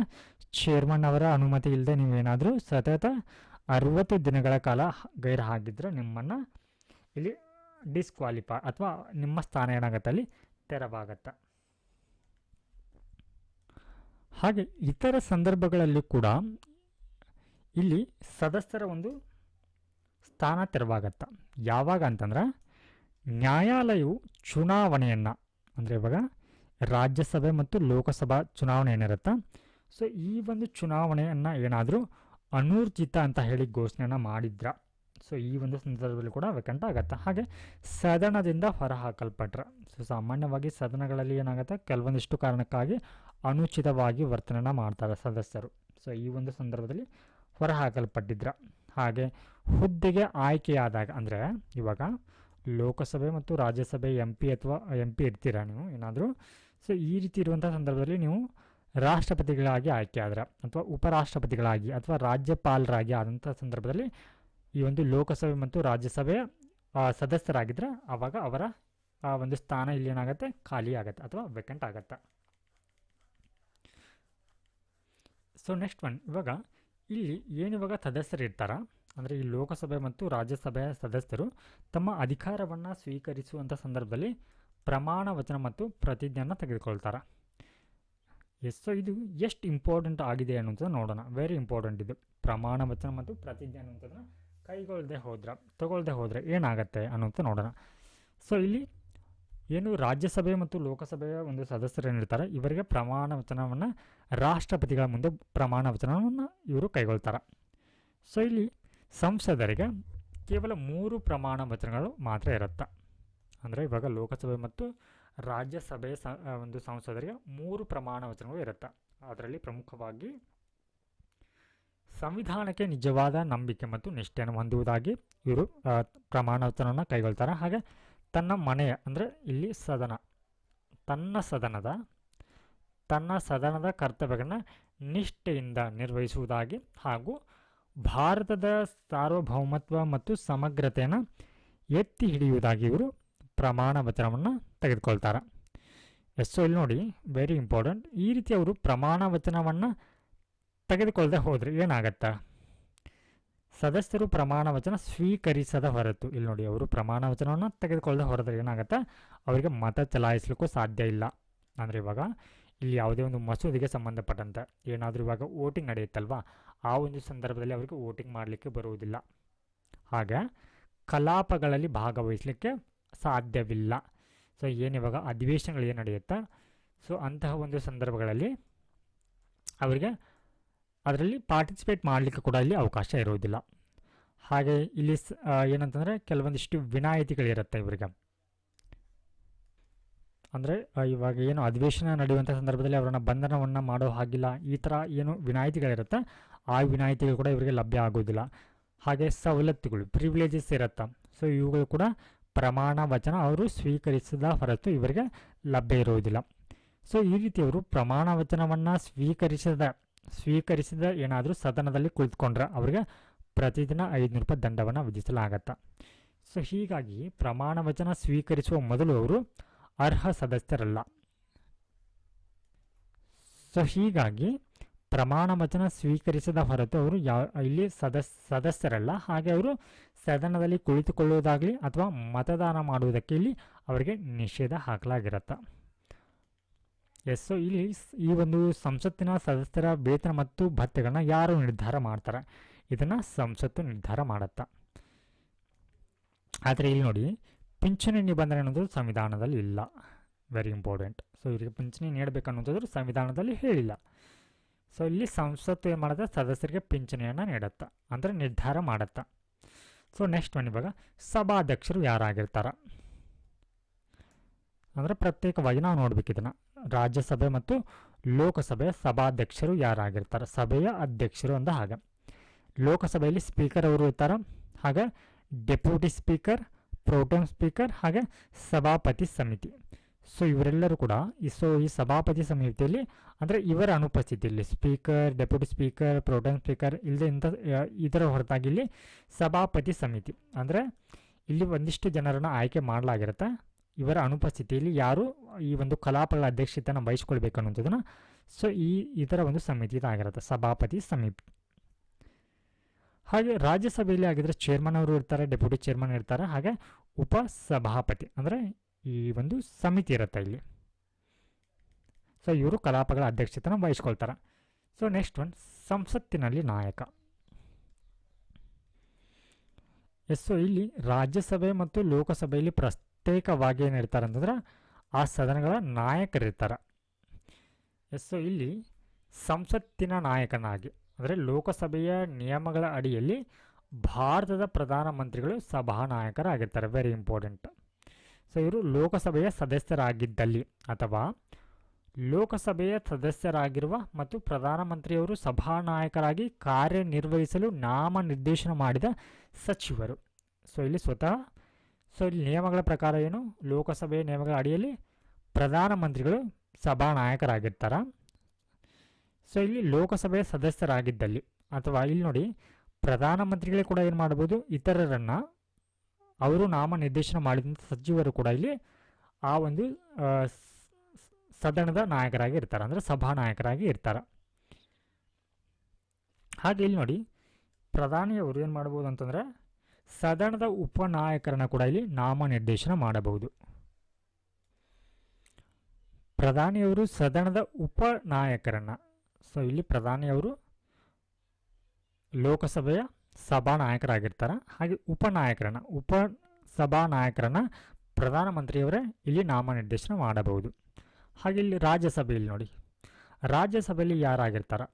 ಚೇರ್ಮನ್ ಅವರ ಅನುಮತಿ ಇಲ್ಲದೆ ನೀವೇನಾದರೂ ಸತತ 60 ದಿನಗಳ ಕಾಲ ಗೈರು ಆಗಿದ್ರೆ ನಿಮ್ಮನ್ನು ಇಲ್ಲಿ ಡಿಸ್ಕ್ವಾಲಿಫೈ ಅಥವಾ ನಿಮ್ಮ ಸ್ಥಾನ ಏನಾಗುತ್ತೆ ಅಲ್ಲಿ ತೆರವಾಗತ್ತೆ. ಹಾಗೆ ಇತರ ಸಂದರ್ಭಗಳಲ್ಲಿ ಕೂಡ ಇಲ್ಲಿ ಸದಸ್ಯರ ಒಂದು ಸ್ಥಾನ ತೆರವಾಗತ್ತೆ. ಯಾವಾಗ ಅಂತಂದ್ರೆ, ನ್ಯಾಯಾಲಯವು ಚುನಾವಣೆಯನ್ನು ಅಂದರೆ ಇವಾಗ ರಾಜ್ಯಸಭೆ ಮತ್ತು ಲೋಕಸಭಾ ಚುನಾವಣೆ ಏನಿರುತ್ತೆ, ಸೊ ಈ ಒಂದು ಚುನಾವಣೆಯನ್ನು ಏನಾದರೂ ಅನೂರ್ಜಿತ ಅಂತ ಹೇಳಿ ಘೋಷಣೆಯನ್ನು ಮಾಡಿದ್ರ, ಸೊ ಈ ಒಂದು ಸಂದರ್ಭದಲ್ಲಿ ಕೂಡ ವೇಕೆಂಟ್ ಆಗುತ್ತೆ. ಹಾಗೆ ಸದನದಿಂದ ಹೊರಹಾಕಲ್ಪಟ್ರೆ, ಸೊ ಸಾಮಾನ್ಯವಾಗಿ ಸದನಗಳಲ್ಲಿ ಏನಾಗುತ್ತೆ, ಕೆಲವೊಂದಿಷ್ಟು ಕಾರಣಕ್ಕಾಗಿ ಅನುಚಿತವಾಗಿ ವರ್ತನೆಯನ್ನು ಮಾಡ್ತಾರೆ ಸದಸ್ಯರು. ಸೊ ಈ ಒಂದು ಸಂದರ್ಭದಲ್ಲಿ ಹೊರಹಾಕಲ್ಪಟ್ಟಿದ್ರ. ಹಾಗೆ ಹುದ್ದೆಗೆ ಆಯ್ಕೆಯಾದಾಗ ಅಂದರೆ ಇವಾಗ ಲೋಕಸಭೆ ಮತ್ತು ರಾಜ್ಯಸಭೆ MP ಇರ್ತೀರಾ ನೀವು ಏನಾದರೂ, ಸೊ ಈ ರೀತಿ ಇರುವಂಥ ಸಂದರ್ಭದಲ್ಲಿ ನೀವು ರಾಷ್ಟ್ರಪತಿಗಳಾಗಿ ಆಯ್ಕೆ ಆದ್ರೆ ಅಥವಾ ಉಪರಾಷ್ಟ್ರಪತಿಗಳಾಗಿ ಅಥವಾ ರಾಜ್ಯಪಾಲರಾಗಿ ಆದಂಥ ಸಂದರ್ಭದಲ್ಲಿ ಈ ಒಂದು ಲೋಕಸಭೆ ಮತ್ತು ರಾಜ್ಯಸಭೆಯ ಸದಸ್ಯರಾಗಿದ್ದರೆ ಆವಾಗ ಅವರ ಒಂದು ಸ್ಥಾನ ಇಲ್ಲಿ ಏನಾಗುತ್ತೆ, ಖಾಲಿ ಆಗುತ್ತೆ ಅಥವಾ ವೇಕೆಂಟ್ ಆಗುತ್ತೆ. ಸೊ ನೆಕ್ಸ್ಟ್ ಒನ್, ಇವಾಗ ಇಲ್ಲಿ ಏನಿವಾಗ ಸದಸ್ಯರು ಇರ್ತಾರ ಅಂದರೆ ಈ ಲೋಕಸಭೆ ಮತ್ತು ರಾಜ್ಯಸಭೆಯ ಸದಸ್ಯರು ತಮ್ಮ ಅಧಿಕಾರವನ್ನು ಸ್ವೀಕರಿಸುವಂಥ ಸಂದರ್ಭದಲ್ಲಿ ಪ್ರಮಾಣ ವಚನ ಮತ್ತು ಪ್ರತಿಜ್ಞೆಯನ್ನು ತೆಗೆದುಕೊಳ್ತಾರೆ. ಸೊ ಇದು ಎಷ್ಟು ಇಂಪಾರ್ಟೆಂಟ್ ಆಗಿದೆ ಅನ್ನುವಂಥದ್ದು ನೋಡೋಣ. ವೆರಿ ಇಂಪಾರ್ಟೆಂಟ್ ಇದು. ಪ್ರಮಾಣ ವಚನ ಮತ್ತು ಪ್ರತಿಜ್ಞೆ ಅನ್ನುವಂಥದ್ದನ್ನ ತಗೊಳ್ಳದೆ ಹೋದರೆ ಏನಾಗುತ್ತೆ ಅನ್ನುವಂಥ ನೋಡೋಣ. ಸೊ ಇಲ್ಲಿ ಏನು ರಾಜ್ಯಸಭೆ ಮತ್ತು ಲೋಕಸಭೆಯ ಒಂದು ಸದಸ್ಯರು ಏನಿರ್ತಾರೆ, ಇವರಿಗೆ ಪ್ರಮಾಣ ವಚನವನ್ನು ರಾಷ್ಟ್ರಪತಿಗಳ ಮುಂದೆ ಪ್ರಮಾಣ ವಚನವನ್ನು ಇವರು ಕೈಗೊಳ್ತಾರೆ. ಸೊ ಇಲ್ಲಿ ಸಂಸದರಿಗೆ ಕೇವಲ 3 ಪ್ರಮಾಣ ವಚನಗಳು ಮಾತ್ರ ಇರುತ್ತೆ. ಅಂದರೆ ಇವಾಗ ಲೋಕಸಭೆ ಮತ್ತು ರಾಜ್ಯಸಭೆಯ ಒಂದು ಸಂಸದರಿಗೆ 3 ಪ್ರಮಾಣ ವಚನಗಳು ಇರುತ್ತೆ. ಅದರಲ್ಲಿ ಪ್ರಮುಖವಾಗಿ ಸಂವಿಧಾನಕ್ಕೆ ನಿಜವಾದ ನಂಬಿಕೆ ಮತ್ತು ನಿಷ್ಠೆಯನ್ನು ಹೊಂದುವುದಾಗಿ ಇವರು ಪ್ರಮಾಣ ವಚನವನ್ನು ಕೈಗೊಳ್ತಾರೆ. ಹಾಗೆ ತನ್ನ ಮನೆಯ ಅಂದರೆ ಇಲ್ಲಿ ತನ್ನ ಸದನದ ಕರ್ತವ್ಯಗಳನ್ನು ನಿಷ್ಠೆಯಿಂದ ನಿರ್ವಹಿಸುವುದಾಗಿ ಹಾಗೂ ಭಾರತದ ಸಾರ್ವಭೌಮತ್ವ ಮತ್ತು ಸಮಗ್ರತೆಯನ್ನು ಎತ್ತಿ ಹಿಡಿಯುವುದಾಗಿ ಇವರು ಪ್ರಮಾಣ ವಚನವನ್ನು ತೆಗೆದುಕೊಳ್ತಾರೆ. ಸೊ ಇಲ್ಲಿ ನೋಡಿ, ವೆರಿ ಇಂಪಾರ್ಟೆಂಟ್. ಈ ರೀತಿ ಅವರು ಪ್ರಮಾಣ ವಚನವನ್ನು ತೆಗೆದುಕೊಳ್ಳದೆ ಹೋದರೆ ಏನಾಗತ್ತಾ? ಸದಸ್ಯರು ಪ್ರಮಾಣ ವಚನ ಸ್ವೀಕರಿಸದ ಹೊರತು, ಇಲ್ಲಿ ನೋಡಿ, ಅವರು ಪ್ರಮಾಣ ವಚನವನ್ನು ತೆಗೆದುಕೊಳ್ಳದೆ ಹೊರದ್ರೆ ಏನಾಗತ್ತಾ? ಅವರಿಗೆ ಮತ ಚಲಾಯಿಸಲಿಕ್ಕೂ ಸಾಧ್ಯ ಇಲ್ಲ. ಅಂದರೆ ಇವಾಗ ಇಲ್ಲಿ ಯಾವುದೇ ಒಂದು ಮಸೂದೆಗೆ ಸಂಬಂಧಪಟ್ಟಂತೆ ಏನಾದರೂ ಇವಾಗ ವೋಟಿಂಗ್ ನಡೆಯುತ್ತಲ್ವಾ, ಆ ಒಂದು ಸಂದರ್ಭದಲ್ಲಿ ಅವರಿಗೆ ವೋಟಿಂಗ್ ಮಾಡಲಿಕ್ಕೆ ಬರುವುದಿಲ್ಲ. ಹಾಗೆ ಕಲಾಪಗಳಲ್ಲಿ ಭಾಗವಹಿಸಲಿಕ್ಕೆ ಸಾಧ್ಯವಿಲ್ಲ. ಸೊ ಏನಿವಾಗ ಅಧಿವೇಶನಗಳು ಏನು ನಡೆಯುತ್ತಾ, ಸೊ ಅಂತಹ ಒಂದು ಸಂದರ್ಭಗಳಲ್ಲಿ ಅವರಿಗೆ ಅದರಲ್ಲಿ ಪಾರ್ಟಿಸಿಪೇಟ್ ಮಾಡಲಿಕ್ಕೆ ಕೂಡ ಇಲ್ಲಿ ಅವಕಾಶ ಇರುವುದಿಲ್ಲ. ಹಾಗೆ ಇಲ್ಲಿ ಏನಂತಂದರೆ ಕೆಲವೊಂದಿಷ್ಟು ವಿನಾಯಿತಿಗಳಿರುತ್ತೆ ಇವರಿಗೆ. ಅಂದರೆ ಇವಾಗ ಏನು ಅಧಿವೇಶನ ನಡೆಯುವಂಥ ಸಂದರ್ಭದಲ್ಲಿ ಅವರನ್ನು ಬಂಧನವನ್ನು ಮಾಡೋ ಹಾಗಿಲ್ಲ, ಈ ಥರ ಏನು ವಿನಾಯಿತಿಗಳಿರುತ್ತೆ, ಆ ವಿನಾಯಿತಿಗಳು ಕೂಡ ಇವರಿಗೆ ಲಭ್ಯ ಆಗೋದಿಲ್ಲ. ಹಾಗೆ ಸವಲತ್ತುಗಳು, ಪ್ರಿವಿಲೇಜಸ್ ಇರುತ್ತೆ. ಸೊ ಇವುಗಳು ಕೂಡ ಪ್ರಮಾಣ ವಚನ ಅವರು ಸ್ವೀಕರಿಸಿದ ಹೊರತು ಇವರಿಗೆ ಲಭ್ಯ ಇರುವುದಿಲ್ಲ. ಸೊ ಈ ರೀತಿ ಅವರು ಪ್ರಮಾಣ ವಚನವನ್ನು ಸ್ವೀಕರಿಸಿದ ಏನಾದರೂ ಸದನದಲ್ಲಿ ಕುಳಿತುಕೊಂಡ್ರೆ ಅವರಿಗೆ ಪ್ರತಿದಿನ 500 ರೂಪಾಯಿ ದಂಡವನ್ನು ವಿಧಿಸಲಾಗತ್ತೆ. ಸೊ ಹೀಗಾಗಿ ಪ್ರಮಾಣ ವಚನ ಸ್ವೀಕರಿಸುವ ಮೊದಲು ಅವರು ಅರ್ಹ ಸದಸ್ಯರಲ್ಲ. ಸೊ ಹೀಗಾಗಿ ಪ್ರಮಾಣ ವಚನ ಸ್ವೀಕರಿಸದ ಹೊರತು ಅವರು ಇಲ್ಲಿ ಸದಸ್ಯರಲ್ಲ. ಹಾಗೆ ಅವರು ಸದನದಲ್ಲಿ ಕುಳಿತುಕೊಳ್ಳುವುದಾಗಲಿ ಅಥವಾ ಮತದಾನ ಮಾಡುವುದಕ್ಕೆ ಇಲ್ಲಿ ಅವರಿಗೆ ನಿಷೇಧ ಹಾಕಲಾಗಿರುತ್ತೆ. ಸೊ ಇಲ್ಲಿ ಈ ಒಂದು ಸಂಸತ್ತಿನ ಸದಸ್ಯರ ವೇತನ ಮತ್ತು ಭತ್ಯೆಗಳನ್ನ ಯಾರು ನಿರ್ಧಾರ ಮಾಡ್ತಾರೆ? ಇದನ್ನು ಸಂಸತ್ತು ನಿರ್ಧಾರ ಮಾಡುತ್ತೆ. ಆದರೆ ಇಲ್ಲಿ ನೋಡಿ, ಪಿಂಚಣಿ ನಿಬಂಧನೆ ಅನ್ನೋದು ಸಂವಿಧಾನದಲ್ಲಿ ಇಲ್ಲ. Very important. ಸೊ ಇವರಿಗೆ ಪಿಂಚಣಿ ನೀಡಬೇಕನ್ನುವಂಥದ್ದು ಸಂವಿಧಾನದಲ್ಲಿ ಹೇಳಿಲ್ಲ. ಸೊ ಇಲ್ಲಿ ಸಂಸತ್ತು ಏನು ಮಾಡುತ್ತೆ? ಸದಸ್ಯರಿಗೆ ಪಿಂಚಣಿಯನ್ನು ನೀಡುತ್ತೆ, ಅಂದರೆ ನಿರ್ಧಾರ ಮಾಡುತ್ತೆ. ಸೊ ನೆಕ್ಸ್ಟ್ ಒನ್, ಇವಾಗ ಸಭಾಧ್ಯಕ್ಷರು ಯಾರಾಗಿರ್ತಾರೆ ಅಂದರೆ ಪ್ರತ್ಯೇಕವಾಗಿ ನಾವು ನೋಡ್ಬೇಕು ಇದನ್ನು. ರಾಜ್ಯಸಭೆ ಮತ್ತು ಲೋಕಸಭೆಯ ಸಭಾಧ್ಯಕ್ಷರು ಯಾರಾಗಿರ್ತಾರೆ? ಸಭೆಯ ಅಧ್ಯಕ್ಷರು ಅಂದ ಹಾಗೆ. ಲೋಕಸಭೆಯಲ್ಲಿ ಸ್ಪೀಕರ್ ಅವರು ಇರ್ತಾರೆ, ಹಾಗೆ ಡೆಪ್ಯೂಟಿ ಸ್ಪೀಕರ್, ಪ್ರೋಟೆಮ್ ಸ್ಪೀಕರ್, ಹಾಗೆ ಸಭಾಪತಿ ಸಮಿತಿ. ಸೊ ಇವರೆಲ್ಲರೂ ಕೂಡ ಈ ಸಭಾಪತಿ ಸಮಿತಿಯಲ್ಲಿ ಅಂದರೆ ಇವರ ಅನುಪಸ್ಥಿತಿಯಲ್ಲಿ speaker, deputy speaker, pro tem speaker ಇಲ್ಲದೆ ಇದರ ಹೊರತಾಗಿ ಇಲ್ಲಿ ಸಭಾಪತಿ ಸಮಿತಿ ಅಂದರೆ ಇಲ್ಲಿ ಒಂದಿಷ್ಟು ಜನರನ್ನು ಆಯ್ಕೆ ಮಾಡಲಾಗಿರುತ್ತೆ. ಇವರ ಅನುಪಸ್ಥಿತಿಯಲ್ಲಿ ಯಾರು ಈ ಒಂದು ಕಲಾಪಗಳ ಅಧ್ಯಕ್ಷತೆಯನ್ನು ವಹಿಸ್ಕೊಳ್ಬೇಕು ಅನ್ನುವಂಥದ್ದನ್ನು ಸೊ ಇದರ ಒಂದು ಸಮಿತಿ ಇದಾಗಿರುತ್ತೆ, ಸಭಾಪತಿ ಸಮಿತಿ. ಹಾಗೆ ರಾಜ್ಯಸಭೆಯಲ್ಲಿ ಆಗಿದ್ರೆ ಚೇರ್ಮನ್ ಅವರು ಇರ್ತಾರೆ, ಡೆಪ್ಯೂಟಿ ಚೇರ್ಮನ್ ಇರ್ತಾರೆ, ಹಾಗೆ ಉಪಸಭಾಪತಿ ಅಂದರೆ ಈ ಒಂದು ಸಮಿತಿ ಇರುತ್ತೆ ಇಲ್ಲಿ. ಸೊ ಇವರು ಕಲಾಪಗಳ ಅಧ್ಯಕ್ಷತೆಯನ್ನು ವಹಿಸ್ಕೊಳ್ತಾರೆ. ಸೊ ನೆಕ್ಸ್ಟ್ ಒನ್, ಸಂಸತ್ತಿನಲ್ಲಿ ನಾಯಕ. ಸೊ ಇಲ್ಲಿ ರಾಜ್ಯಸಭೆ ಮತ್ತು ಲೋಕಸಭೆಯಲ್ಲಿ ಪ್ರತ್ಯೇಕವಾಗಿ ಏನಿರ್ತಾರೆ ಅಂತಂದ್ರೆ ಆ ಸದನಗಳ ನಾಯಕರಿರ್ತಾರೆ. ಸೊ ಇಲ್ಲಿ ಸಂಸತ್ತಿನ ನಾಯಕನಾಗಿ ಅಂದರೆ ಲೋಕಸಭೆಯ ನಿಯಮಗಳ ಅಡಿಯಲ್ಲಿ ಭಾರತದ ಪ್ರಧಾನಮಂತ್ರಿಗಳು ಸಭಾನಾಯಕರಾಗಿರ್ತಾರೆ. Very important. ಸೊ ಇವರು ಲೋಕಸಭೆಯ ಸದಸ್ಯರಾಗಿದ್ದಲ್ಲಿ ಅಥವಾ ಲೋಕಸಭೆಯ ಸದಸ್ಯರಾಗಿರುವ ಮತ್ತು ಪ್ರಧಾನಮಂತ್ರಿಯವರು ಸಭಾನಾಯಕರಾಗಿ ಕಾರ್ಯನಿರ್ವಹಿಸಲು ನಾಮನಿರ್ದೇಶನ ಮಾಡಿದ ಸಚಿವರು. ಸೊ ಇಲ್ಲಿ ಸ್ವತಃ ಇಲ್ಲಿ ನಿಯಮಗಳ ಪ್ರಕಾರ ಏನು, ಲೋಕಸಭೆಯ ನಿಯಮಗಳ ಅಡಿಯಲ್ಲಿ ಪ್ರಧಾನಮಂತ್ರಿಗಳು ಸಭಾನಾಯಕರಾಗಿರ್ತಾರೆ. ಸೊ ಇಲ್ಲಿ ಲೋಕಸಭೆಯ ಸದಸ್ಯರಾಗಿದ್ದಲ್ಲಿ ಅಥವಾ ಇಲ್ಲಿ ನೋಡಿ, ಪ್ರಧಾನಮಂತ್ರಿಗಳೇ ಕೂಡ ಏನು ಮಾಡ್ಬೋದು, ಇತರರನ್ನು ಅವರು ನಾಮನಿರ್ದೇಶನ ಮಾಡಿದಂಥ ಸಚಿವರು ಕೂಡ ಇಲ್ಲಿ ಆ ಒಂದು ಸದನದ ನಾಯಕರಾಗಿ ಇರ್ತಾರೆ, ಅಂದರೆ ಸಭಾನಾಯಕರಾಗಿ ಇರ್ತಾರೆ. ಹಾಗೆ ಇಲ್ಲಿ ನೋಡಿ, ಪ್ರಧಾನಿಯವರು ಏನು ಮಾಡ್ಬೋದು ಅಂತಂದರೆ ಸದನದ ಉಪನಾಯಕರನ್ನು ಕೂಡ ಇಲ್ಲಿ ನಾಮನಿರ್ದೇಶನ ಮಾಡಬಹುದು. ಪ್ರಧಾನಿಯವರು ಸದನದ ಉಪನಾಯಕರನ್ನು, ಸೊ ಇಲ್ಲಿ ಪ್ರಧಾನಿಯವರು ಲೋಕಸಭೆಯ ಸಭಾನಾಯಕರಾಗಿರ್ತಾರೆ, ಹಾಗೆ ಉಪಸಭಾನಾಯಕರನ್ನು ಪ್ರಧಾನಮಂತ್ರಿಯವರೇ ಇಲ್ಲಿ ನಾಮನಿರ್ದೇಶನ ಮಾಡಬಹುದು. ಹಾಗೆ ಇಲ್ಲಿ ರಾಜ್ಯಸಭೆಯಲ್ಲಿ ನೋಡಿ, ರಾಜ್ಯಸಭೆಯಲ್ಲಿ ಯಾರಾಗಿರ್ತಾರೆ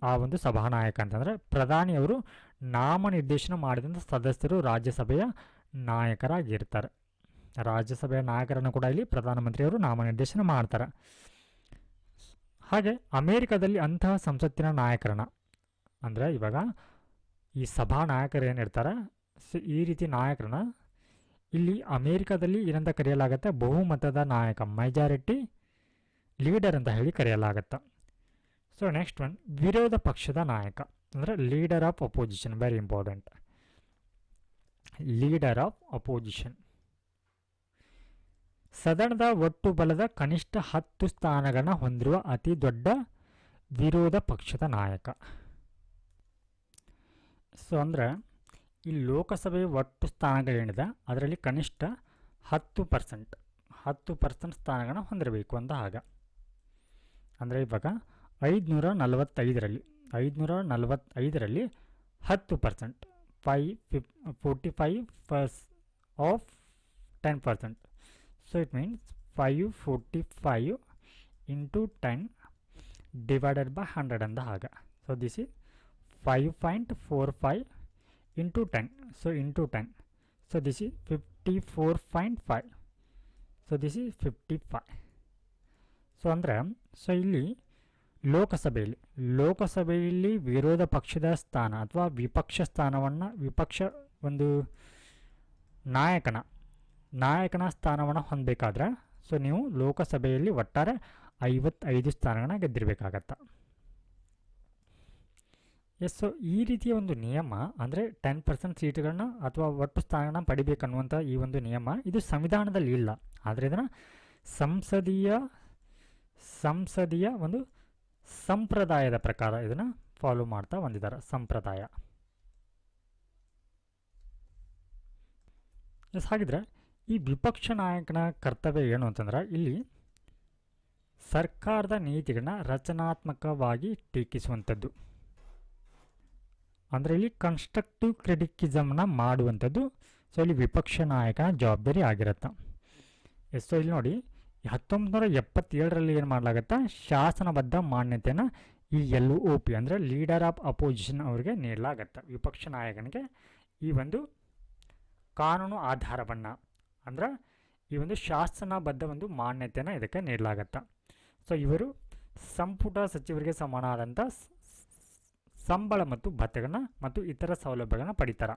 ಆ ಒಂದು ಸಭಾನಾಯಕ ಅಂತಂದರೆ ಪ್ರಧಾನಿಯವರು ನಾಮನಿರ್ದೇಶನ ಮಾಡಿದಂಥ ಸದಸ್ಯರು ರಾಜ್ಯಸಭೆಯ ನಾಯಕರಾಗಿರ್ತಾರೆ. ರಾಜ್ಯಸಭೆಯ ನಾಯಕರನ್ನು ಕೂಡ ಇಲ್ಲಿ ಪ್ರಧಾನಮಂತ್ರಿಯವರು ನಾಮನಿರ್ದೇಶನ ಮಾಡ್ತಾರೆ. ಹಾಗೆ ಅಮೇರಿಕಾದಲ್ಲಿ ಅಂತಹ ಸಂಸತ್ತಿನ ನಾಯಕರನ್ನು ಅಂದರೆ ಇವಾಗ ಈ ಸಭಾ ನಾಯಕರು ಏನಿರ್ತಾರೆ ಈ ರೀತಿ ನಾಯಕರನ್ನ ಇಲ್ಲಿ ಅಮೇರಿಕಾದಲ್ಲಿ ಏನಂತ ಕರೆಯಲಾಗುತ್ತೆ, ಬಹುಮತದ ನಾಯಕ, ಮೆಜಾರಿಟಿ ಲೀಡರ್ ಅಂತ ಹೇಳಿ ಕರೆಯಲಾಗುತ್ತೆ. ಸೊ ನೆಕ್ಸ್ಟ್ ಒನ್ ವಿರೋಧ ಪಕ್ಷದ ನಾಯಕ ಅಂದರೆ leader of opposition, very important. Leader of opposition ಸದನದ ಒಟ್ಟು ಬಲದ ಕನಿಷ್ಠ 10 ಸ್ಥಾನಗಳನ್ನು ಹೊಂದಿರುವ ಅತಿ ದೊಡ್ಡ ವಿರೋಧ ಪಕ್ಷದ ನಾಯಕ. ಸೊ ಅಂದರೆ ಈ ಲೋಕಸಭೆಯ ಒಟ್ಟು ಸ್ಥಾನಗಳೇನಿದೆ ಅದರಲ್ಲಿ ಕನಿಷ್ಠ 10% ಸ್ಥಾನಗಳನ್ನು ಹೊಂದಿರಬೇಕು ಅಂತ ಆಗ. ಅಂದರೆ ಇವಾಗ 545ರಲ್ಲಿ 10%, 45 of 10%. So it means 545 into 10 divided by 100 and the haga. So this is 5.45 into 10. So into 10. So this is 54.5. So this is 55. So andre so ಇಲ್ಲಿ ಲೋಕಸಭೆಯಲ್ಲಿ ವಿರೋಧ ಪಕ್ಷದ ಸ್ಥಾನ ಅಥವಾ ವಿಪಕ್ಷ ಸ್ಥಾನವನ್ನು ವಿಪಕ್ಷ ಒಂದು ನಾಯಕನ ಸ್ಥಾನವನ್ನು ಹೊಂದಬೇಕಾದ್ರೆ ಸೊ ನೀವು ಲೋಕಸಭೆಯಲ್ಲಿ ಒಟ್ಟಾರೆ 55 ಸ್ಥಾನಗಳನ್ನ ಗೆದ್ದಿರಬೇಕಾಗತ್ತೆ. ಎಸ್, ಸೊ ಈ ರೀತಿಯ ಒಂದು ನಿಯಮ ಅಂದರೆ 10% ಸೀಟುಗಳನ್ನ ಅಥವಾ ಒಟ್ಟು ಸ್ಥಾನಗಳನ್ನ ಪಡಿಬೇಕನ್ನುವಂಥ ಈ ಒಂದು ನಿಯಮ ಇದು ಸಂವಿಧಾನದಲ್ಲಿ ಇಲ್ಲ. ಆದರೆ ಇದನ್ನು ಸಂಸದೀಯ ಒಂದು ಸಂಪ್ರದಾಯದ ಪ್ರಕಾರ ಇದನ್ನು ಫಾಲೋ ಮಾಡ್ತಾ ಬಂದಿದ್ದಾರೆ. ಸಂಪ್ರದಾಯ. ಎಸ್, ಹಾಗಿದ್ರೆ ಈ ವಿಪಕ್ಷ ನಾಯಕನ ಕರ್ತವ್ಯ ಏನು ಅಂತಂದ್ರೆ ಇಲ್ಲಿ ಸರ್ಕಾರದ ನೀತಿಗಳನ್ನ ರಚನಾತ್ಮಕವಾಗಿ ಟೀಕಿಸುವಂಥದ್ದು. ಅಂದರೆ ಇಲ್ಲಿ ಕನ್ಸ್ಟ್ರಕ್ಟಿವ್ ಕ್ರಿಟಿಕಿಸಮ್ನ ಮಾಡುವಂಥದ್ದು. ಸೊ ಇಲ್ಲಿ ವಿಪಕ್ಷ ನಾಯಕನ ಜವಾಬ್ದಾರಿ ಆಗಿರುತ್ತೆ. ಎಸ್, ಸೊ ಇಲ್ಲಿ ನೋಡಿ 1977ರಲ್ಲಿ ಏನು ಮಾಡಲಾಗುತ್ತೆ, ಶಾಸನಬದ್ಧ ಮಾನ್ಯತೆಯನ್ನು ಈ LOP ಅಂದರೆ ಲೀಡರ್ ಆಫ್ ಅಪೋಸಿಷನ್ ಅವರಿಗೆ ನೀಡಲಾಗತ್ತೆ. ವಿಪಕ್ಷ ನಾಯಕನಿಗೆ ಈ ಒಂದು ಕಾನೂನು ಆಧಾರವನ್ನು ಅಂದ್ರೆ ಈ ಒಂದು ಶಾಸನಬದ್ಧ ಒಂದು ಮಾನ್ಯತೆಯನ್ನು ಇದಕ್ಕೆ ನೀಡಲಾಗತ್ತೆ. ಸೊ ಇವರು ಸಂಪುಟ ಸಚಿವರಿಗೆ ಸಮಾನವಾದಂಥ ಸಂಬಳ ಮತ್ತು ಭತ್ಯೆಗಳನ್ನ ಮತ್ತು ಇತರ ಸೌಲಭ್ಯಗಳನ್ನ ಪಡಿತಾರೆ.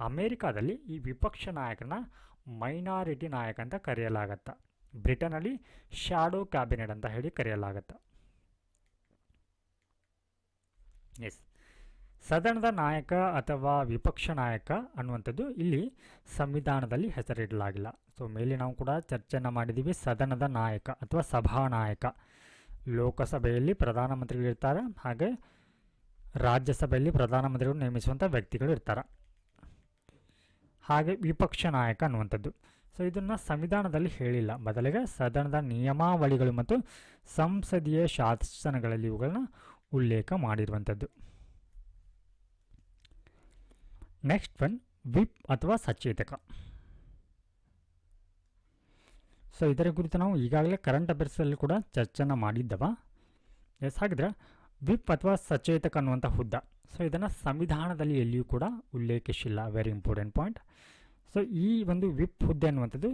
ಅಮೇರಿಕಾದಲ್ಲಿ ಈ ವಿಪಕ್ಷ ನಾಯಕನ ಮೈನಾರಿಟಿ ನಾಯಕ ಅಂತ ಕರೆಯಲಾಗತ್ತೆ. ಬ್ರಿಟನ್ನಲ್ಲಿ ಶಾಡೋ ಕ್ಯಾಬಿನೆಟ್ ಅಂತ ಹೇಳಿ ಕರೆಯಲಾಗತ್ತೆ. ಎಸ್, ಸದನದ ನಾಯಕ ಅಥವಾ ವಿಪಕ್ಷ ನಾಯಕ ಅನ್ನುವಂಥದ್ದು ಇಲ್ಲಿ ಸಂವಿಧಾನದಲ್ಲಿ ಹೆಸರಿಡಲಾಗಿಲ್ಲ. ಸೊ ಮೇಲೆ ನಾವು ಕೂಡ ಚರ್ಚೆಯನ್ನು ಮಾಡಿದ್ದೀವಿ. ಸದನದ ನಾಯಕ ಅಥವಾ ಸಭಾನಾಯಕ ಲೋಕಸಭೆಯಲ್ಲಿ ಪ್ರಧಾನಮಂತ್ರಿಗಳು ಇರ್ತಾರೆ, ಹಾಗೆ ರಾಜ್ಯಸಭೆಯಲ್ಲಿ ಪ್ರಧಾನಮಂತ್ರಿಗಳು ನೇಮಿಸುವಂಥ ವ್ಯಕ್ತಿಗಳು ಇರ್ತಾರೆ. ಹಾಗೆ ವಿಪಕ್ಷ ನಾಯಕ ಅನ್ನುವಂಥದ್ದು ಸೊ ಇದನ್ನು ಸಂವಿಧಾನದಲ್ಲಿ ಹೇಳಿಲ್ಲ, ಬದಲಿಗೆ ಸದನದ ನಿಯಮಾವಳಿಗಳು ಮತ್ತು ಸಂಸದೀಯ ಶಾಸನಗಳಲ್ಲಿ ಇವುಗಳನ್ನ ಉಲ್ಲೇಖ ಮಾಡಿರುವಂಥದ್ದು. ನೆಕ್ಸ್ಟ್ ಒನ್ ವಿಪ್ ಅಥವಾ ಸಚೇತಕ. ಸೊ ಇದರ ಕುರಿತು ನಾವು ಈಗಾಗಲೇ ಕರೆಂಟ್ ಅಫೇರ್ಸಲ್ಲಿ ಕೂಡ ಚರ್ಚೆನ ಮಾಡಿದ್ದವ. ಎಸ್, ಹಾಗಿದ್ರೆ ವಿಪ್ ಅಥವಾ ಸಚೇತಕ ಅನ್ನುವಂಥ ಹುದ್ದೆ ಸೊ ಇದನ್ನು ಸಂವಿಧಾನದಲ್ಲಿ ಎಲ್ಲಿಯೂ ಕೂಡ ಉಲ್ಲೇಖಿಸಿಲ್ಲ. Very important point. ಸೊ ಈ ಒಂದು ವಿಪ್ ಹುದ್ದೆ ಅನ್ನುವಂಥದ್ದು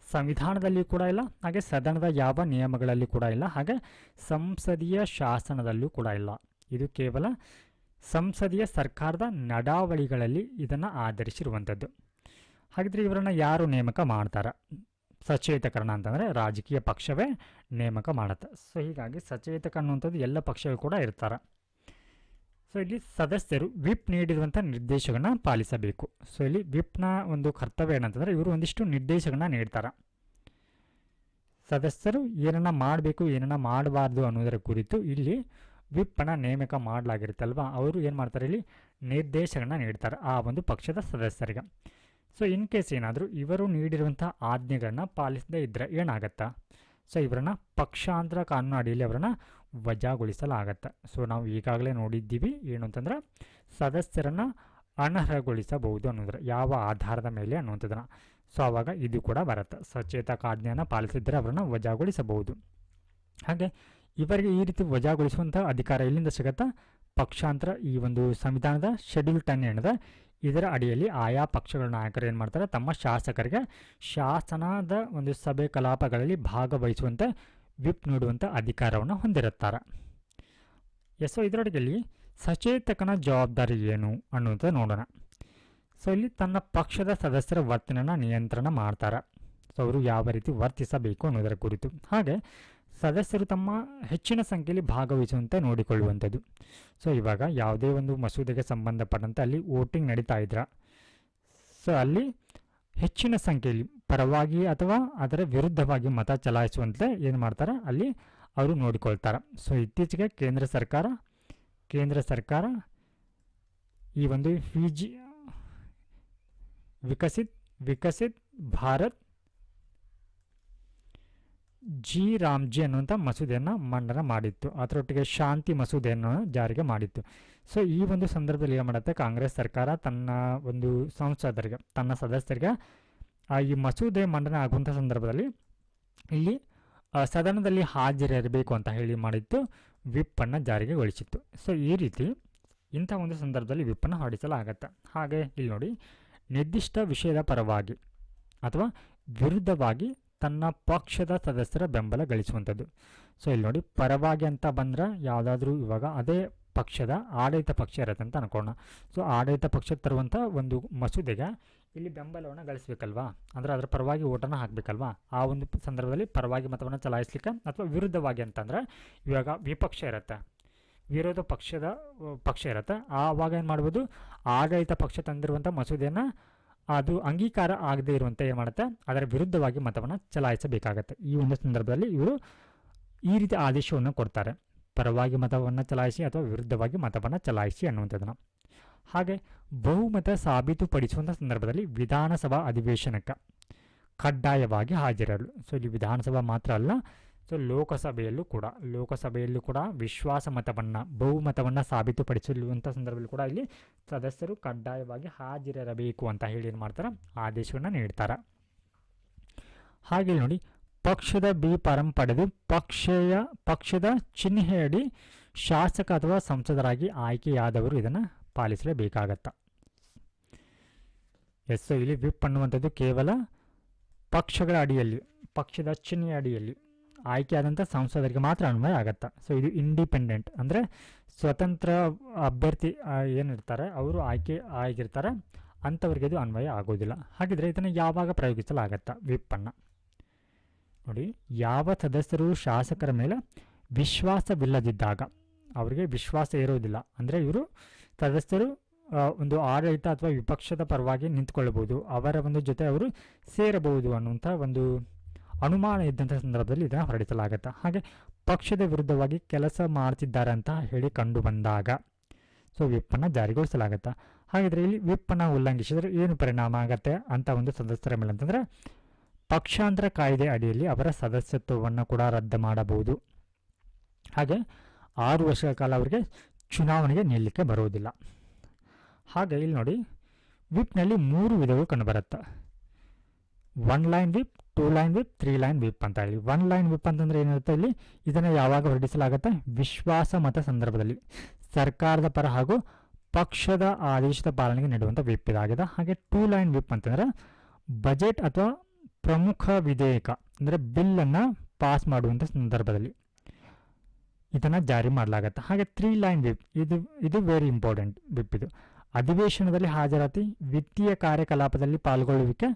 ಸಂವಿಧಾನದಲ್ಲಿ ಕೂಡ ಇಲ್ಲ, ಹಾಗೆ ಸದನದ ಯಾವ ನಿಯಮಗಳಲ್ಲಿ ಕೂಡ ಇಲ್ಲ, ಹಾಗೆ ಸಂಸದೀಯ ಶಾಸನದಲ್ಲೂ ಕೂಡ ಇಲ್ಲ. ಇದು ಕೇವಲ ಸಂಸದೀಯ ಸರ್ಕಾರದ ನಡಾವಳಿಗಳಲ್ಲಿ ಇದನ್ನು ಆಧರಿಸಿರುವಂಥದ್ದು. ಹಾಗಿದ್ರೆ ಇವರನ್ನು ಯಾರು ನೇಮಕ ಮಾಡ್ತಾರೆ? ಸಚೇತಕರಣ ಅಂತಂದರೆ ರಾಜಕೀಯ ಪಕ್ಷವೇ ನೇಮಕ ಮಾಡುತ್ತೆ. ಸೊ ಹೀಗಾಗಿ ಸಚೇತಕ ಅನ್ನುವಂಥದ್ದು ಎಲ್ಲ ಪಕ್ಷಗಳು ಕೂಡ ಇರ್ತಾರೆ. ಸೊ ಇಲ್ಲಿ ಸದಸ್ಯರು ವಿಪ್ ನೀಡಿರುವಂಥ ನಿರ್ದೇಶಗಳನ್ನ ಪಾಲಿಸಬೇಕು. ಸೊ ಇಲ್ಲಿ ವಿಪ್ನ ಒಂದು ಕರ್ತವ್ಯ ಏನಂತಂದರೆ ಇವರು ಒಂದಿಷ್ಟು ನಿರ್ದೇಶಗಳನ್ನ ನೀಡ್ತಾರೆ. ಸದಸ್ಯರು ಏನನ್ನ ಮಾಡಬೇಕು ಏನನ್ನ ಮಾಡಬಾರ್ದು ಅನ್ನೋದರ ಕುರಿತು ಇಲ್ಲಿ ವಿಪ್ಪನ್ನು ನೇಮಕ ಮಾಡಲಾಗಿರುತ್ತಲ್ವ, ಅವರು ಏನು ಮಾಡ್ತಾರೆ, ಇಲ್ಲಿ ನಿರ್ದೇಶಗಳನ್ನ ನೀಡ್ತಾರೆ ಆ ಒಂದು ಪಕ್ಷದ ಸದಸ್ಯರಿಗೆ. ಸೊ ಇನ್ ಕೇಸ್ ಏನಾದರೂ ಇವರು ನೀಡಿರುವಂಥ ಆಜ್ಞೆಗಳನ್ನ ಪಾಲಿಸದೇ ಇದ್ದರೆ ಏನಾಗತ್ತಾ? ಸೊ ಇವರನ್ನು ಪಕ್ಷಾಂತರ ಕಾನೂನು ಅಡಿಯಲ್ಲಿ ಅವರನ್ನು ವಜಾಗೊಳಿಸಲಾಗತ್ತೆ. ಸೊ ನಾವು ಈಗಾಗಲೇ ನೋಡಿದ್ದೀವಿ ಏನು ಅಂತಂದ್ರೆ ಸದಸ್ಯರನ್ನು ಅನರ್ಹಗೊಳಿಸಬಹುದು ಅನ್ನೋದ್ರ ಯಾವ ಆಧಾರದ ಮೇಲೆ ಅನ್ನುವಂಥದ್ದನ್ನು. ಸೊ ಆವಾಗ ಇದು ಕೂಡ ಬರುತ್ತೆ, ಸಚೇತಕ ಆಜ್ಞೆಯನ್ನು ಪಾಲಿಸಿದರೆ ಅವರನ್ನು ವಜಾಗೊಳಿಸಬಹುದು. ಹಾಗೆ ಇವರಿಗೆ ಈ ರೀತಿ ವಜಾಗೊಳಿಸುವಂಥ ಅಧಿಕಾರ ಎಲ್ಲಿಂದ ಸಿಗುತ್ತಾ? ಪಕ್ಷಾಂತರ ಈ ಒಂದು ಸಂವಿಧಾನದ ಶೆಡ್ಯೂಲ್ 10 ಏನಿದೆ ಇದರ ಅಡಿಯಲ್ಲಿ ಆಯಾ ಪಕ್ಷಗಳ ನಾಯಕರು ಏನು ಮಾಡ್ತಾರೆ, ತಮ್ಮ ಶಾಸಕರಿಗೆ ಶಾಸನದ ಒಂದು ಸಭೆ ಕಲಾಪಗಳಲ್ಲಿ ಭಾಗವಹಿಸುವಂತೆ ವಿಪ್ ನೀಡುವಂಥ ಅಧಿಕಾರವನ್ನು ಹೊಂದಿರುತ್ತಾರೆ. ಎಸ್, ಇದರೊಳಗೆ ಸಚೇತಕನ ಜವಾಬ್ದಾರಿ ಏನು ಅನ್ನುವಂಥ ನೋಡೋಣ. ಸೊ ಇಲ್ಲಿ ತನ್ನ ಪಕ್ಷದ ಸದಸ್ಯರ ವರ್ತನೆಯನ್ನು ನಿಯಂತ್ರಣ ಮಾಡ್ತಾರೆ. ಸೊ ಅವರು ಯಾವ ರೀತಿ ವರ್ತಿಸಬೇಕು ಅನ್ನೋದರ ಕುರಿತು. ಹಾಗೆ ಸದಸ್ಯರು ತಮ್ಮ ಹೆಚ್ಚಿನ ಸಂಖ್ಯೆಯಲ್ಲಿ ಭಾಗವಹಿಸುವಂತೆ ನೋಡಿಕೊಳ್ಳುವಂಥದ್ದು. ಸೊ ಇವಾಗ ಯಾವುದೇ ಒಂದು ಮಸೂದೆಗೆ ಸಂಬಂಧಪಟ್ಟಂತೆ ಅಲ್ಲಿ ವೋಟಿಂಗ್ ನಡೀತಾ ಇದ್ರ, ಸೊ ಅಲ್ಲಿ ಹೆಚ್ಚಿನ ಸಂಖ್ಯೆಯಲ್ಲಿ ಪರವಾಗಿ ಅಥವಾ ಅದರ ವಿರುದ್ಧವಾಗಿ ಮತ ಚಲಾಯಿಸುವಂತೆ ಏನು ಮಾಡ್ತಾರೆ ಅಲ್ಲಿ ಅವರು ನೋಡಿಕೊಳ್ತಾರೆ. ಸೊ ಇತ್ತೀಚೆಗೆ ಕೇಂದ್ರ ಸರ್ಕಾರ ಈ ಒಂದು ವಿಕಸಿತ್ ಭಾರತ್ ರಾಮ್ಜಿ ಅನ್ನುವಂಥ ಮಸೂದೆಯನ್ನು ಮಂಡನೆ ಮಾಡಿತ್ತು. ಅದರೊಟ್ಟಿಗೆ ಶಾಂತಿ ಮಸೂದೆಯನ್ನು ಜಾರಿಗೆ ಮಾಡಿತ್ತು. ಸೊ ಈ ಒಂದು ಸಂದರ್ಭದಲ್ಲಿ ಏನು ಮಾಡುತ್ತೆ, ಕಾಂಗ್ರೆಸ್ ಸರ್ಕಾರ ತನ್ನ ಒಂದು ಸಂಸದರಿಗೆ, ತನ್ನ ಸದಸ್ಯರಿಗೆ ಈ ಮಸೂದೆ ಮಂಡನೆ ಆಗುವಂಥ ಸಂದರ್ಭದಲ್ಲಿ ಇಲ್ಲಿ ಸದನದಲ್ಲಿ ಹಾಜರಿರಬೇಕು ಅಂತ ಹೇಳಿ ಮಾಡಿತ್ತು, ವಿಪ್ಪನ್ನು ಜಾರಿಗೆಗೊಳಿಸಿತ್ತು. ಸೊ ಈ ರೀತಿ ಇಂಥ ಒಂದು ಸಂದರ್ಭದಲ್ಲಿ ವಿಪ್ಪನ್ನು ಹೊರಡಿಸಲಾಗತ್ತೆ. ಹಾಗೆ ಇಲ್ಲಿ ನೋಡಿ, ನಿರ್ದಿಷ್ಟ ವಿಷಯದ ಪರವಾಗಿ ಅಥವಾ ವಿರುದ್ಧವಾಗಿ ತನ್ನ ಪಕ್ಷದ ಸದಸ್ಯರ ಬೆಂಬಲ ಗಳಿಸುವಂಥದ್ದು. ಸೊ ಇಲ್ಲಿ ನೋಡಿ, ಪರವಾಗಿ ಅಂತ ಬಂದರೆ ಯಾವುದಾದ್ರೂ ಇವಾಗ ಅದೇ ಪಕ್ಷದ ಆಡಳಿತ ಪಕ್ಷ ಇರುತ್ತೆ ಅಂತ ಅನ್ಕೋಣ. ಸೊ ಆಡಳಿತ ಪಕ್ಷಕ್ಕೆ ತರುವಂಥ ಒಂದು ಮಸೂದೆಗೆ ಇಲ್ಲಿ ಬೆಂಬಲವನ್ನು ಗಳಿಸಬೇಕಲ್ವಾ, ಅಂದರೆ ಅದರ ಪರವಾಗಿ ಓಟನ್ನು ಹಾಕಬೇಕಲ್ವಾ. ಆ ಒಂದು ಸಂದರ್ಭದಲ್ಲಿ ಪರವಾಗಿ ಮತವನ್ನು ಚಲಾಯಿಸಲಿಕ್ಕೆ, ಅಥವಾ ವಿರುದ್ಧವಾಗಿ ಅಂತಂದರೆ ಇವಾಗ ವಿಪಕ್ಷ ಇರುತ್ತೆ, ವಿರೋಧ ಪಕ್ಷ ಇರುತ್ತೆ, ಆವಾಗ ಏನು ಮಾಡ್ಬೋದು, ಆಡಳಿತ ಪಕ್ಷ ತಂದಿರುವಂಥ ಮಸೂದೆಯನ್ನು ಅದು ಅಂಗೀಕಾರ ಆಗದೇ ಇರುವಂತೆ ಏನು ಮಾಡುತ್ತೆ, ಅದರ ವಿರುದ್ಧವಾಗಿ ಮತವನ್ನು ಚಲಾಯಿಸಬೇಕಾಗತ್ತೆ. ಈ ಒಂದು ಸಂದರ್ಭದಲ್ಲಿ ಇವರು ಈ ರೀತಿ ಆದೇಶವನ್ನು ಕೊಡ್ತಾರೆ, ಪರವಾಗಿ ಮತವನ್ನು ಚಲಾಯಿಸಿ ಅಥವಾ ವಿರುದ್ಧವಾಗಿ ಮತವನ್ನು ಚಲಾಯಿಸಿ ಅನ್ನುವಂಥದ್ದನ್ನು. ಹಾಗೆ ಬಹುಮತ ಸಾಬೀತುಪಡಿಸುವಂಥ ಸಂದರ್ಭದಲ್ಲಿ ವಿಧಾನಸಭಾ ಅಧಿವೇಶನಕ್ಕೆ ಕಡ್ಡಾಯವಾಗಿ ಹಾಜರಿರಲು. ಸೊ ಇಲ್ಲಿ ವಿಧಾನಸಭಾ ಮಾತ್ರ ಅಲ್ಲ, ಸೊ ಲೋಕಸಭೆಯಲ್ಲೂ ಕೂಡ ವಿಶ್ವಾಸ ಮತವನ್ನು, ಬಹುಮತವನ್ನು ಸಾಬೀತುಪಡಿಸುವಂಥ ಸಂದರ್ಭದಲ್ಲಿ ಕೂಡ ಇಲ್ಲಿ ಸದಸ್ಯರು ಕಡ್ಡಾಯವಾಗಿ ಹಾಜರಿರಬೇಕು ಅಂತ ಹೇಳಿ ಏನು ಮಾಡ್ತಾರೆ, ಆದೇಶವನ್ನು ನೀಡ್ತಾರೆ. ಹಾಗೆ ನೋಡಿ, ಪಕ್ಷದ ಬಿ ಫಾರಂ ಪಡೆದು ಪಕ್ಷದ ಚಿಹ್ನೆಯಡಿ ಶಾಸಕ ಅಥವಾ ಸಂಸದರಾಗಿ ಆಯ್ಕೆಯಾದವರು ಇದನ್ನು ಪಾಲಿಸಲೇಬೇಕಾಗತ್ತ. ಎಸ್, ಇಲ್ಲಿ ವಿಪ್ ಅನ್ನುವಂಥದ್ದು ಕೇವಲ ಪಕ್ಷಗಳ ಅಡಿಯಲ್ಲಿ, ಪಕ್ಷದ ಚಿಹ್ನೆಯ ಅಡಿಯಲ್ಲಿ ಆಯ್ಕೆಯಾದಂಥ ಸಂಸದರಿಗೆ ಮಾತ್ರ ಅನ್ವಯ ಆಗತ್ತೆ. ಸೊ ಇದು ಇಂಡಿಪೆಂಡೆಂಟ್, ಅಂದರೆ ಸ್ವತಂತ್ರ ಅಭ್ಯರ್ಥಿ ಏನಿರ್ತಾರೆ ಅವರು ಆಯ್ಕೆ ಆಗಿರ್ತಾರೆ, ಅಂಥವ್ರಿಗೆ ಇದು ಅನ್ವಯ ಆಗೋದಿಲ್ಲ. ಹಾಗಿದ್ರೆ ಇದನ್ನು ಯಾವಾಗ ಪ್ರಯೋಗಿಸಲಾಗತ್ತೆ ವಿಪ್ಪನ್ನು ನೋಡಿ, ಯಾವ ಸದಸ್ಯರು ಶಾಸಕರ ಮೇಲೆ ವಿಶ್ವಾಸವಿಲ್ಲದಿದ್ದಾಗ, ಅವರಿಗೆ ವಿಶ್ವಾಸ ಇರೋದಿಲ್ಲ, ಅಂದರೆ ಇವರು ಸದಸ್ಯರು ಒಂದು ಆಡಳಿತ ಅಥವಾ ವಿಪಕ್ಷದ ಪರವಾಗಿ ನಿಂತ್ಕೊಳ್ಳಬಹುದು, ಅವರ ಒಂದು ಜೊತೆ ಅವರು ಸೇರಬಹುದು ಅನ್ನುವಂಥ ಒಂದು ಅನುಮಾನ ಇದ್ದಂಥ ಸಂದರ್ಭದಲ್ಲಿ ಇದನ್ನು ಹೊರಡಿಸಲಾಗತ್ತೆ. ಹಾಗೆ ಪಕ್ಷದ ವಿರುದ್ಧವಾಗಿ ಕೆಲಸ ಮಾಡ್ತಿದ್ದಾರೆ ಅಂತ ಹೇಳಿ ಕಂಡು ಬಂದಾಗ ಸೊ ವಿಪ್ಪನ್ನು ಜಾರಿಗೊಳಿಸಲಾಗತ್ತೆ. ಹಾಗಿದ್ರೆ ಇಲ್ಲಿ ವಿಪ್ಪನ್ನು ಉಲ್ಲಂಘಿಸಿದರೆ ಏನು ಪರಿಣಾಮ ಆಗತ್ತೆ ಅಂತ ಒಂದು ಸದಸ್ಯರ ಮೇಲೆ ಅಂತಂದರೆ, ಪಕ್ಷಾಂತರ ಕಾಯ್ದೆ ಅಡಿಯಲ್ಲಿ ಅವರ ಸದಸ್ಯತ್ವವನ್ನು ಕೂಡ ರದ್ದು ಮಾಡಬಹುದು. ಹಾಗೆ 6 ವರ್ಷಗಳ ಕಾಲ ಅವರಿಗೆ ಚುನಾವಣೆಗೆ ನಿಲ್ಲಕ್ಕೆ ಬರುವುದಿಲ್ಲ. ಹಾಗೆ ಇಲ್ಲಿ ನೋಡಿ, ವಿಪ್ನಲ್ಲಿ 3 ವಿಧಗಳು ಕಂಡುಬರುತ್ತೆ. 1 line whip, 2 line whip, 3 line whip ಅಂತ ಹೇಳಿ. 1 ಲೈನ್ ವಿಪ್ ಅಂತಂದರೆ ಏನಿರುತ್ತೆ, ಇಲ್ಲಿ ಇದನ್ನು ಯಾವಾಗ ಹೊರಡಿಸಲಾಗುತ್ತೆ, ವಿಶ್ವಾಸ ಮತ ಸಂದರ್ಭದಲ್ಲಿ ಸರ್ಕಾರದ ಪರ ಹಾಗೂ ಪಕ್ಷದ ಆದೇಶದ ಪಾಲನೆಗೆ ನೀಡುವಂಥ ವಿಪ್ ಇದಾಗಿದೆ. ಹಾಗೆ 2 ಲೈನ್ ವಿಪ್ ಅಂತಂದರೆ ಬಜೆಟ್ ಅಥವಾ ಪ್ರಮುಖ ವಿಧೇಯಕ, ಅಂದರೆ ಬಿಲ್ಲನ್ನು ಪಾಸ್ ಮಾಡುವಂಥ ಸಂದರ್ಭದಲ್ಲಿ ಇದನ್ನು ಜಾರಿ ಮಾಡಲಾಗತ್ತೆ. ಹಾಗೆ 3 ಲೈನ್ ವಿಪ್, ಇದು ವೆರಿ ಇಂಪಾರ್ಟೆಂಟ್ ವಿಪ್. ಇದು ಅಧಿವೇಶನದಲ್ಲಿ ಹಾಜರಾತಿ, ವಿತ್ತೀಯ ಕಾರ್ಯಕಲಾಪದಲ್ಲಿ ಪಾಲ್ಗೊಳ್ಳುವಿಕೆ,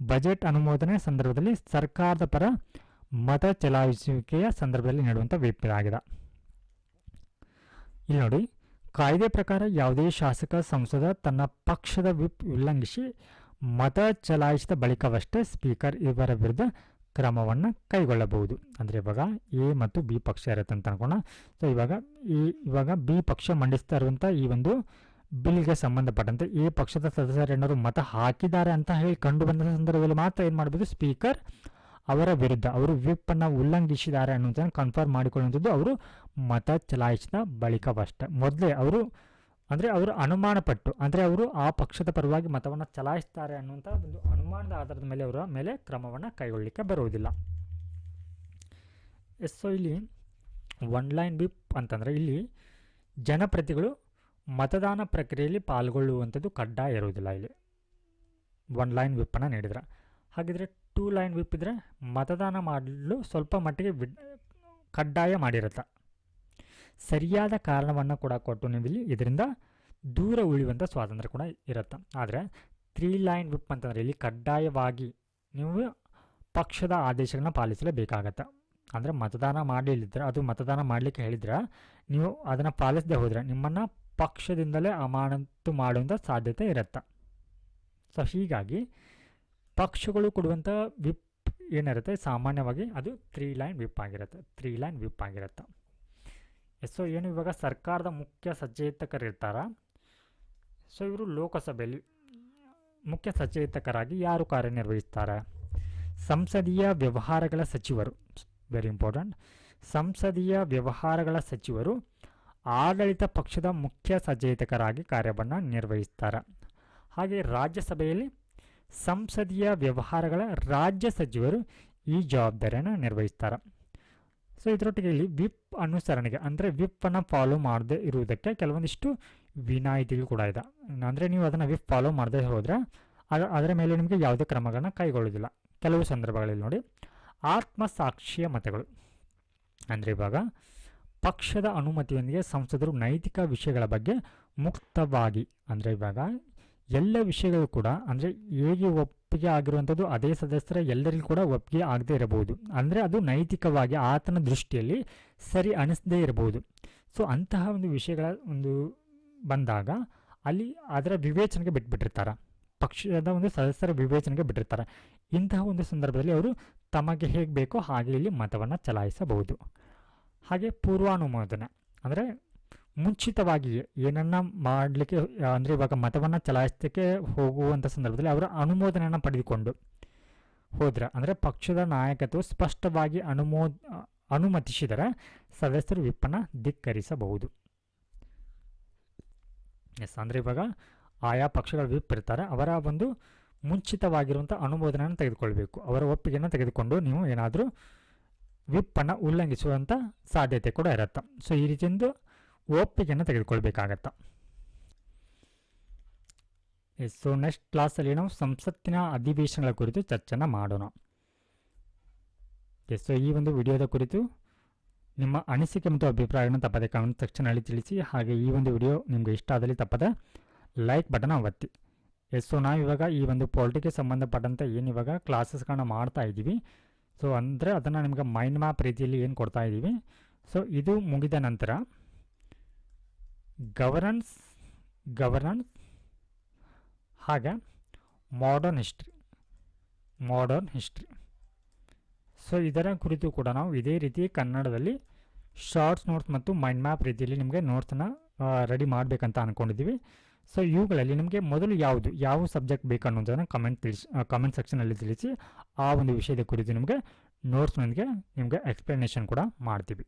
ಬಜೆಟ್ ಅನುಮೋದನೆ ಸಂದರ್ಭದಲ್ಲಿ ಸರ್ಕಾರದ ಪರ ಮತ ಚಲಾಯಿಸುವಿಕೆಯ ಸಂದರ್ಭದಲ್ಲಿ ನೀಡುವಂಥ ವಿಪ್ ಆಗಿದೆ. ಇಲ್ಲಿ ನೋಡಿ, ಕಾಯ್ದೆ ಪ್ರಕಾರ ಯಾವುದೇ ಶಾಸಕ ಸಂಸದ ತನ್ನ ಪಕ್ಷದ ವಿಪ್ ಉಲ್ಲಂಘಿಸಿ ಮತ ಚಲಾಯಿಸಿದ ಬಳಿಕವಷ್ಟೇ ಸ್ಪೀಕರ್ ಇವರ ವಿರುದ್ಧ ಕ್ರಮವನ್ನು ಕೈಗೊಳ್ಳಬಹುದು. ಅಂದರೆ ಇವಾಗ ಎ ಮತ್ತು ಬಿ ಪಕ್ಷ ಇರುತ್ತೆ ಅಂತ ಅನ್ಕೋಣ. ಸೊ ಇವಾಗ ಬಿ ಪಕ್ಷ ಮಂಡಿಸ್ತಾ ಇರುವಂಥ ಈ ಒಂದು ಬಿಲ್ಗೆ ಸಂಬಂಧಪಟ್ಟಂತೆ ಎ ಪಕ್ಷದ ಸದಸ್ಯರೇನಾದ್ರು ಮತ ಹಾಕಿದ್ದಾರೆ ಅಂತ ಹೇಳಿ ಕಂಡು ಬಂದ ಸಂದರ್ಭದಲ್ಲಿ ಮಾತ್ರ ಏನು ಮಾಡ್ಬೋದು, ಸ್ಪೀಕರ್ ಅವರ ವಿರುದ್ಧ ಅವರು ವಿಪ್ಪನ್ನು ಉಲ್ಲಂಘಿಸಿದ್ದಾರೆ ಅನ್ನೋದನ್ನು ಕನ್ಫರ್ಮ್ ಮಾಡಿಕೊಳ್ಳುವಂಥದ್ದು ಅವರು ಮತ ಚಲಾಯಿಸಿದ ಬಳಿಕವಷ್ಟೇ. ಮೊದಲೇ ಅವರು ಅನುಮಾನ ಪಟ್ಟು, ಅಂದರೆ ಅವರು ಆ ಪಕ್ಷದ ಪರವಾಗಿ ಮತವನ್ನು ಚಲಾಯಿಸ್ತಾರೆ ಅನ್ನುವಂಥ ಒಂದು ಅನುಮಾನದ ಆಧಾರದ ಮೇಲೆ ಅವರ ಮೇಲೆ ಕ್ರಮವನ್ನು ಕೈಗೊಳ್ಳಲಿಕ್ಕೆ ಬರುವುದಿಲ್ಲ. ಸೊ ಇಲ್ಲಿ 1 ಲೈನ್ ವಿಪ್ ಅಂತಂದರೆ ಇಲ್ಲಿ ಜನಪ್ರತಿಗಳು ಮತದಾನ ಪ್ರಕ್ರಿಯೆಯಲ್ಲಿ ಪಾಲ್ಗೊಳ್ಳುವಂಥದ್ದು ಕಡ್ಡಾಯ ಇರುವುದಿಲ್ಲ. ಇಲ್ಲಿ 1 ಲೈನ್ ವಿಪ್ಪನ್ನು ನೀಡಿದ್ರೆ. ಹಾಗಿದ್ರೆ 2 ಲೈನ್ ವಿಪ್ ಇದ್ದರೆ ಮತದಾನ ಮಾಡಲು ಸ್ವಲ್ಪ ಮಟ್ಟಿಗೆ ಕಡ್ಡಾಯ ಮಾಡಿರುತ್ತೆ. ಸರಿಯಾದ ಕಾರಣವನ್ನು ಕೂಡ ಕೊಟ್ಟು ನೀವು ಇಲ್ಲಿ ಇದರಿಂದ ದೂರ ಉಳಿಯುವಂಥ ಸ್ವಾತಂತ್ರ್ಯ ಕೂಡ ಇರುತ್ತೆ. ಆದರೆ 3 ಲೈನ್ ವಿಪ್ ಅಂತಂದರೆ ಇಲ್ಲಿ ಕಡ್ಡಾಯವಾಗಿ ನೀವು ಪಕ್ಷದ ಆದೇಶಗಳನ್ನ ಪಾಲಿಸಲೇಬೇಕಾಗತ್ತೆ. ಅಂದರೆ ಮತದಾನ ಮಾಡಲಿಲ್ಲದ್ರೆ, ಅದು ಮತದಾನ ಮಾಡಲಿಕ್ಕೆ ಹೇಳಿದ್ರೆ ನೀವು ಅದನ್ನು ಪಾಲಿಸದೆ ಹೋದರೆ ನಿಮ್ಮನ್ನು ಪಕ್ಷದಿಂದಲೇ ಅಮಾನತು ಮಾಡುವಂಥ ಸಾಧ್ಯತೆ ಇರುತ್ತೆ. ಸೊ ಹೀಗಾಗಿ ಪಕ್ಷಗಳು ಕೊಡುವಂಥ ವಿಪ್ ಏನಿರುತ್ತೆ ಸಾಮಾನ್ಯವಾಗಿ ಅದು 3 ಲೈನ್ ವಿಪ್ ಆಗಿರುತ್ತೆ. ಸೊ ಏನು ಇವಾಗ ಸರ್ಕಾರದ ಮುಖ್ಯ ಸಚೇತಕರು ಇರ್ತಾರ, ಸೊ ಇವರು ಲೋಕಸಭೆಯಲ್ಲಿ ಮುಖ್ಯ ಸಚೇತಕರಾಗಿ ಯಾರು ಕಾರ್ಯನಿರ್ವಹಿಸ್ತಾರೆ? ಸಂಸದೀಯ ವ್ಯವಹಾರಗಳ ಸಚಿವರು. Very important. ಸಂಸದೀಯ ವ್ಯವಹಾರಗಳ ಸಚಿವರು ಆಡಳಿತ ಪಕ್ಷದ ಮುಖ್ಯ ಸಚೇತಕರಾಗಿ ಕಾರ್ಯವನ್ನು ನಿರ್ವಹಿಸ್ತಾರೆ. ಹಾಗೆ ರಾಜ್ಯಸಭೆಯಲ್ಲಿ ಸಂಸದೀಯ ವ್ಯವಹಾರಗಳ ರಾಜ್ಯ ಸಚಿವರು ಈ ಜವಾಬ್ದಾರಿಯನ್ನು ನಿರ್ವಹಿಸ್ತಾರೆ. ಸೊ ಇದರೊಟ್ಟಿಗೆ ಇಲ್ಲಿ ವಿಪ್ ಅನುಸರಣೆಗೆ ಅಂದರೆ ವಿಪ್ಪನ್ನು ಫಾಲೋ ಮಾಡದೇ ಇರುವುದಕ್ಕೆ ಕೆಲವೊಂದಿಷ್ಟು ವಿನಾಯಿತಿಗಳು ಕೂಡ ಇದೆ. ಅಂದರೆ ನೀವು ಅದನ್ನು ವಿಪ್ ಫಾಲೋ ಮಾಡದೇ ಹೋದರೆ ಅದರ ಮೇಲೆ ನಿಮಗೆ ಯಾವುದೇ ಕ್ರಮಗಳನ್ನು ಕೈಗೊಳ್ಳೋದಿಲ್ಲ. ಕೆಲವು ಸಂದರ್ಭಗಳಲ್ಲಿ ನೋಡಿ, ಆತ್ಮಸಾಕ್ಷಿಯ ಮತಗಳು ಅಂದರೆ ಇವಾಗ ಪಕ್ಷದ ಅನುಮತಿಯೊಂದಿಗೆ ಸಂಸದರು ನೈತಿಕ ವಿಷಯಗಳ ಬಗ್ಗೆ ಮುಕ್ತವಾಗಿ, ಅಂದರೆ ಇವಾಗ ಎಲ್ಲ ವಿಷಯಗಳು ಕೂಡ ಅಂದರೆ ಹೇಗೆ ಒಪ್ಪಿಗೆ ಆಗಿರುವಂಥದ್ದು ಅದೇ ಸದಸ್ಯರ ಎಲ್ಲರಿಗೂ ಕೂಡ ಒಪ್ಪಿಗೆ ಆಗದೇ ಇರಬಹುದು. ಅಂದರೆ ಅದು ನೈತಿಕವಾಗಿ ಆತನ ದೃಷ್ಟಿಯಲ್ಲಿ ಸರಿ ಅನಿಸದೇ ಇರಬಹುದು. ಸೊ ಅಂತಹ ಒಂದು ವಿಷಯಗಳ ಒಂದು ಬಂದಾಗ ಅಲ್ಲಿ ಅದರ ವಿವೇಚನೆಗೆ ಬಿಟ್ಬಿಟ್ಟಿರ್ತಾರೆ, ಪಕ್ಷದ ಒಂದು ಸದಸ್ಯರ ವಿವೇಚನೆಗೆ ಬಿಟ್ಟಿರ್ತಾರೆ. ಇಂತಹ ಒಂದು ಸಂದರ್ಭದಲ್ಲಿ ಅವರು ತಮಗೆ ಹೇಗೆ ಬೇಕೋ ಹಾಗೆ ಇಲ್ಲಿ ಮತವನ್ನು ಚಲಾಯಿಸಬಹುದು. ಹಾಗೆ ಪೂರ್ವಾನುಮೋದನೆ ಅಂದರೆ ಮುಂಚಿತವಾಗಿ ಏನನ್ನು ಮಾಡಲಿಕ್ಕೆ, ಅಂದರೆ ಇವಾಗ ಮತವನ್ನು ಚಲಾಯಿಸಲಿಕ್ಕೆ ಹೋಗುವಂಥ ಸಂದರ್ಭದಲ್ಲಿ ಅವರ ಅನುಮೋದನೆಯನ್ನು ಪಡೆದುಕೊಂಡು ಹೋದರೆ, ಅಂದರೆ ಪಕ್ಷದ ನಾಯಕತ್ವ ಸ್ಪಷ್ಟವಾಗಿ ಅನುಮತಿಸಿದರೆ ಸದಸ್ಯರು ವಿಪ್ಪನ್ನು ಧಿಕ್ಕರಿಸಬಹುದು. ಅಂದರೆ ಇವಾಗ ಆಯಾ ಪಕ್ಷಗಳ ವಿಪ್ ಇರ್ತಾರೆ, ಅವರ ಒಂದು ಮುಂಚಿತವಾಗಿರುವಂಥ ಅನುಮೋದನೆಯನ್ನು ತೆಗೆದುಕೊಳ್ಬೇಕು. ಅವರ ಒಪ್ಪಿಗೆಯನ್ನು ತೆಗೆದುಕೊಂಡು ನೀವು ಏನಾದರೂ ವಿಪ್ಪನ್ನು ಉಲ್ಲಂಘಿಸುವಂಥ ಸಾಧ್ಯತೆ ಕೂಡ ಇರುತ್ತೆ. ಸೊ ಈ ರೀತಿಯೊಂದು ಒಪ್ಪಿಗೆಯನ್ನು ತೆಗೆದುಕೊಳ್ಬೇಕಾಗತ್ತೆ. ಸೊ ನೆಕ್ಸ್ಟ್ ಕ್ಲಾಸಲ್ಲಿ ನಾವು ಸಂಸತ್ತಿನ ಅಧಿವೇಶನಗಳ ಕುರಿತು ಚರ್ಚೆನ ಮಾಡೋಣ. ಸೊ ಈ ಒಂದು ವಿಡಿಯೋದ ಕುರಿತು ನಿಮ್ಮ ಅನಿಸಿಕೆ ಮತ್ತು ಅಭಿಪ್ರಾಯವನ್ನು ತಪ್ಪದೆ ಕಮೆಂಟ್ ಸೆಕ್ಷನಲ್ಲಿ ತಿಳಿಸಿ. ಹಾಗೆ ಈ ಒಂದು ವಿಡಿಯೋ ನಿಮಗೆ ಇಷ್ಟ ಆದಲ್ಲಿ ತಪ್ಪದೆ ಲೈಕ್ ಬಟನ್ ಒತ್ತಿ. ಸೊ ನಾವು ಇವಾಗ ಈ ಒಂದು ಪಾಲಿಟಿಕ್ಗೆ ಸಂಬಂಧಪಟ್ಟಂತೆ ಏನು ಇವಾಗ ಕ್ಲಾಸಸ್ಗಳನ್ನ ಮಾಡ್ತಾ ಇದ್ದೀವಿ, ಸೊ ಅಂದರೆ ಅದನ್ನು ನಿಮಗೆ ಮೈಂಡ್ ಮ್ಯಾಪ್ ರೀತಿಯಲ್ಲಿ ಏನು ಕೊಡ್ತಾ ಇದ್ದೀವಿ. ಸೊ ಇದು ಮುಗಿದ ನಂತರ ಗವರ್ನೆನ್ಸ್ ಹಾಗೆ ಮಾಡರ್ನ್ ಹಿಸ್ಟ್ರಿ. ಸೊ ಇದರ ಕುರಿತು ಕೂಡ ನಾವು ಇದೇ ರೀತಿ ಕನ್ನಡದಲ್ಲಿ ಶಾರ್ಟ್ಸ್ ನೋಟ್ಸ್ ಮತ್ತು ಮೈಂಡ್ ಮ್ಯಾಪ್ ರೀತಿಯಲ್ಲಿ ನಿಮಗೆ ನೋಟ್ಸನ್ನು ರೆಡಿ ಮಾಡಬೇಕಂತ ಅಂದ್ಕೊಂಡಿದ್ದೀವಿ. ಸೊ ಇವುಗಳಲ್ಲಿ ನಿಮಗೆ ಮೊದಲು ಯಾವ ಸಬ್ಜೆಕ್ಟ್ ಬೇಕು ಅನ್ನೋದನ್ನು ಕಮೆಂಟ್ ಸೆಕ್ಷನಲ್ಲಿ ತಿಳಿಸಿ. ಆ ಒಂದು ವಿಷಯದ ಕುರಿತು ನಿಮಗೆ ನೋಟ್ಸ್ನೊಂದಿಗೆ ನಿಮಗೆ ಎಕ್ಸ್ಪ್ಲನೇಷನ್ ಕೂಡ ಮಾಡ್ತೀವಿ.